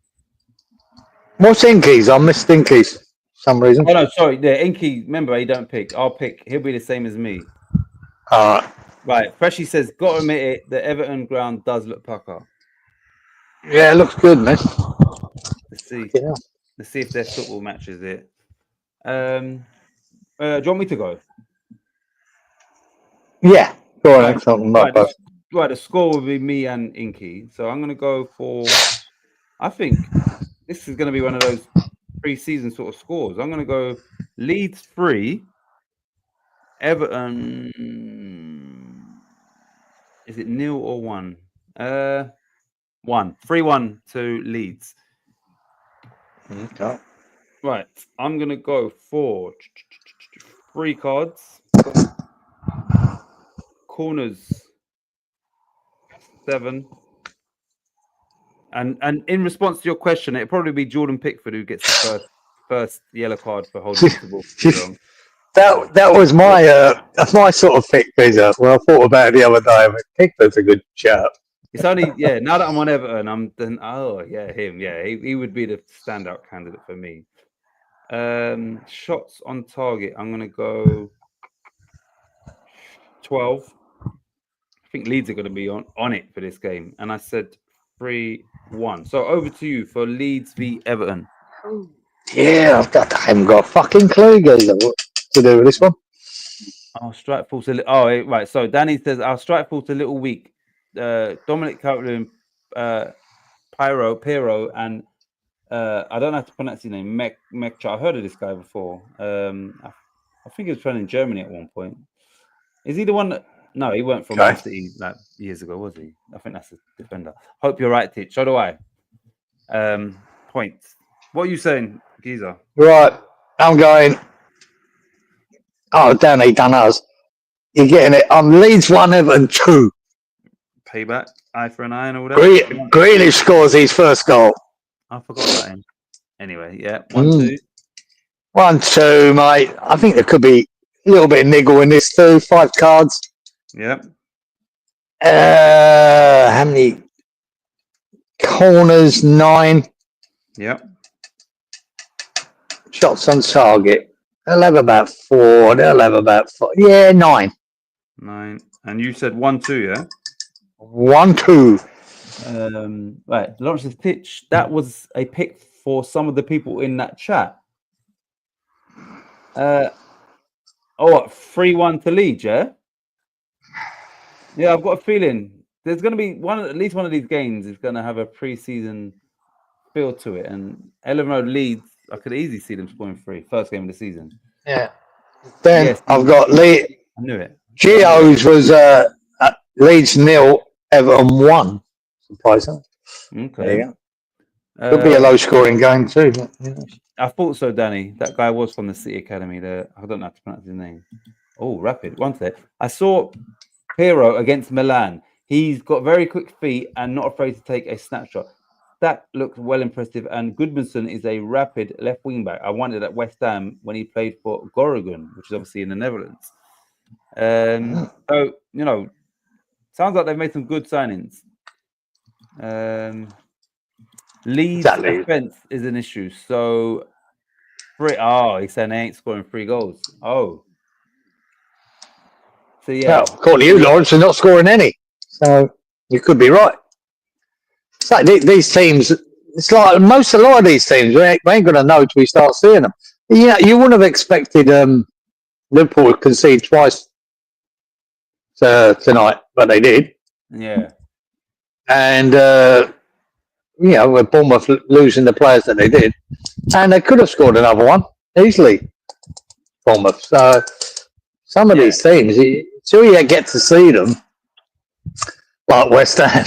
What's Inky's? I missed Inky's for some reason. Oh no, sorry. Yeah, Inky. Remember, he don't pick. I'll pick. He'll be the same as me. Right. Freshie says, "Got to admit it. The Everton ground does look pucker." Yeah, it looks good, man. Let's see. Yeah. Let's see if their football matches it. Do you want me to go? Yeah. Go on. Right, the score will be me and Inky. So I'm going to go for. I think this is going to be one of those pre-season sort of scores. I'm going to go Leeds 3, Everton. Is it 0 or 1? 1. 3-1 to Leeds. Okay. Right, I'm going to go for 3 cards. Corners 7. And in response to your question, it'd probably be Jordan Pickford who gets the first yellow card for holding the ball too long. That was my sort of pick, Bizzer. When I thought about it the other day, Pickford's a good shout. It's only now that I'm on Everton, him. Yeah, he would be the standout candidate for me. Shots on target. I'm gonna go 12. I think Leeds are going to be on it for this game, and I said 3-1. So over to you for Leeds v Everton. Yeah, I haven't got a fucking clue, guys, what to do with this one. Our strike force right. So Danny says our strike force a little weak. Dominic Calvin, Pyro, and I don't know how to pronounce his name. Mekcha. I've heard of this guy before. I think he was playing in Germany at one point. Is he the one that? No, he weren't from Man City like years ago, was he? I think that's a defender. Hope you're right, Titch. So do I. Points. What are you saying, Giza? Right, I'm going. Oh, Danny done us. You're getting it. I'm Leeds 1, Everton 2. Payback, eye for an eye and all that. Grealish scores his first goal. I forgot about him. Anyway, yeah, 1-2. 1-2, mate. I think there could be a little bit of niggle in this too. 5 cards. Yep. How many corners? 9. Yep. Shots on target. They'll have about 4. They'll have about 4. Yeah, 9. 9. And you said 1-2, yeah? 1-2. Right, Lawrence's pitch. That was a pick for some of the people in that chat. 3-1 to Leeds, yeah? Yeah, I've got a feeling there's going to be at least one of these games is going to have a pre-season feel to it. And Ellen Road Leeds, I could easily see them scoring 3. First game of the season. Yeah. Then I've got Leeds. I knew it. Gio's was Leeds 0, Everton 1. Surprising. Okay. There you go. Could be a low-scoring game too. But, I thought so, Danny. That guy was from the City Academy. I don't know how to pronounce his name. Oh, rapid. One sec. I saw Piero against Milan. He's got very quick feet and not afraid to take a snapshot. Stack looks well impressive, and Goodmanson is a rapid left wing back. I wanted at West Ham when he played for Groningen, which is obviously in the Netherlands. So sounds like they've made some good signings. Leeds Exactly. defense is an issue. So, he's saying they ain't scoring 3 goals. Oh, so yeah, Well, according to you, Lawrence, they're not scoring any. So you could be right. It's like these teams. It's like a lot of these teams. We ain't going to know till we start seeing them. Yeah, you wouldn't have expected Liverpool to concede twice tonight, but they did. yeah. And with Bournemouth losing the players that they did, and they could have scored another one easily. Bournemouth. So some of these teams, until you get to see them, like West Ham,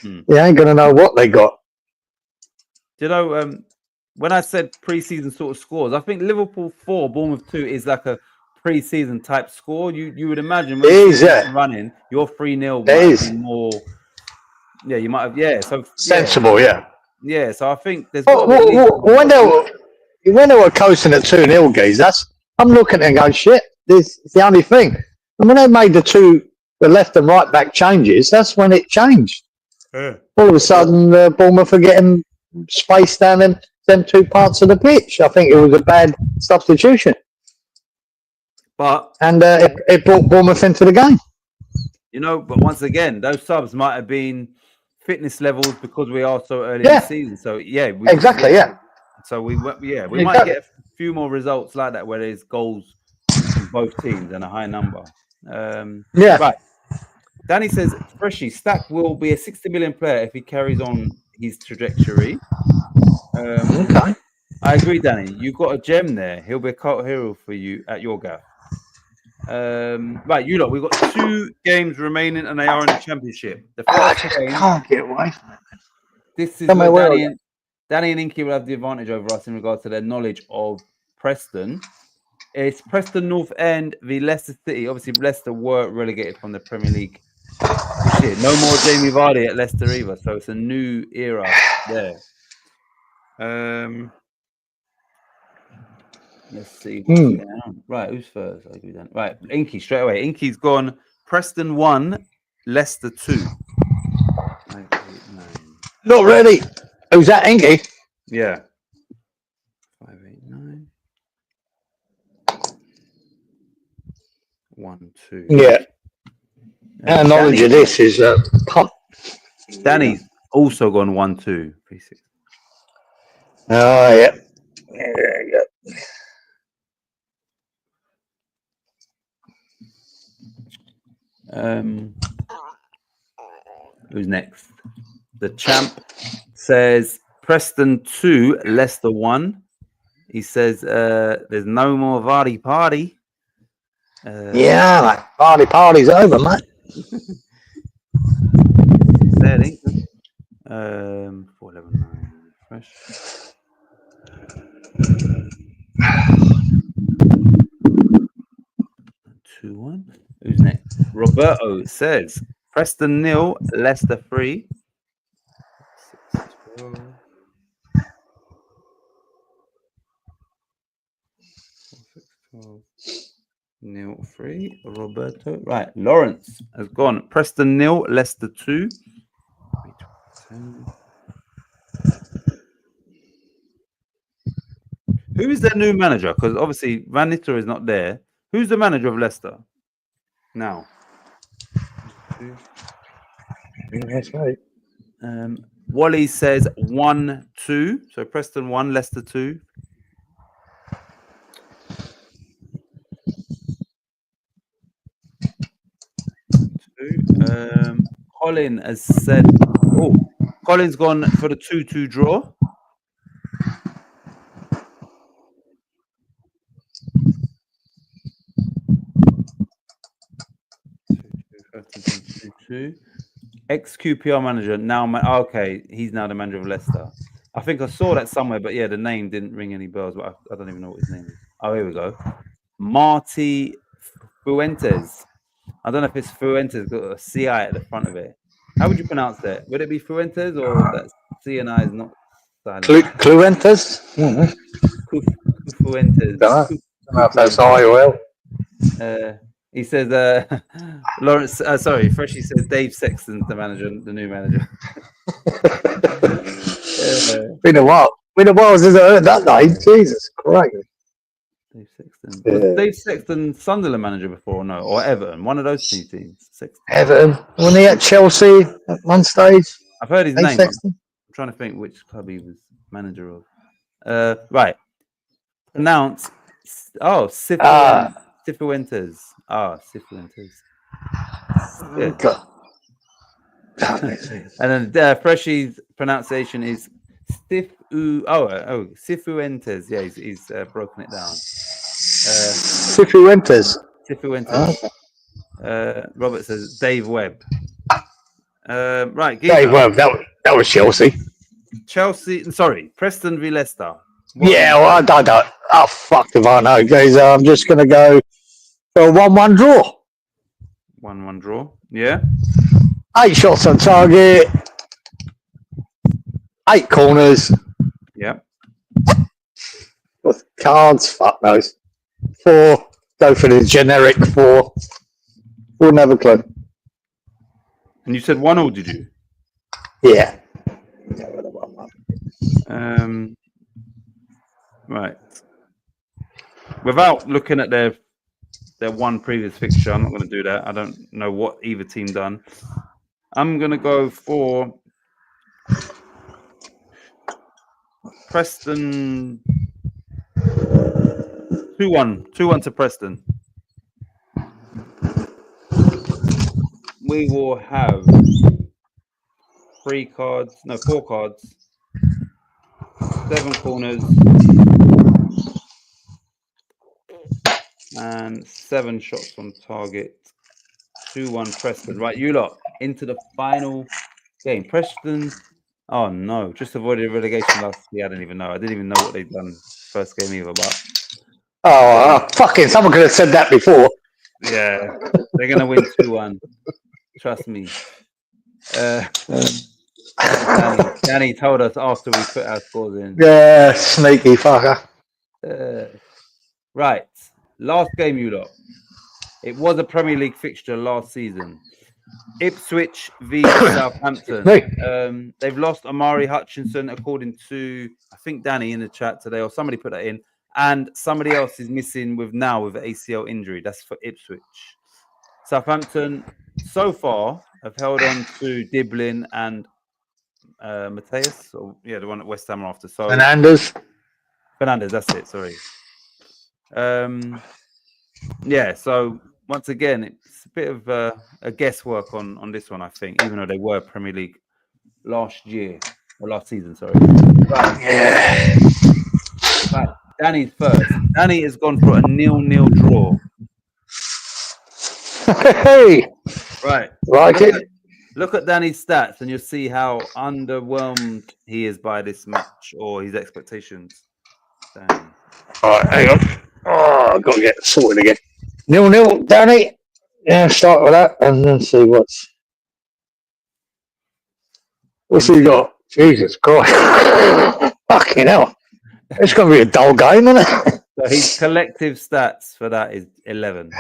you ain't going to know what they got. When I said pre-season sort of scores, I think Liverpool 4, Bournemouth 2 is like a pre-season type score. You would imagine when you're running, your 3-0 might be more. Yeah, you might have. So sensible. Yeah, so I think there's. When they were coasting at 2-0, guys, I'm looking and going, shit. This is the only thing. And when they made the left and right back changes, that's when it changed. Yeah. All of a sudden, Bournemouth are getting space down in them 2 parts of the pitch. I think it was a bad substitution. And it brought Bournemouth into the game. But once again, those subs might have been fitness levels because we are so early in the season. So exactly. So we might get a few more results like that where there's goals from both teams and a high number. Right. Danny says, Freshie, Stack will be a 60 million player if he carries on his trajectory. Okay. I agree, Danny. You've got a gem there. He'll be a cult hero for you at your gaff. Right, we've got 2 games remaining and they are in the championship. The first game, can't get away from it. This is where Danny and Inky will have the advantage over us in regards to their knowledge of Preston. It's Preston North End v Leicester City. Obviously, Leicester were relegated from the Premier League this year. No more Jamie Vardy at Leicester either, so it's a new era there. Let's see. Right, who's first? Right, Inky straight away. Inky's gone. Preston 1, Leicester 2. 5, 8, 9. Not ready. Who's that, Inky? Yeah. 5, 8, 9. 1, 2. Yeah. Our knowledge of this is Danny's also gone 1, 2, 3, 6. Oh yeah. Who's next? The champ says Preston 2, Leicester 1. He says there's no more Vardy party. Mate. Party's over, mate. 411 fresh. Two, 1. Who's next? Roberto says Preston 0, Leicester 3. 6, 12. 4, 6, 12. 0, 3. Roberto. Right. Lawrence has gone. Preston 0, Leicester 2. 10. Who is their new manager? Because obviously Van Nistelrooy is not there. Who's the manager of Leicester now? That's right. Wally says 1, 2. So Preston 1, Leicester 2. Colin has said, Colin's gone for the 2-2 draw. Ex-QPR manager, now okay, he's now the manager of Leicester. I think I saw that somewhere, but yeah, the name didn't ring any bells, but I don't even know what his name is. Oh, here we go. Marty Fuentes. I don't know if it's Fuentes, got a CI at the front of it. How would you pronounce that? Would it be Fuentes or that CNI is not silent? Cluentes? Mm-hmm. Fuentes. Don't know if that's I or L. He says, Lawrence, sorry, Freshie says Dave Sexton's the manager, the new manager. Been a while. Been a while since I heard that name. Jesus Christ. Dave Sexton. Yeah. Was Dave Sexton Sunderland manager before or no? Or Everton? One of those two teams. Sexton. Everton. Wasn't he at Chelsea at one stage? I've heard his Dave name. Sexton? I'm trying to think which club he was manager of. Right. Pronounce. Oh, Cifuentes. Cifuentes. God. And then Freshie's pronunciation is Cifuentes. Yeah, he's broken it down. Cifuentes. Cifuentes. Robert says Dave Webb. Right, Dave Webb. That was Chelsea. Chelsea. Sorry, Preston v Leicester. Yeah, well, I don't know. Oh, fuck if I know, guys. I'm just going to go for a 1-1 draw. 1-1 draw. Yeah. 8 shots on target. 8 corners. Yeah. With cards, fuck knows. 4. Go for the generic 4. Wouldn't have a clue. And you said 1-1, did you? Yeah. Right. Without looking at their one previous fixture, I'm not going to do that. I don't know what either team done. I'm going to go for Preston 2-1. 2-1 to Preston. We will have 4 cards, 7 corners, and 7 shots on target. 2-1 Preston. Right, you lot into the final game. Preston. Oh no, just avoided relegation last year. I didn't even know. I didn't even know what they'd done first game either. But fucking someone could have said that before. yeah, they're gonna win 2-1. Trust me. Danny told us after we put our scores in. Yeah, sneaky fucker. Right, last game, you lot. It was a Premier League fixture last season. Ipswich v Southampton. They've lost Amari Hutchinson, according to, I think, Danny in the chat today, or somebody put that in. And somebody else is missing with an ACL injury. That's for Ipswich. Southampton, so far, have held on to Diblin and Mateus. Or, yeah, the one at West Ham after. So Fernandez, that's it. Sorry. Yeah, so once again, it's a bit of a guesswork on this one, I think, even though they were Premier League last season, sorry. Right. Yeah. Right. Danny's first. Danny has gone for a 0-0 draw. Hey, Right. like it. Look at Danny's stats and you'll see how underwhelmed he is by this match or his expectations. Danny. All right, hang on. Oh, I've got to get sorted again. 0-0, Danny. Yeah, start with that and then see what's he got. Jesus Christ. Fucking hell. It's going to be a dull game, isn't it? So his collective stats for that is 11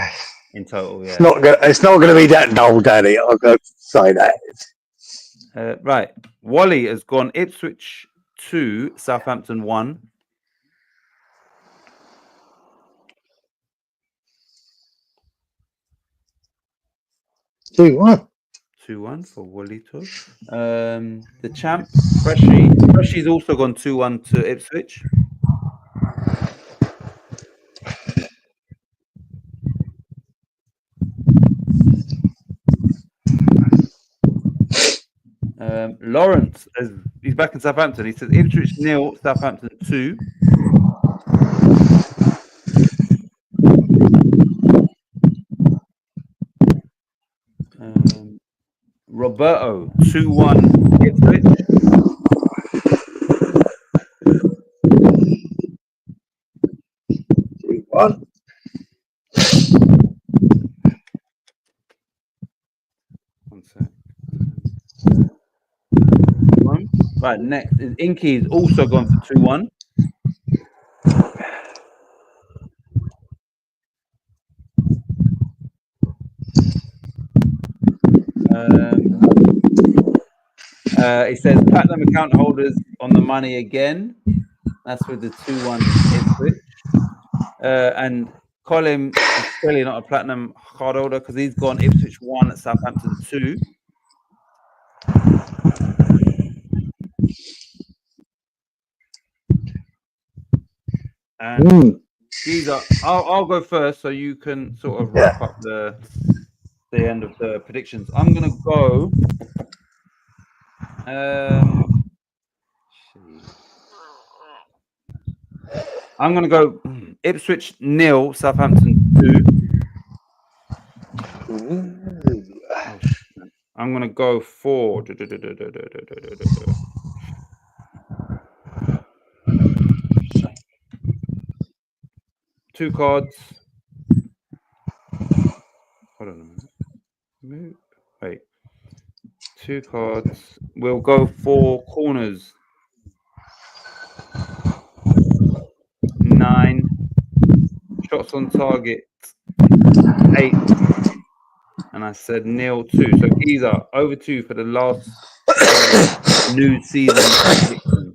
in total. Yeah. It's not going to be that dull, Danny. I've got to say that. Right. Wally has gone Ipswich 2, Southampton 1. Two-one. 2-1 for Walito. The champ, Freshy's also gone 2-1 to Ipswich. Lawrence, he's back in Southampton. He says Ipswich 0, Southampton 2. Roberto 2-1 Ipswich. One. One sec. Right, next is Inky's also gone for 2-1. It says platinum account holders on the money again. That's with the 2-1 Ipswich. And Colin is clearly not a platinum card holder because he's gone Ipswich 1 at Southampton 2. And Geezer, I'll go first so you can sort of wrap up the end of the predictions. I'm gonna go. I'm gonna go Ipswich 0, Southampton 2. I'm gonna go for 2 cards. Hold on a minute. Wait. 2 cards. We'll go for corners. 9. Shots on target. 8. And I said 0-2. So Geezer, over 2 for the last new season predictions.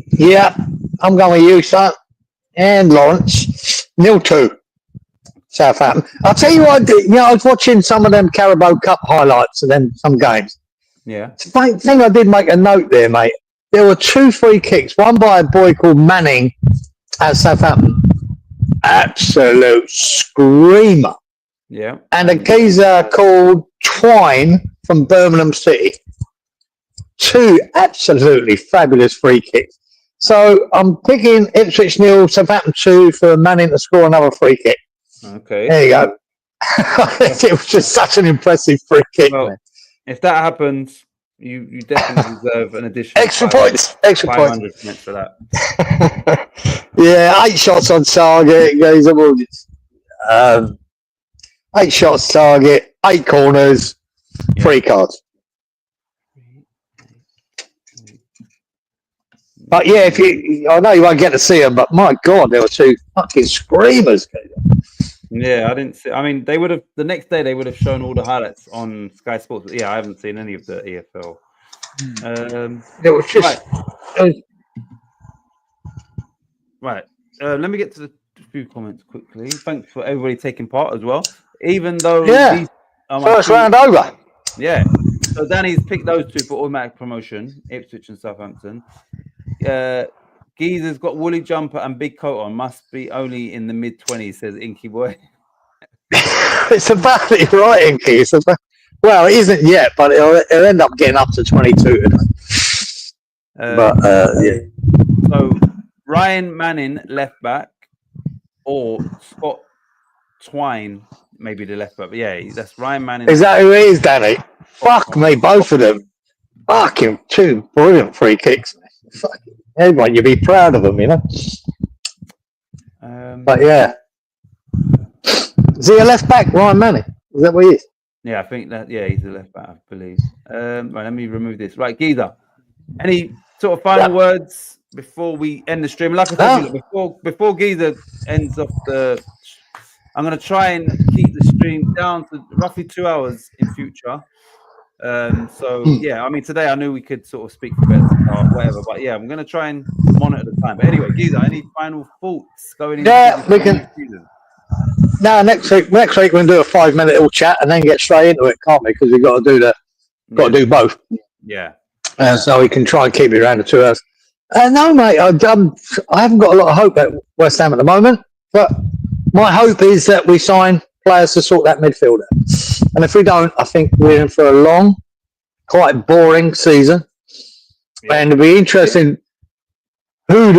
Yeah, I'm going with you, son. And Lawrence. 0-2. Southampton. I'll tell you what, I was watching some of them Carabao Cup highlights and then some games. Yeah. The thing I did make a note there, mate. There were 2 free kicks, one by a boy called Manning at Southampton. Absolute screamer. Yeah. And a geezer called Twine from Birmingham City. 2 absolutely fabulous free kicks. So I'm picking Ipswich 0, Southampton 2 for Manning to score another free kick. Okay. There you go. It was just such an impressive free kick. Well, if that happens, you definitely deserve an additional extra points. 500 points for that. Yeah, 8 shots on target. Guys, 8 shots target, 8 corners, 3 cards. But yeah, I know you won't get to see them, but my God, there were 2 fucking screamers. Yeah, I didn't see. I mean, they would have the next day. They would have shown all the highlights on Sky Sports. But yeah, I haven't seen any of the EFL. It was just right. Let me get to the few comments quickly. Thanks for everybody taking part as well. Even though these are first round over. Yeah. So Danny's picked those 2 for automatic promotion: Ipswich and Southampton. Geezer's got woolly jumper and big coat on. Must be only in the mid-20s, says Inky Boy. It's about it, right, Inky? Well, it isn't yet, but it'll end up getting up to 22 today. Yeah. So Ryan Manning, left back, or Scott Twine, maybe the left back. But yeah, that's Ryan Manning. Is that who it is, Danny? Fuck me, both of them. Fucking 2 brilliant free kicks. Fucking everyone, you'd be proud of them, you know. But yeah, is he a left back, Ryan Manning? Is that what he is? Yeah, I think that. Yeah, he's a left back, I believe. Right, let me remove this. Right, Geezer, any sort of final words before we end the stream? Like I said, before Geezer ends off I'm going to try and keep the stream down to roughly 2 hours in future. So yeah, I mean, today I knew we could sort of speak for bits or whatever, but yeah, I'm going to try and monitor the time. But anyway, Geezer, any final thoughts going into we can. No, next week we can do a 5-minute little chat and then get straight into it, can't we? Because we've got to do both. Yeah. So we can try and keep it around the 2 hours. No, mate, I haven't got a lot of hope at West Ham at the moment, but my hope is that we sign players to sort that midfield out. And if we don't, I think we're in for a long, quite boring season. Yeah. And it'll be interesting. Who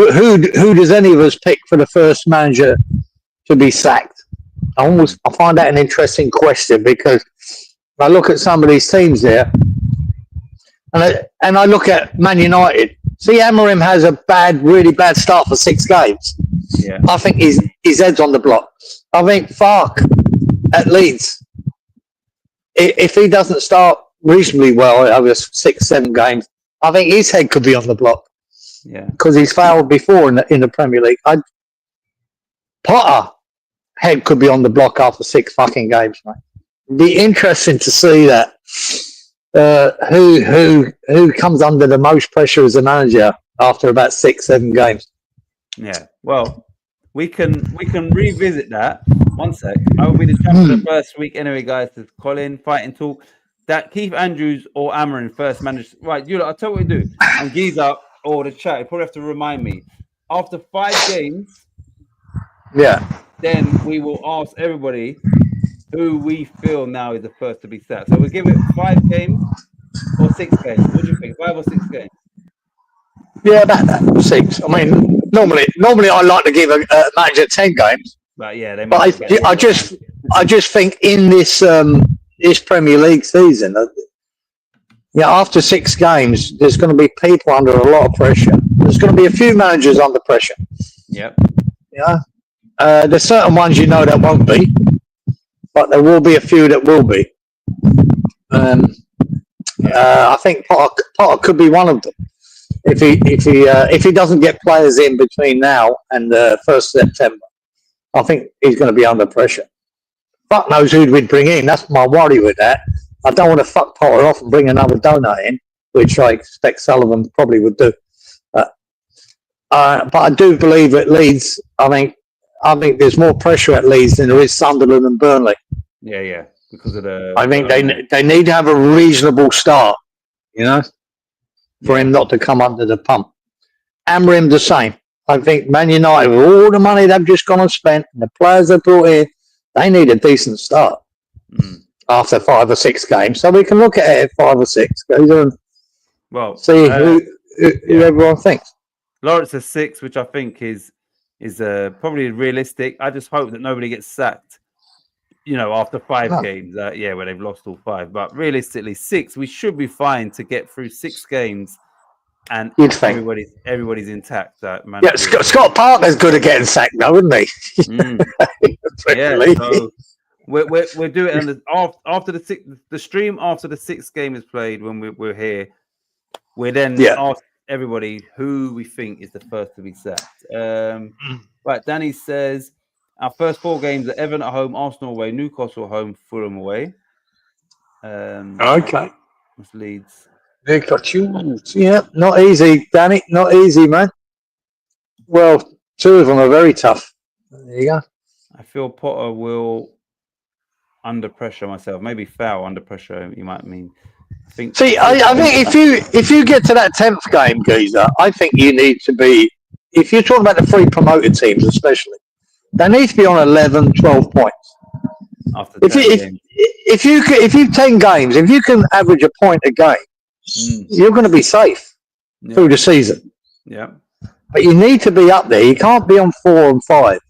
does any of us pick for the first manager to be sacked? I find that an interesting question because I look at some of these teams there, and I look at Man United. See, Amorim has a really bad start for 6 games. Yeah, I think his head's on the block. I think Farke at Leeds, if he doesn't start reasonably well over 6-7 games. I think his head could be on the block Yeah. because he's fouled before in the Premier League. Potter head could be on the block after 6 fucking games, mate. Be interesting to see that. Who comes under the most pressure as a manager after about 6-7 games? Yeah. Well, we can revisit that. One sec. I will be the champ for the first week anyway, guys. There's Colin, Fighting Talk. That Keith Andrews or Amarin first managed. Right, you lot, I'll tell you what we do. And Giza or the chat, you probably have to remind me. After 5 games, Yeah. then we will ask everybody who we feel now is the first to be sacked. So we'll give it 5 games or 6 games. What do you think? 5 or 6 games? Yeah, about 6. I mean, normally I like to give a manager 10 games. But yeah, they But might I just think in this this Premier League season, after 6 games, there's going to be people under a lot of pressure. There's going to be a few managers under pressure. Yep. Yeah. There's certain ones that won't be, but there will be a few that will be. I think Potter could be one of them if he doesn't get players in between now and the 1st September. I think he's going to be under pressure. Fuck knows who we'd bring in. That's my worry with that. I don't want to fuck Potter off and bring another donut in, which I expect Sullivan probably would do. But I do believe at Leeds, I think there's more pressure at Leeds than there is Sunderland and Burnley. Yeah. Because of the. I think they need to have a reasonable start, for him not to come under the pump. Amarim the same. I think Man United, with all the money they've just gone and spent, and the players they've brought in, they need a decent start after 5 or 6 games. So we can look at it at 5 or 6 games and see who everyone thinks. Lawrence is 6, which I think is probably realistic. I just hope that nobody gets sacked, after 5 games. Where they've lost all 5. But realistically, 6, we should be fine to get through 6 games. And everybody's intact. Man. Yeah, Scott Parker's good at getting sacked, though, isn't he? Yeah, so we're doing it after the stream after the 6th game is played. When we're here, we then ask everybody who we think is the first to be sacked. Right, Danny says our first 4 games are Everton at home, Arsenal away, Newcastle at home, Fulham away. Okay. That's Leeds. They got you. Yeah, not easy, Danny. Not easy, man. Well, 2 of them are very tough. There you go. I feel Potter will under pressure myself. Maybe foul under pressure. You might mean. I think if you get to that 10th game, Geezer, I think you need to be. If you're talking about the 3 promoted teams, especially, they need to be on 11, 12 points. After if you 10 games, if you can average a point a game. You're going to be safe through the season. Yeah. But you need to be up there. You can't be on 4 and 5.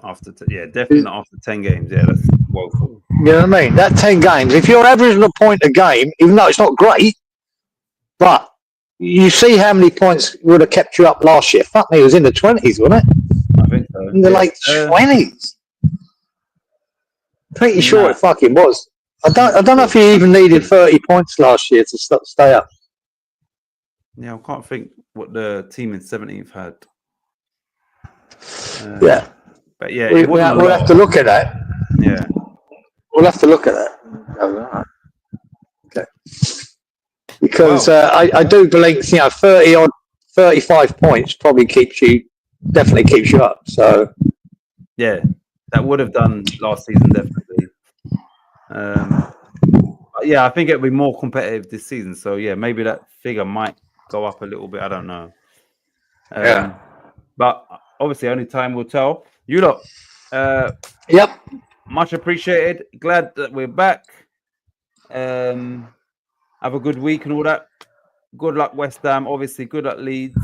Definitely not after 10 games. Yeah, that's woeful. You know what I mean? That 10 games, if you're averaging a point a game, even though it's not great, but you see how many points would have kept you up last year. Fuck me, it was in the 20s, wasn't it? I think so. In the late 20s. Pretty sure it fucking was. I don't know if you even needed 30 points last year to stay up. Yeah, I can't think what the team in 17th had. But yeah, we'll have to look at that. Yeah, we'll have to look at that. Okay, because I do believe 30 odd, 35 points definitely keeps you up. So yeah, that would have done last season definitely. I think it'll be more competitive this season. So yeah, maybe that figure might go up a little bit. I don't know. But obviously, only time will tell. You lot. Yep. Much appreciated. Glad that we're back. Have a good week and all that. Good luck, West Ham. Obviously, good luck, Leeds.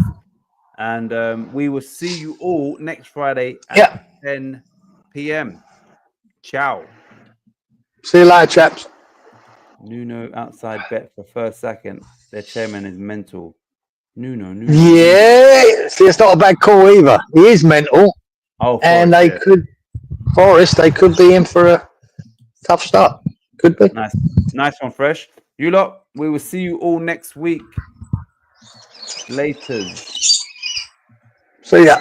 And we will see you all next Friday at 10 p.m. Ciao. See you later, chaps. Nuno outside bet for first second. Their chairman is mental. Nuno. Yeah, see, it's not a bad call either. He is mental. Oh, and they could be in for a tough start. Could be. Nice one, Fresh. You lot, we will see you all next week. Later. See ya.